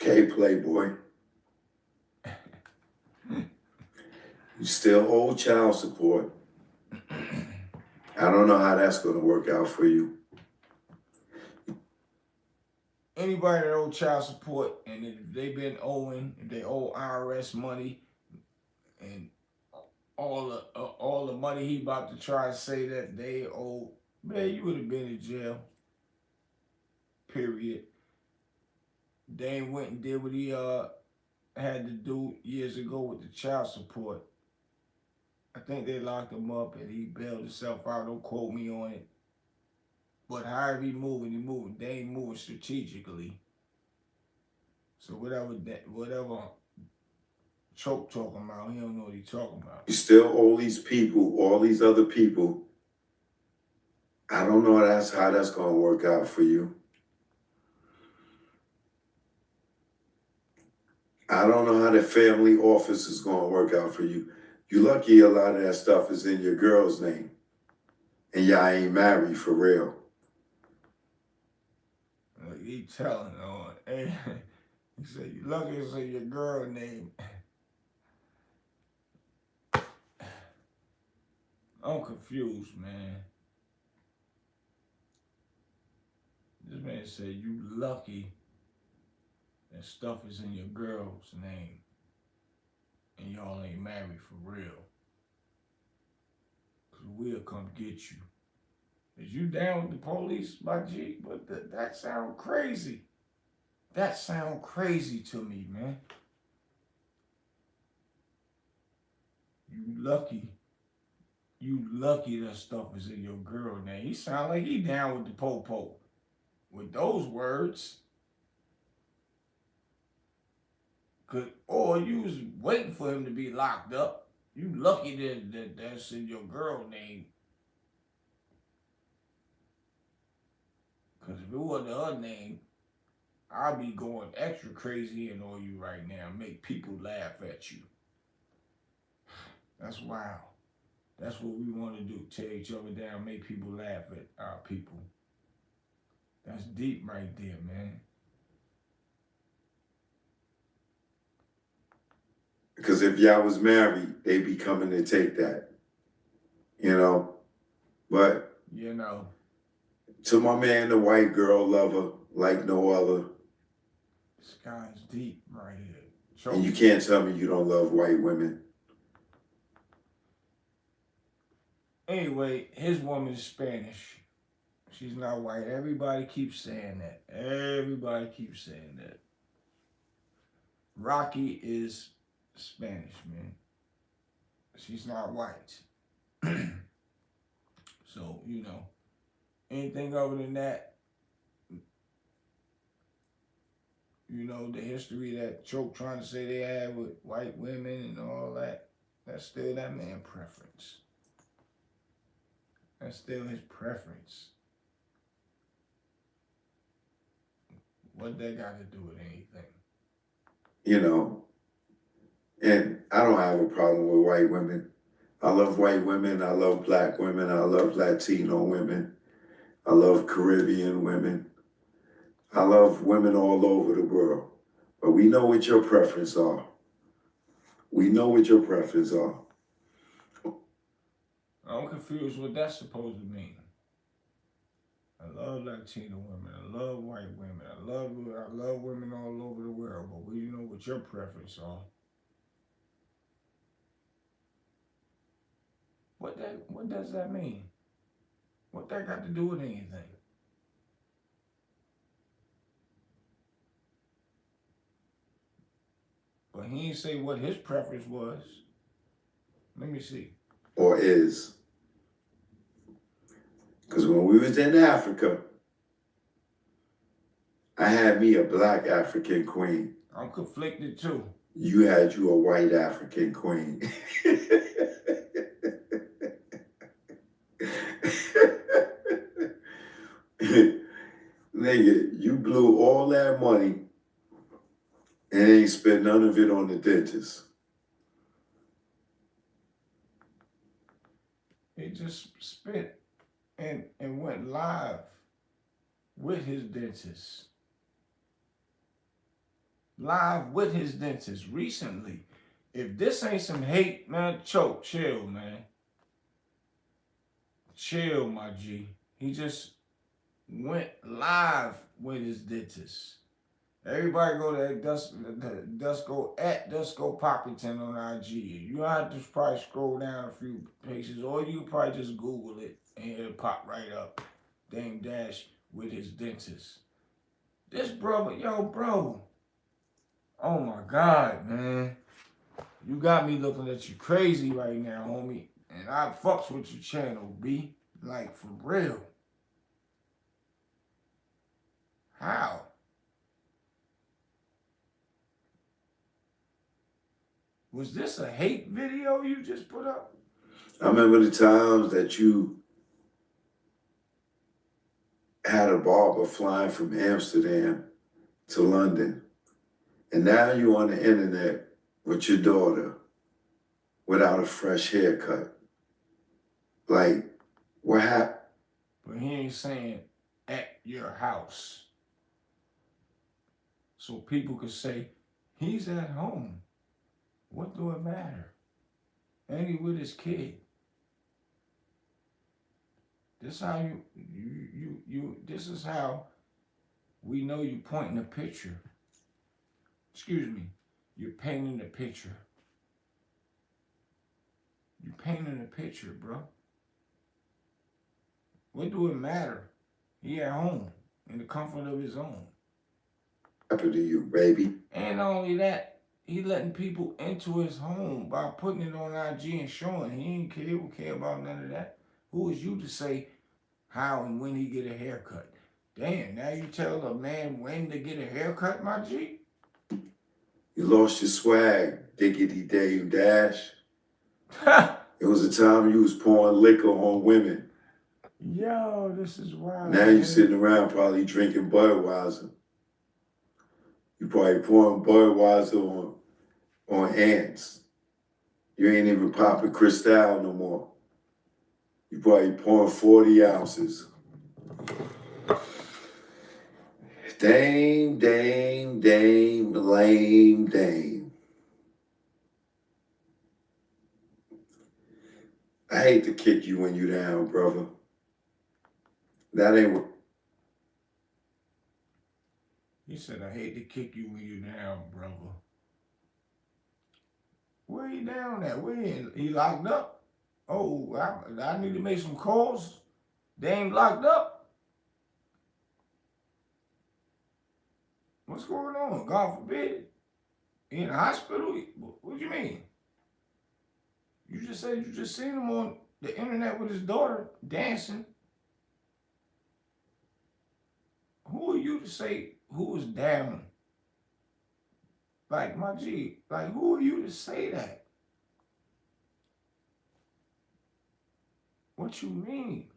Okay, Playboy. You still owe child support. I don't know how that's going to work out for you. Anybody that owe child support and if they've been owing, if they owe IRS money and all the money he about to try to say that they owe, man, you would have been in jail. Period. Dane went and did what he had to do years ago with the child support. I think they locked him up and he bailed himself out. Don't quote me on it. But however he moving. They ain't moving strategically. So whatever Choke talking about, he don't know what he talking about. You still owe these people, all these other people. I don't know how that's going to work out for you. I don't know how the family office is going to work out for you. You lucky a lot of that stuff is in your girl's name. And y'all ain't married for real. He telling on. Hey, he said, you lucky it's in your girl name. I'm confused, man. This man said, you lucky that stuff is in your girl's name and y'all ain't married for real. Because we'll come get you. Is you down with the police, my G? But that sound crazy. That sound crazy to me, man. You lucky that stuff is in your girl name. He sound like he down with the po-po. With those words. Or you was waiting for him to be locked up. You lucky that that's in your girl name. Because if it wasn't her name, I'll be going extra crazy and on you right now. Make people laugh at you. That's wild. That's what we want to do. Tear each other down, make people laugh at our people. That's deep right there, man. Because if y'all was married, they be coming to take that. You know? But, you know, to my man, the white girl lover, like no other. This guy's deep right here. And you can't tell me you don't love white women. Anyway, his woman is Spanish. She's not white. Everybody keeps saying that. Everybody keeps saying that. Rocky is Spanish, man. She's not white. So, you know, anything other than that, You know, the history that Choke trying to say they had with white women and all that. That's still that man preference. That's still his preference. What that got to do with anything? You know, and I don't have a problem with white women. I love white women. I love black women. I love Latino women. I love Caribbean women. I love women all over the world. But we know what your preferences are. We know what your preferences are. I'm confused what that's supposed to mean. I love Latino women. I love white women. I love women all over the world. But we know what your preferences are. What does that mean? What that got to do with anything? But he ain't say what his preference was. Let me see. Or is. Because when we was in Africa, I had me a black African queen. I'm conflicted too. You had you a white African queen. Nigga, you blew all that money and ain't spent none of it on the dentist. He just spent and went live with his dentist. Live with his dentist recently. If this ain't some hate, man, Choke, chill, man. Chill, my G. He just went live with his dentist. Everybody go to Dusko Poppington on IG. You have to probably scroll down a few pages, or you probably just Google it and it'll pop right up. Dame Dash with his dentist. This brother, yo, bro. Oh my God, man. You got me looking at you crazy right now, homie. And I fucks with your channel, B. Like, for real. How? Was this a hate video you just put up? I remember the times that you had a barber flying from Amsterdam to London. And now you're on the internet with your daughter without a fresh haircut. Like, what happened? But he ain't saying at your house. So people could say, he's at home. What do it matter? And he with his kid. This how this is how we know you pointing a picture. Excuse me. You're painting a picture. You're painting a picture, bro. What do it matter? He at home in the comfort of his own. Happened to you, baby? And not only that, he letting people into his home by putting it on IG and showing. He ain't care about none of that. Who is you to say how and when he get a haircut? Damn, now you tell a man when to get a haircut, my G? You lost your swag, Diggity Dame Dash. It was a time you was pouring liquor on women. Yo, this is wild. Now you sitting around probably drinking Budweiser. You probably pouring Budweiser on ants. You ain't even popping Cristal no more. You probably pouring 40 ounces. Dame, lame Dame. I hate to kick you when you down, brother. That ain't what. He said, I hate to kick you when you down, brother. Where he down at? Where he locked up? Oh, I need to make some calls. They ain't locked up. What's going on? God forbid. He in the hospital? What do you mean? You just said you just seen him on the internet with his daughter dancing. Who are you to say who is down Like, my G, like, who are you to say that? What you mean?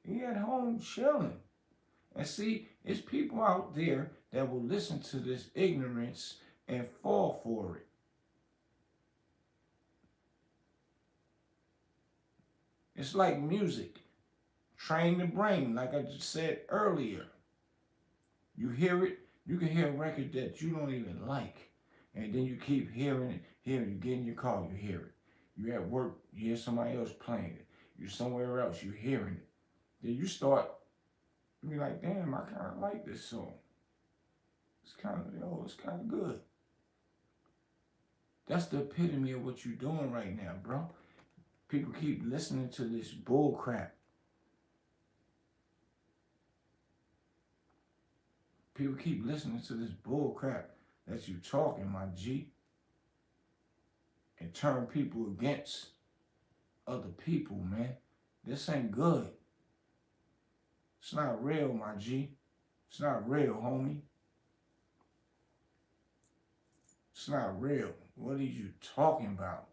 He at home chilling. And see, it's people out there that will listen to this ignorance and fall for it. It's like music. Train the brain, like I just said earlier. You hear it, you can hear a record that you don't even like. And then you keep hearing it, you get in your car, you hear it. You at work, you hear somebody else playing it. You somewhere else, you hearing it. Then you start to be like, damn, I kind of like this song. It's kind of good. That's the epitome of what you're doing right now, bro. People keep listening to this bull crap. People keep listening to this bull crap that you talking, my G, and turn people against other people, man. This ain't good. It's not real, my G. It's not real, homie. It's not real. What are you talking about?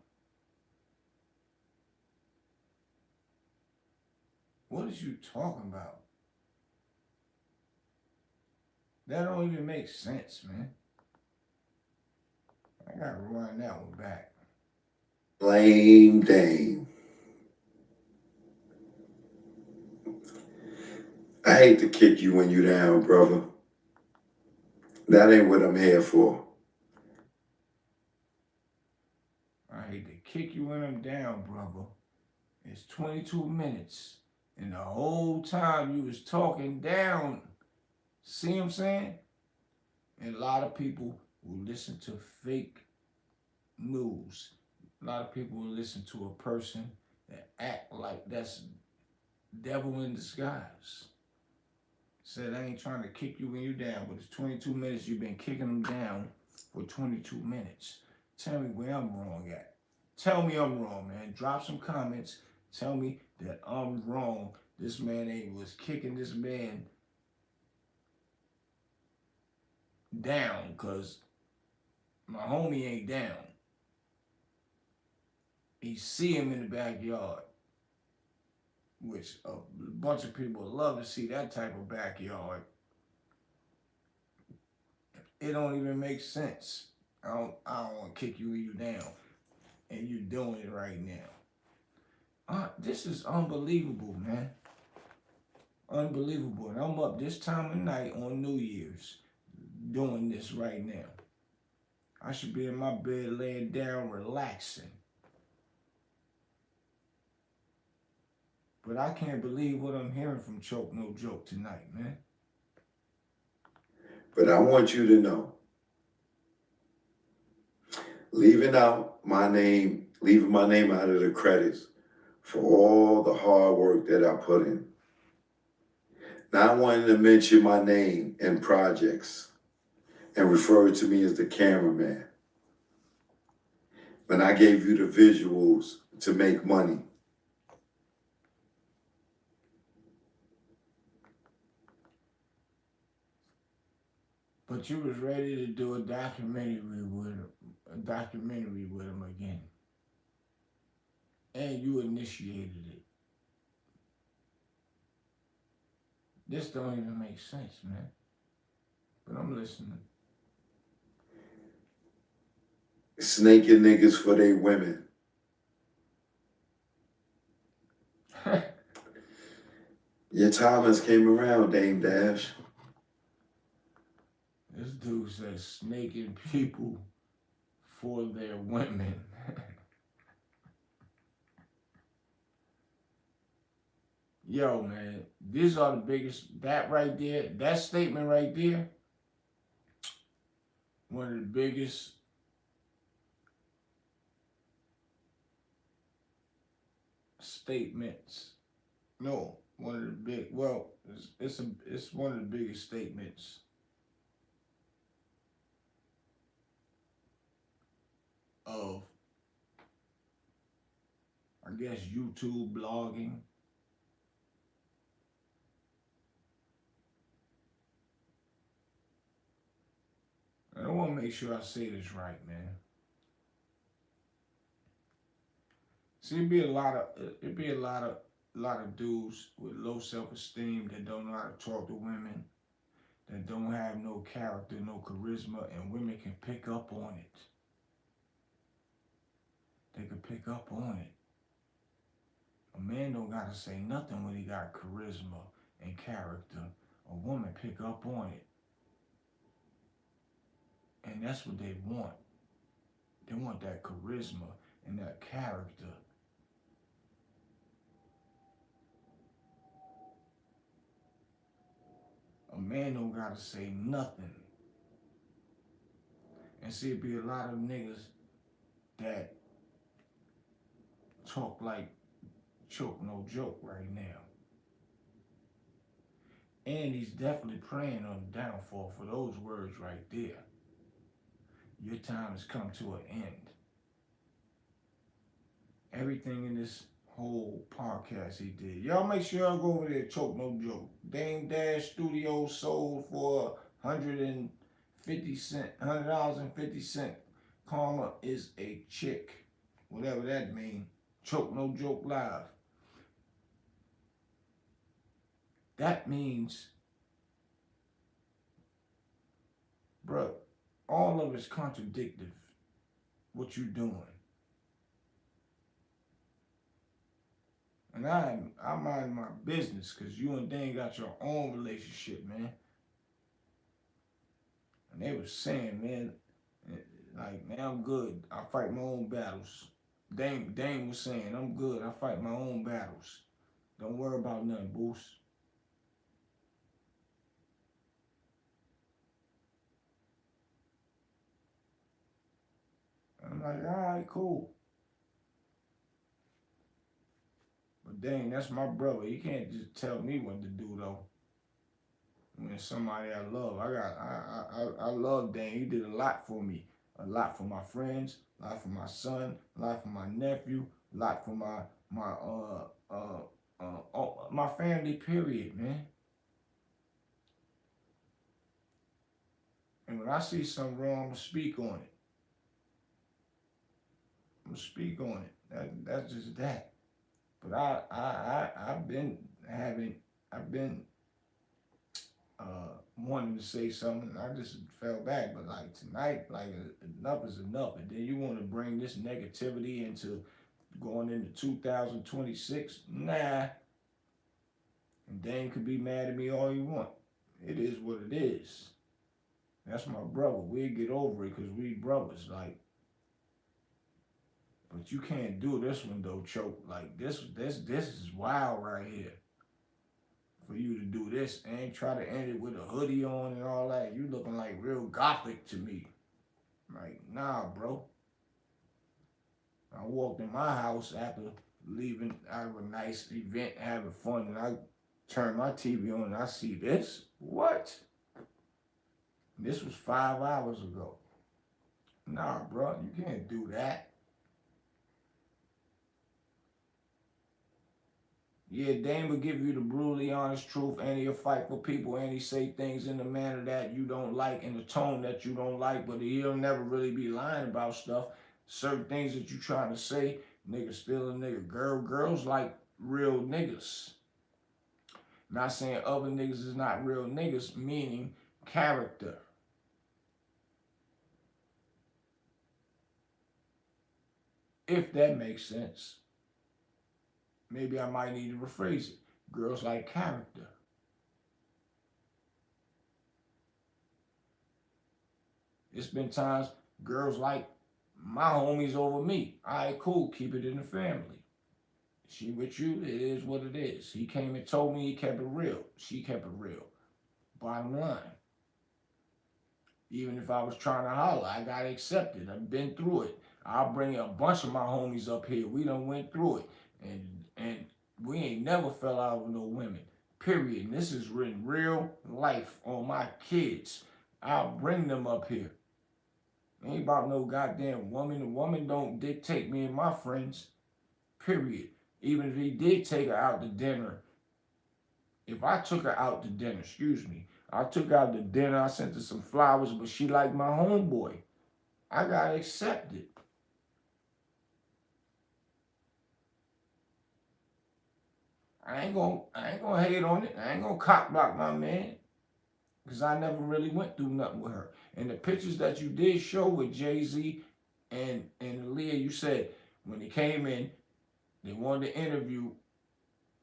What is you talking about? That don't even make sense, man. I gotta rewind that one back. Lame Dame. I hate to kick you when you down, brother. That ain't what I'm here for. I hate to kick you when I'm down, brother. It's 22 minutes. And the whole time you was talking down. See what I'm saying? And a lot of people will listen to fake news. A lot of people will listen to a person that act like that's devil in disguise. Said I ain't trying to kick you when you down, but it's 22 minutes. You've been kicking them down for 22 minutes. Tell me where I'm wrong at. Tell me I'm wrong, man. Drop some comments. Tell me that I'm wrong. This man ain't was kicking this man down because my homie ain't down. He see him in the backyard, which a bunch of people love to see that type of backyard. It don't even make sense. I don't want to kick you when you down, and you doing it right now. This is unbelievable, man. Unbelievable. And I'm up this time of night on New Year's doing this right now. I should be in my bed laying down relaxing. But I can't believe what I'm hearing from Choke No Joke tonight, man. But I want you to know, leaving my name out of the credits for all the hard work that I put in. Not wanting to mention my name in projects and refer to me as the cameraman. When I gave you the visuals to make money. But you was ready to do a documentary with him again. And you initiated it. This don't even make sense, man. But I'm listening. Snaking niggas for their women. Your time has came around, Dame Dash. This dude says snaking people for their women. Yo, man, these are the biggest, that right there, that statement right there, one of the biggest statements. No, one of the big, well, it's one of the biggest statements of, I guess, YouTube blogging. I don't want make sure I say this right, man. See, it'd be a lot of dudes with low self esteem that don't know how to talk to women, that don't have no character, no charisma, and women can pick up on it. They can pick up on it. A man don't gotta say nothing when he got charisma and character. A woman pick up on it, and that's what they want. They want that charisma and that character. A man don't gotta say nothing. And see, it be a lot of niggas that talk like choke no joke right now. And he's definitely preying on the downfall for those words right there. Your time has come to an end. Everything in this whole podcast he did. Y'all make sure y'all go over there, choke no joke. Dame Dash Studio sold for 150 cents, $100.50. Karma is a chick. Whatever that means. Choke no joke live. That means, bruh, all of it's contradictive. What you doing? And I mind my business because you and Dane got your own relationship, man. And they was saying, man, like, man, I'm good. I fight my own battles. Dane was saying, I'm good. I fight my own battles. Don't worry about nothing, Boost. I'm like, all right, cool. But dang, that's my brother. You can't just tell me what to do though. When somebody I love, I love Dan. He did a lot for me, a lot for my friends, a lot for my son, a lot for my nephew, a lot for my family. Period, man. And when I see something wrong, I'm gonna speak on it. I'm gonna speak on it. That's just that. But I've been having I've been wanting to say something. I just fell back. But like tonight, like enough is enough. And then you want to bring this negativity into going into 2026? Nah. And Dane could be mad at me all you want. It is what it is. That's my brother. We'll get over it because we brothers. Like, but you can't do this one though, choke. Like this is wild right here. For you to do this and try to end it with a hoodie on and all that. You looking like real gothic to me. Like, nah, bro. I walked in my house after leaving out of a nice event, having fun, and I turned my TV on and I see this. What? This was 5 hours ago. Nah, bro, you can't do that. Yeah, Dame will give you the brutally honest truth, and he'll fight for people, and he say things in the manner that you don't like, in the tone that you don't like, but he'll never really be lying about stuff. Certain things that you trying to say, nigga still a nigga. Girls like real niggas. Not saying other niggas is not real niggas, meaning character. If that makes sense. Maybe I might need to rephrase it. Girls like character. It's been times girls like my homies over me. All right, cool. Keep it in the family. She with you, it is what it is. He came and told me he kept it real. She kept it real. Bottom line. Even if I was trying to holler, I got accepted. I've been through it. I'll bring a bunch of my homies up here. We done went through it. And we ain't never fell out with no women. Period. And this is written real life on my kids. I'll bring them up here. Ain't about no goddamn woman. A woman don't dictate me and my friends. Period. Even if he did take her out to dinner, if I took her out to dinner, excuse me, I took out to dinner. I sent her some flowers, but she liked my homeboy. I gotta accept it. I ain't gonna hate on it. I ain't gonna cock block my man. Because I never really went through nothing with her. And the pictures that you did show with Jay-Z and Aaliyah, you said when they came in, they wanted to interview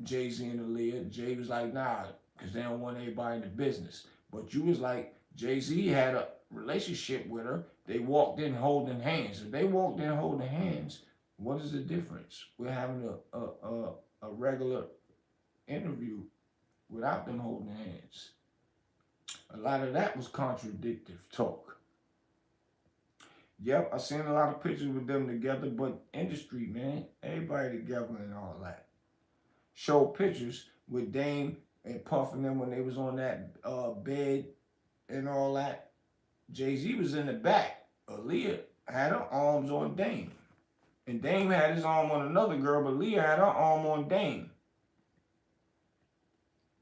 Jay-Z and Aaliyah. Jay was like, nah, because they don't want anybody in the business. But you was like, Jay-Z had a relationship with her. They walked in holding hands. If they walked in holding hands, what is the difference? We're having a regular interview without them holding hands. A lot of that was contradictive talk. Yep, I seen a lot of pictures with them together, but industry, man, everybody together and all that. Show pictures with Dame and Puff and them when they was on that bed and all that. Jay-Z was in the back. Aaliyah had her arms on Dame. And Dame had his arm on another girl, but Leah had her arm on Dame.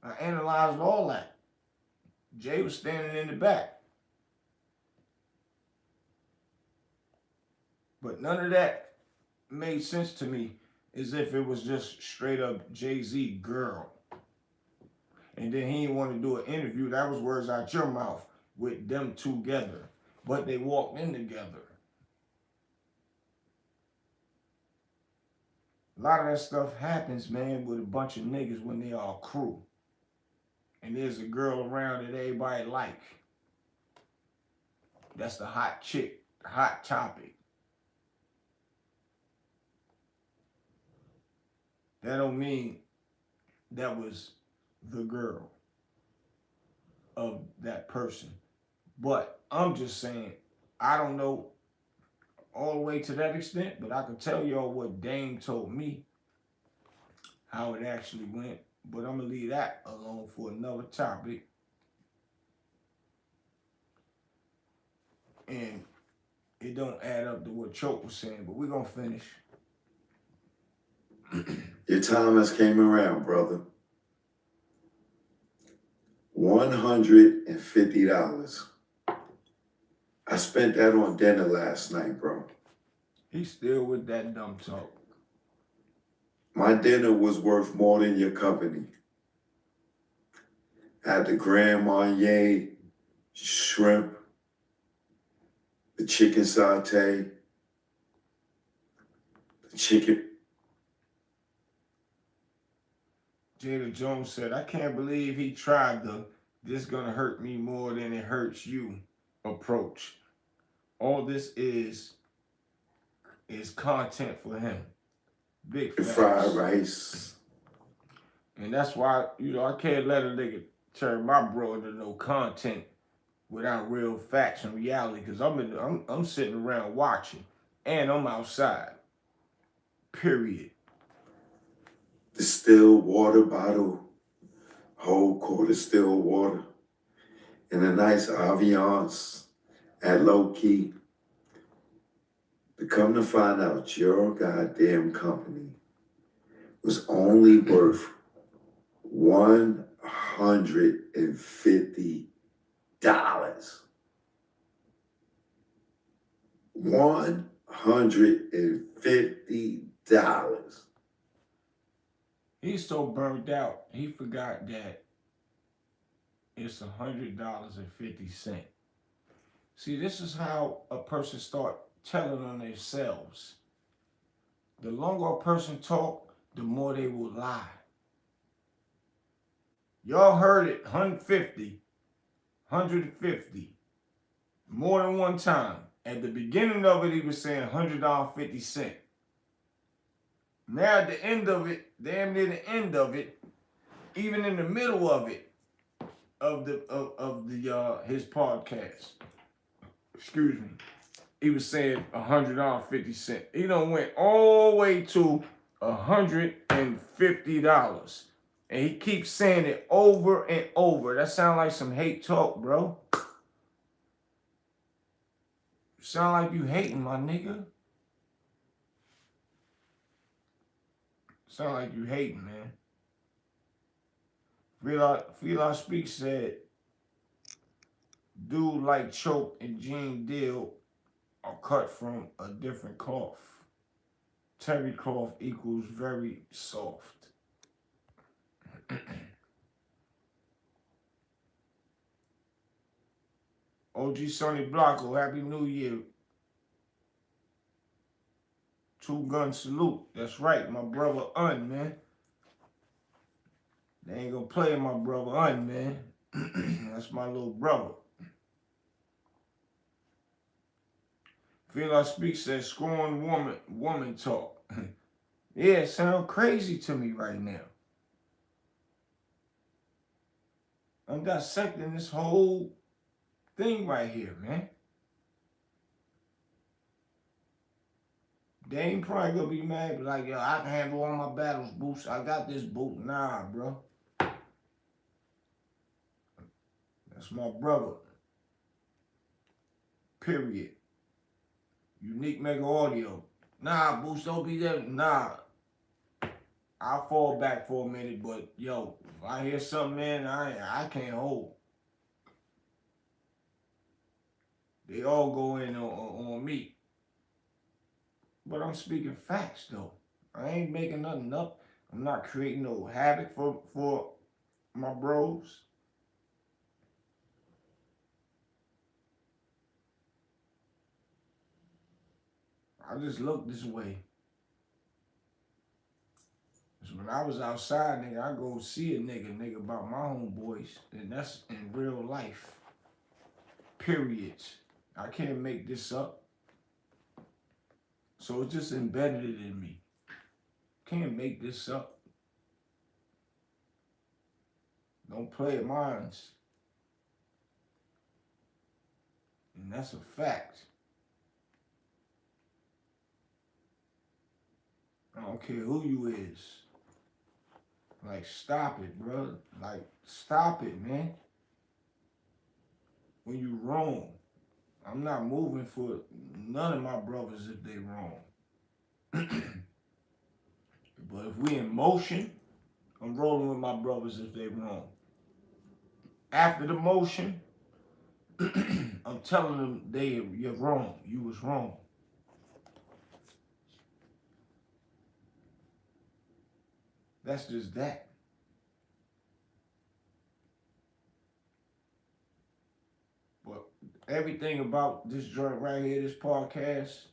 I analyzed all that. Jay was standing in the back. But none of that made sense to me as if it was just straight up Jay-Z girl. And then he didn't want to do an interview. That was words out your mouth with them together. But they walked in together. A lot of that stuff happens, man, with a bunch of niggas when they all crew. And there's a girl around that everybody like. That's the hot chick, the hot topic. That don't mean that was the girl of that person. But I'm just saying, I don't know all the way to that extent, but I can tell y'all what Dame told me, how it actually went. But I'm going to leave that alone for another topic. And it don't add up to what Choke was saying, but we're going to finish. Your time has came around, brother. $150. I spent that on dinner last night, bro. He's still with that dumb talk. My dinner was worth more than your company. I had the Grand Marnier shrimp, the chicken satay, the chicken. Jada Jones said, I can't believe he tried the "this gonna hurt me more than it hurts you" approach. All this is content for him. Big facts. Fried rice. And that's why, I can't let a nigga turn my bro into no content without real facts and reality, because I'm sitting around watching and I'm outside. Period. The still water bottle, whole quarter still water, and a nice ambiance at low key. To come to find out your goddamn company was only worth $150. $150. He's so burnt out, he forgot that it's $100.50. See, this is how a person start telling on themselves. The longer a person talk, the more they will lie. Y'all heard it, 150, 150, more than one time. At the beginning of it, he was saying $100.50. Now at the end of it, damn near the end of it, even in the middle of it, of the his podcast, excuse me, he was saying $100.50. He done went all the way to $150. And he keeps saying it over and over. That sound like some hate talk, bro. Sound like you hating, my nigga. Sound like you hating, man. Fila Speak said, Dude like Choke and Gene Deal are cut from a different cloth. Terry cloth equals very soft. OG Sonny Blanco, Happy New Year. Two gun salute. That's right, my brother Un, man. They ain't gonna play my brother Un, man. That's my little brother. Feel I Speak says scorn woman talk. Yeah, it sound crazy to me right now. I'm dissecting this whole thing right here, man. They ain't probably gonna be mad, but like, yo, I can handle all my battles, Boost. I got this, boot. Nah, bro. That's my brother. Period. Unique Mega Audio. Nah, Boost, don't be there. Nah. I'll fall back for a minute, but yo, if I hear something, man, I can't hold. They all go in on me. But I'm speaking facts though. I ain't making nothing up. I'm not creating no havoc for my bros. I just look this way. Cause when I was outside, nigga, I go see a nigga about my homeboys. And that's in real life. Period. I can't make this up. So it's just embedded in me. Can't make this up. Don't play at mines. And that's a fact. I don't care who you is. Like, stop it, bro. Like, stop it, man. When you wrong, I'm not moving for none of my brothers if they wrong. But if we in motion, I'm rolling with my brothers if they wrong. After the motion, I'm telling them you're wrong. You was wrong. That's just that. But everything about this joint right here, this podcast,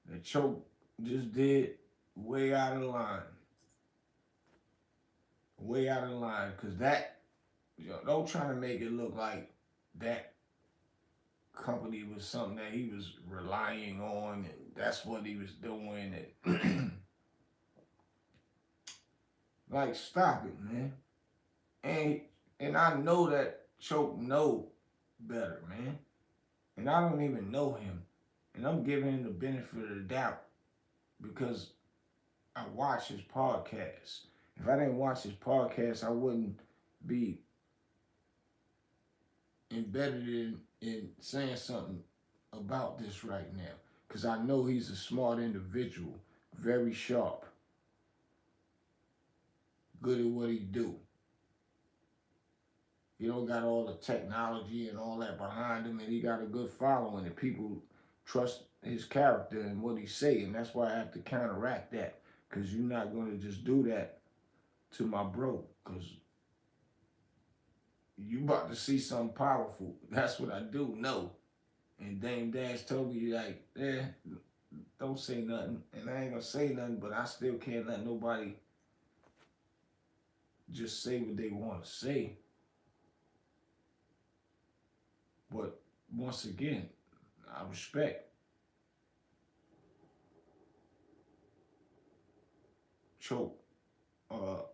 that Choke just did, way out of line. Way out of line. Because that, don't try to make it look like that company was something that he was relying on and that's what he was doing. And like, stop it, man. And I know that Choke know better, man. And I don't even know him. And I'm giving him the benefit of the doubt because I watch his podcast. If I didn't watch his podcast, I wouldn't be embedded in saying something about this right now. Because I know he's a smart individual, very sharp, good at what he do. He don't got all the technology and all that behind him, and he got a good following, and people trust his character and what he say, and that's why I have to counteract that, because you're not going to just do that to my bro, because you about to see something powerful. That's what I do know. And Dame Dash told me, like, don't say nothing. And I ain't going to say nothing, but I still can't let nobody just say what they want to say. But once again, I respect Choke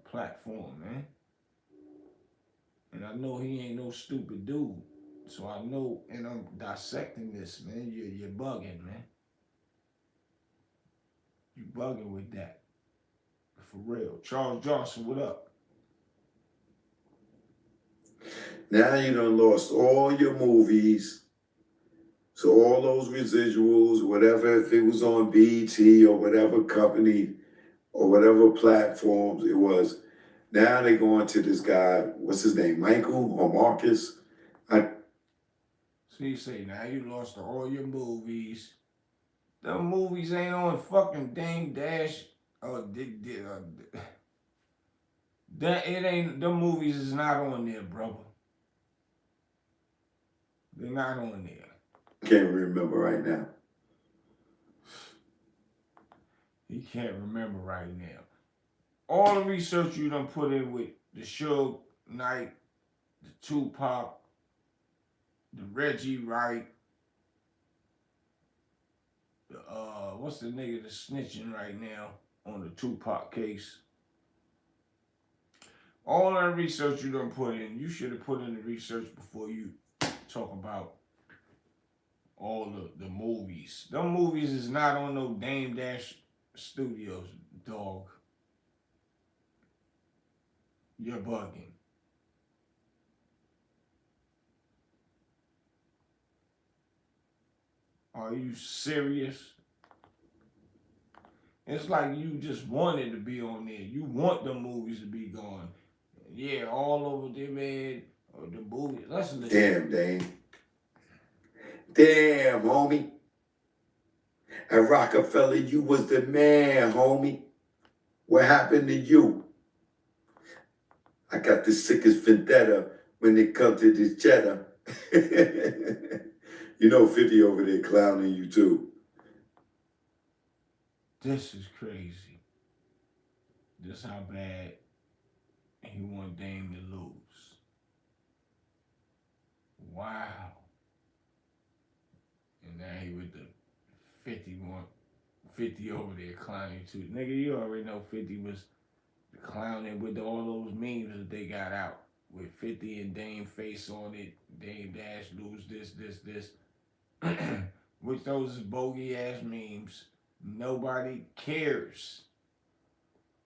platform, man. And I know he ain't no stupid dude. So I know, and I'm dissecting this, man. You're bugging, man. You bugging with that. For real. Charles Johnson, what up? Now you done lost all your movies. So all those residuals, whatever, if it was on BET or whatever company or whatever platforms it was, Now they going to this guy, what's his name, Michael or Marcus? I, So you say now you lost all your movies. Them movies ain't on fucking Dame Dash. Oh, that it ain't. Them movies is not on there, brother. They're not on there. can't remember right now. He can't remember right now. All the research you done put in with the Suge Knight, the Tupac, the Reggie Wright, the what's the nigga that's snitching right now on the Tupac case? All that research you done put in, you should have put in the research before you talk about all the movies. Them movies is not on no Dame Dash Studios, dog. You're bugging. Are you serious? It's like you just wanted to be on there. You want the movies to be gone. Yeah, all over there, man. Or the movies. Let's listen. Damn, Dane. Damn, homie. At Rockefeller, you was the man, homie. What happened to you? I got the sickest vendetta when it comes to this cheddar. You know 50 over there clowning you too. This is crazy. This how bad he want Dame to lose. Wow. And now he with the 50 over there clowning too. Nigga, you already know 50 was clowning with all those memes that they got out. With 50 and Dame face on it. Dame Dash lose this. Which those is bogey ass memes. Nobody cares.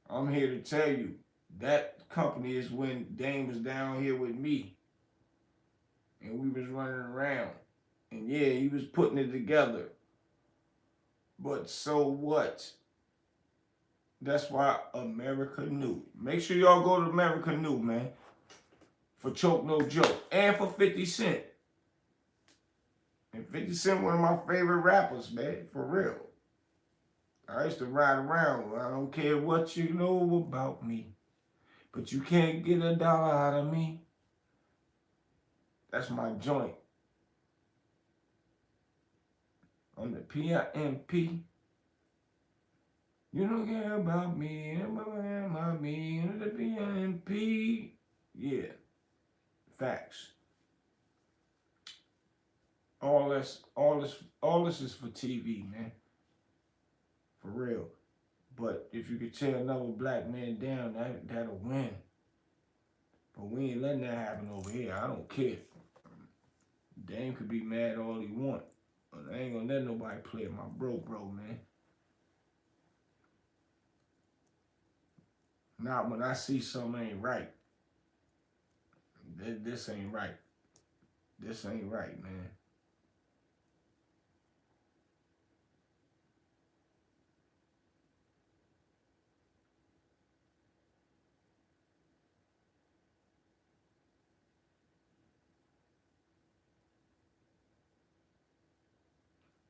I'm here to tell you that company is when Dame was down here with me and we was running around. And yeah, he was putting it together. But so what? That's why America knew. Make sure y'all go to America Knew, man. For Choke No Joke. And for 50 Cent. And 50 Cent, one of my favorite rappers, man. For real. I used to ride around. I don't care what you know about me. But you can't get $1 out of me. That's my joint. On the PIMP. You don't care about me. About me. On the PIMP. Yeah. Facts. All this is for TV, man. For real. But if you could tear another black man down, that'll win. But we ain't letting that happen over here. I don't care. Dame could be mad all he want. But I ain't gonna let nobody play my bro, man. Not when I see something ain't right. This ain't right. This ain't right, man.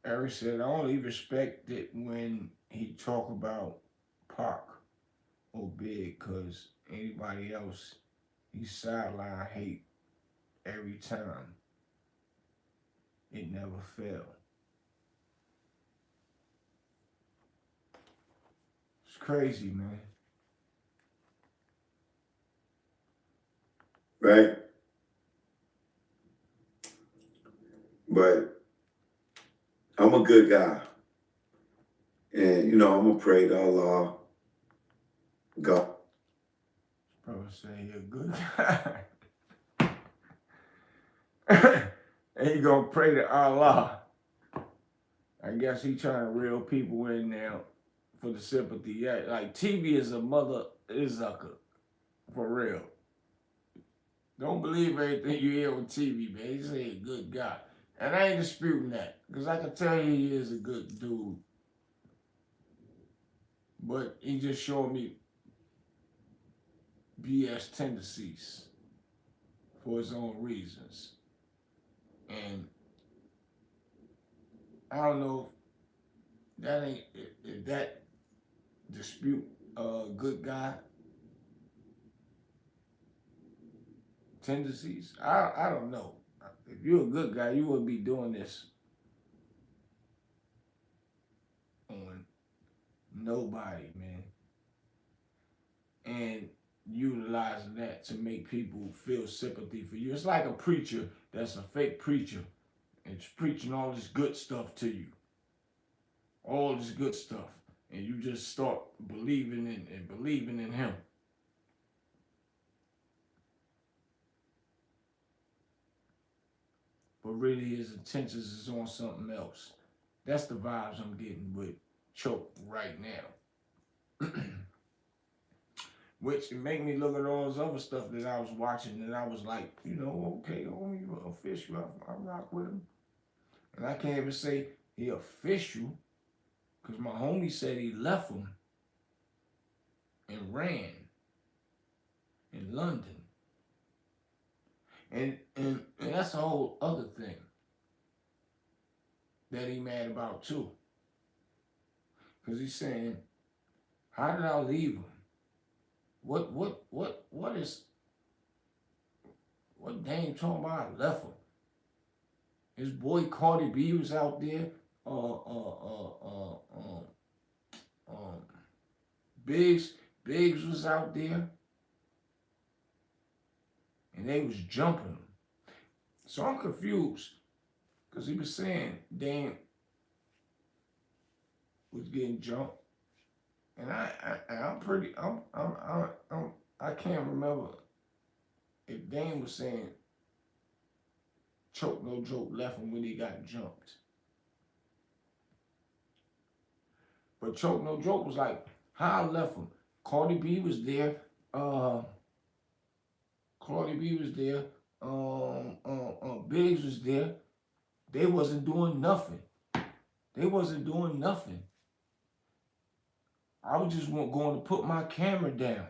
Eric said, I only respect it when he talk about Pac or Big, because anybody else, he sideline hate every time. It never fail. It's crazy, man. Right? But I'm a good guy. And, I'm going to pray to Allah. God. Bro say he a good guy. And he gonna pray to Allah. I guess he trying to reel people in now for the sympathy. Yeah, like TV is a mother Izaka. For real. Don't believe everything you hear on TV, man. He's a good guy. And I ain't disputing that. Because I can tell you he is a good dude. But he just showed me BS tendencies for his own reasons. And I don't know if that ain't if that dispute good guy tendencies. I don't know. If you're a good guy, you wouldn't be doing this on nobody, man. And utilizing that to make people feel sympathy for you. It's like a preacher that's a fake preacher and preaching all this good stuff to you. All this good stuff. And you just start believing in and believing in him. But really his intentions is on something else. That's the vibes I'm getting with Choke right now. Which make me look at all this other stuff that I was watching and I was like, okay, homie, official. I rock with him. And I can't even say he official because my homie said he left him and ran in London. And that's a whole other thing that he mad about too. Because he's saying, how did I leave him? What Dame talking about? I left him. His boy Cardi B was out there. Biggs was out there. And they was jumping him. So I'm confused. Because he was saying Dame was getting jumped. And I can't remember if Dame was saying Choke No Joke left him when he got jumped. But Choke No Joke was like, how I left him. Cardi B was there. Biggs was there. They wasn't doing nothing. I was just going to put my camera down.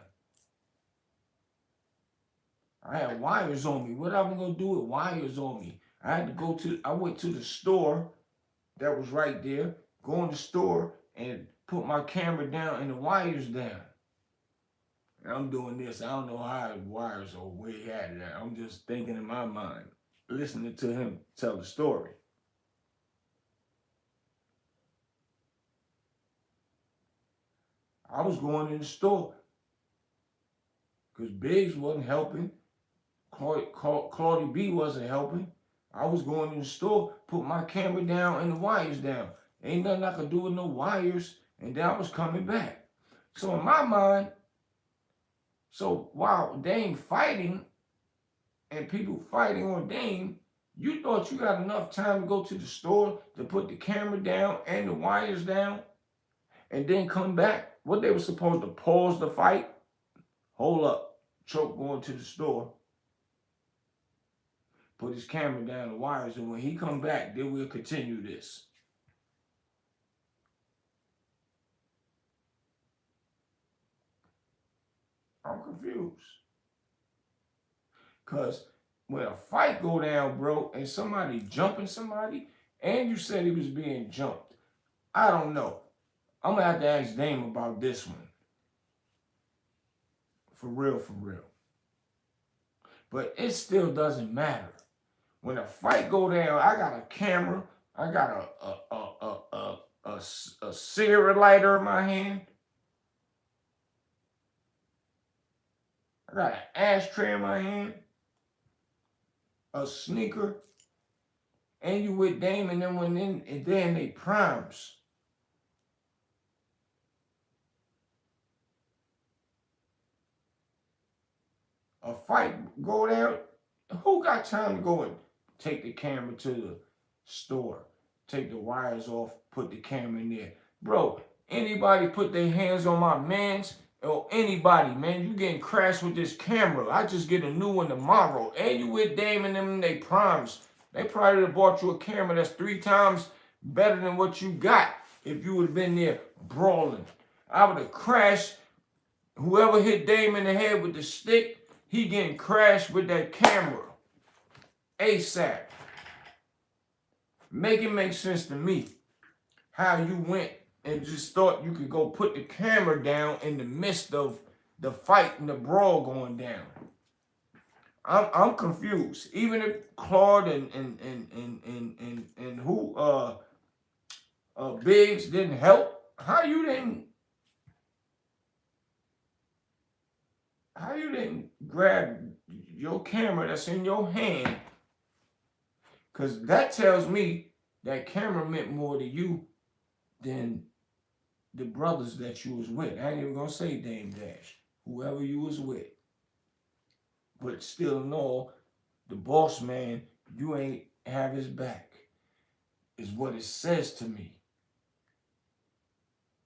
I had wires on me. What am I going to do with wires on me? I went to the store that was right there, go in the store and put my camera down and the wires down. And I'm doing this. I don't know how the wires or where he had it at. I'm just thinking in my mind, listening to him tell the story. I was going in the store because Biggs wasn't helping. Claudia B wasn't helping. I was going in the store, put my camera down and the wires down. Ain't nothing I could do with no wires, and then I was coming back. So in my mind, while Dame fighting and people fighting on Dame, you thought you got enough time to go to the store to put the camera down and the wires down and then come back? What they were supposed to pause the fight? Hold up. Choke going to the store. Put his camera down, the wires, and when he come back, then we'll continue this. I'm confused. Because when a fight go down, bro, and somebody jumping somebody, and you said he was being jumped, I don't know. I'm going to have to ask Dame about this one. For real. But it still doesn't matter. When a fight go down, I got a camera, I got a cigarette lighter in my hand, I got an ashtray in my hand, a sneaker, and you with Dame, and then they primes. A fight go down, who got time to go and take the camera to the store, take the wires off, put the camera in there? Bro, anybody put their hands on my mans, or anybody, man, you getting crashed with this camera. I just get a new one tomorrow. And you with Dame and them, they primes. They probably have bought you a camera that's 3 times better than what you got if you would have been there brawling. I would have crashed Whoever hit Dame in the head with the stick, he getting crashed with that camera. ASAP. Make it make sense to me how you went and just thought you could go put the camera down in the midst of the fight and the brawl going down. I'm confused. Even if Claude and who Biggs didn't help, how you didn't grab your camera that's in your hand? Cause that tells me that camera meant more to you than the brothers that you was with. I ain't even gonna say Dame Dash, whoever you was with. But still know the boss man, you ain't have his back, is what it says to me.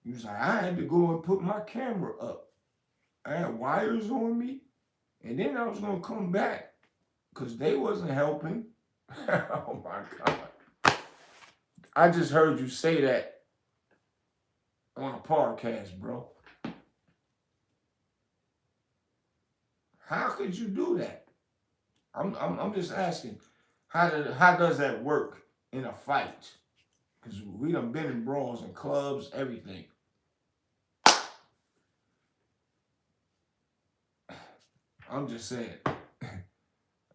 He was like, I had to go and put my camera up. I had wires on me, and then I was gonna come back because they wasn't helping. Oh my God. I just heard you say that on a podcast, bro. How could you do that? I'm just asking, how does that work in a fight? Because we done been in brawls and clubs, everything. I'm just saying.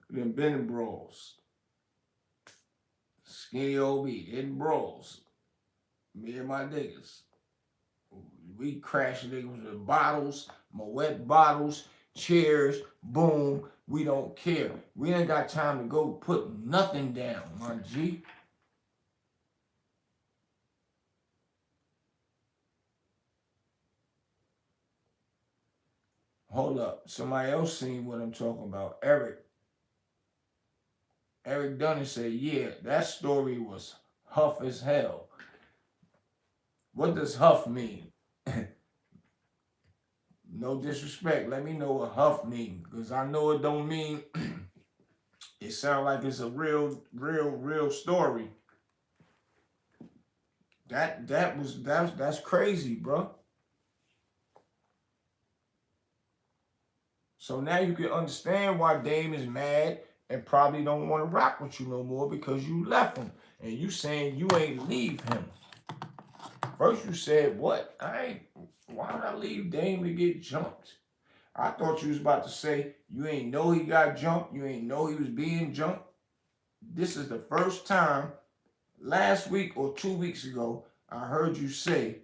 We done been in brawls. Skinny OB, in brawls. Me and my niggas. We crash niggas with bottles, Moet bottles, chairs, boom. We don't care. We ain't got time to go put nothing down, my G. Hold up. Somebody else seen what I'm talking about. Eric Dunn said, yeah, that story was huff as hell. What does huff mean? No disrespect. Let me know what huff means. Because I know it don't mean it sounds like it's a real story. That's crazy, bro. So now you can understand why Dame is mad and probably don't want to rock with you no more because you left him. And you saying you ain't leave him. First you said, what? Why would I leave Dame to get jumped? I thought you was about to say you ain't know he got jumped. You ain't know he was being jumped. This is the first time last week or 2 weeks ago I heard you say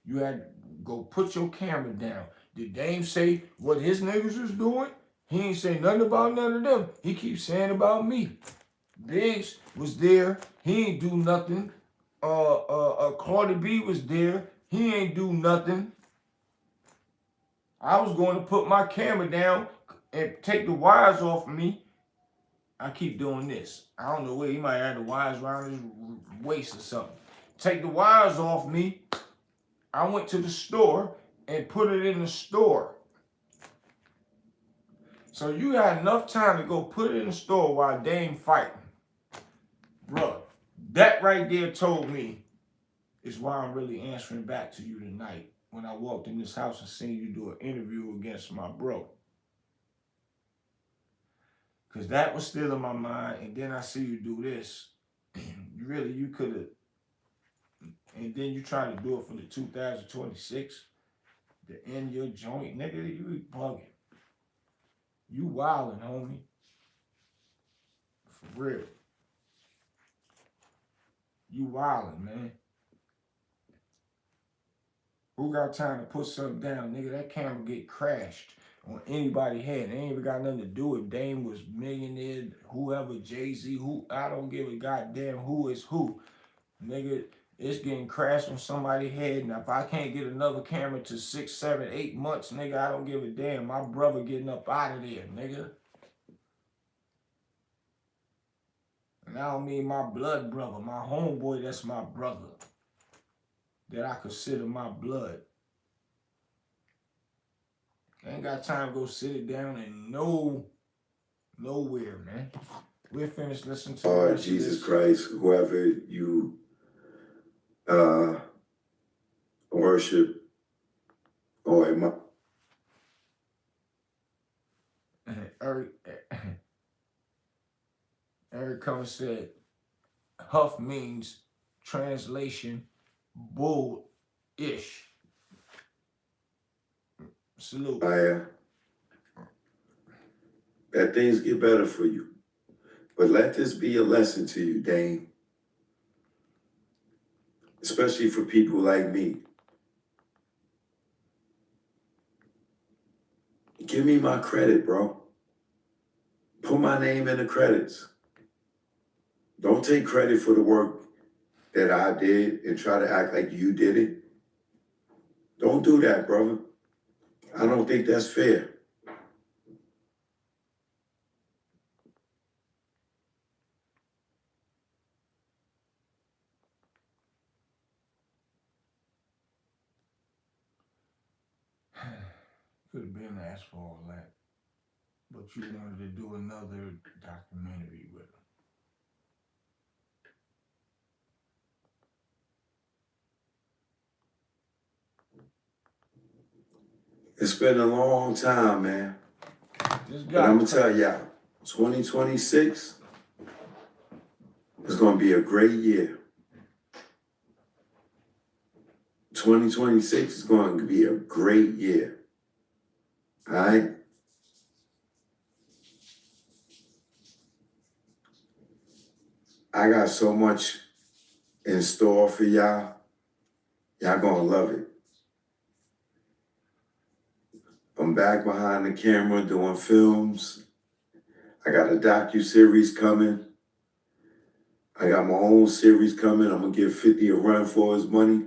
you had to go put your camera down. Did Dame say what his niggas was doing? He ain't say nothing about none of them. He keeps saying about me. Biggs was there. He ain't do nothing. Cardi B was there. He ain't do nothing. I was going to put my camera down and take the wires off of me. I keep doing this. I don't know where he might have the wires around his waist or something. Take the wires off me. I went to the store and put it in the store. So you had enough time to go put it in the store while Dame fighting. Bruh, that right there told me is why I'm really answering back to you tonight when I walked in this house and seen you do an interview against my bro. Because that was still in my mind, and then I see you do this. You could have, and then you trying to do it for the 2026 to end your joint. Nigga, you bugging. You wildin', homie. For real. You wildin', man. Who got time to put something down? Nigga, that camera get crashed on anybody's head. It ain't even got nothing to do with Dame was millionaire, whoever, Jay-Z, who, I don't give a goddamn who is who. Nigga, it's getting crashed on somebody's head. And if I can't get another camera to 6, 7, 8 months, nigga, I don't give a damn. My brother getting up out of there, nigga. And I don't mean my blood brother, my homeboy, that's my brother. That I consider my blood. I ain't got time to go sit it down and nowhere, man. We're finished listening to Lord Jesus Christ, whoever you worship, Oh, am I? Eric, Eric Comer said, Huff means translation bull-ish. Salute. That things get better for you. But let this be a lesson to you, Dane. Especially for people like me. Give me my credit, bro. Put my name in the credits. Don't take credit for the work that I did and try to act like you did it. Don't do that, brother. I don't think that's fair. Could have been asked for all that. But you wanted to do another documentary with him. It's been a long time, man. But I'm going to tell y'all, 2026 is going to be a great year. 2026 is going to be a great year. All right? I got so much in store for y'all. Y'all going to love it. I'm back behind the camera doing films. I got a docu-series coming. I got my own series coming. I'm going to give 50 a run for his money.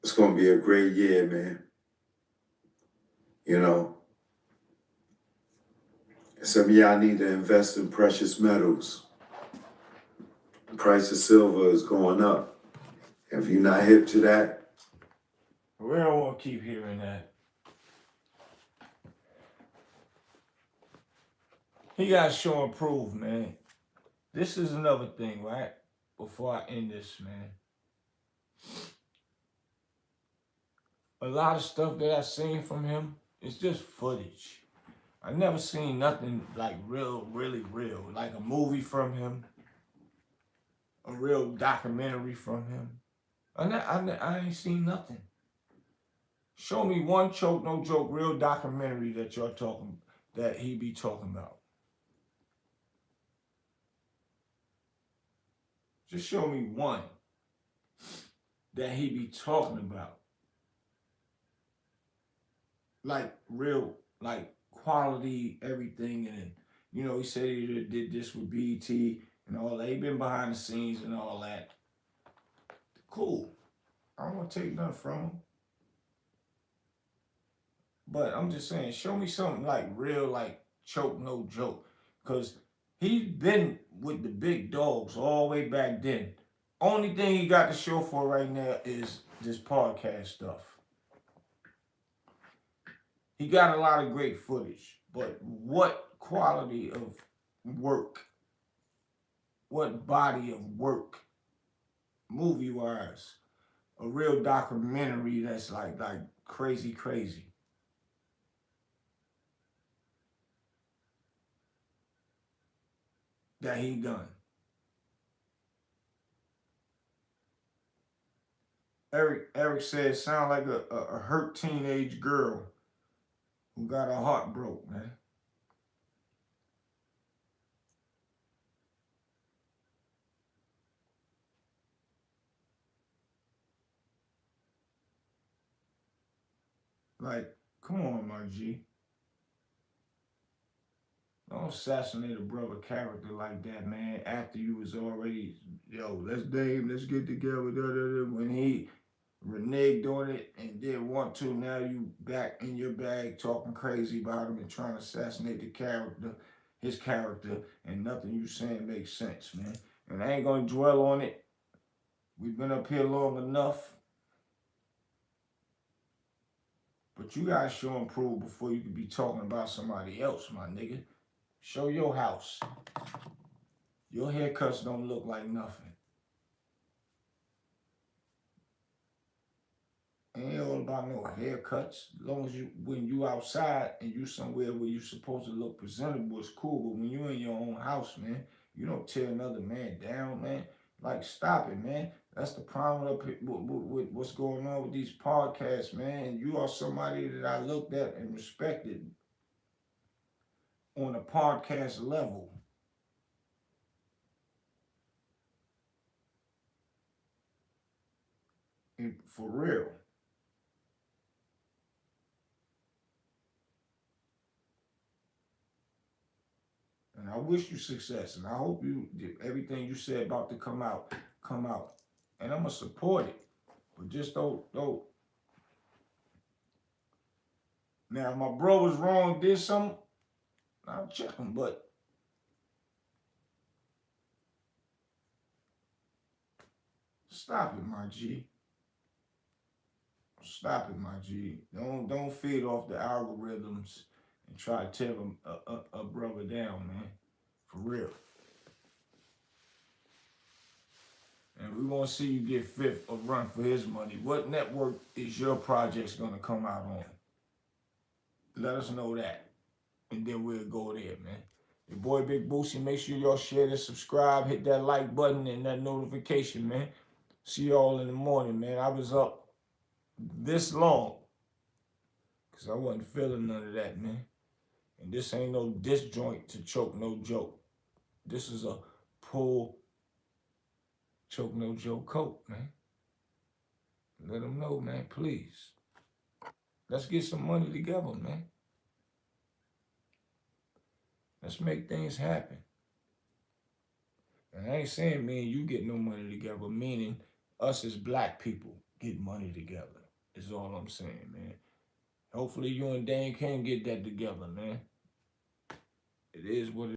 It's going to be a great year, man. You know, some of y'all need to invest in precious metals. The price of silver is going up. If you're not hip to that, we don't want to keep hearing that. He got to show and prove, man. This is another thing, right? Before I end this, man. A lot of stuff that I've seen from him is just footage. I never seen nothing like really real. Like a movie from him. A real documentary from him. I ain't seen nothing. Show me one choke, no joke, real documentary that that he be talking about. Just show me one that he be talking about. Like real, like quality, everything. And, you know, he said he did this with BET and all that. He been behind the scenes and all that. Cool. I don't want to take nothing from him. But I'm just saying, show me something like real, like choke, no joke. Because he's been with the big dogs all the way back then. Only thing he got to show for right now is this podcast stuff. He got a lot of great footage, but what quality of work, what body of work, movie-wise, a real documentary that's like crazy, that he done. Eric said, sound like a hurt teenage girl who got her heart broke, man. Like, come on, my G. Don't assassinate a brother character like that, man. After you was already, yo, let's dame, let's get together. Da, da, da. When he reneged on it and didn't want to, now you back in your bag talking crazy about him and trying to assassinate his character, and nothing you saying makes sense, man. And I ain't gonna dwell on it. We've been up here long enough. But you gotta show and prove before you can be talking about somebody else, my nigga. Show your house. Your haircuts don't look like nothing. It ain't all about no haircuts. As long as when you outside and you somewhere where you supposed to look presentable, it's cool. But when you in your own house, man, you don't tear another man down, man. Like, stop it, man. That's the problem with what's going on with these podcasts, man. And you are somebody that I looked at and respected on a podcast level. And for real. And I wish you success. And I hope everything you said about to come out. And I'm gonna support it. But just don't. Now, if my bro was wrong, did something, I'll check him. But stop it, my G. Stop it, my G. Don't feed off the algorithms and try to tear a brother down, man. For real. And we want to see you get fifth or run for his money. What network is your projects gonna come out on? Let us know that, and then we'll go there, man. Your boy Big Boosie. Make sure y'all share this, subscribe, hit that like button and that notification, man. See y'all in the morning, man. I was up this long because I wasn't feeling none of that, man. And this ain't no disc joint to choke no joke. This is a pull choke no joke coat, man. Let them know, man, please. Let's get some money together, man. Let's make things happen. And I ain't saying me and you get no money together, meaning us as black people get money together. Is all I'm saying, man. Hopefully you and Dan can get that together, man. It is what it is.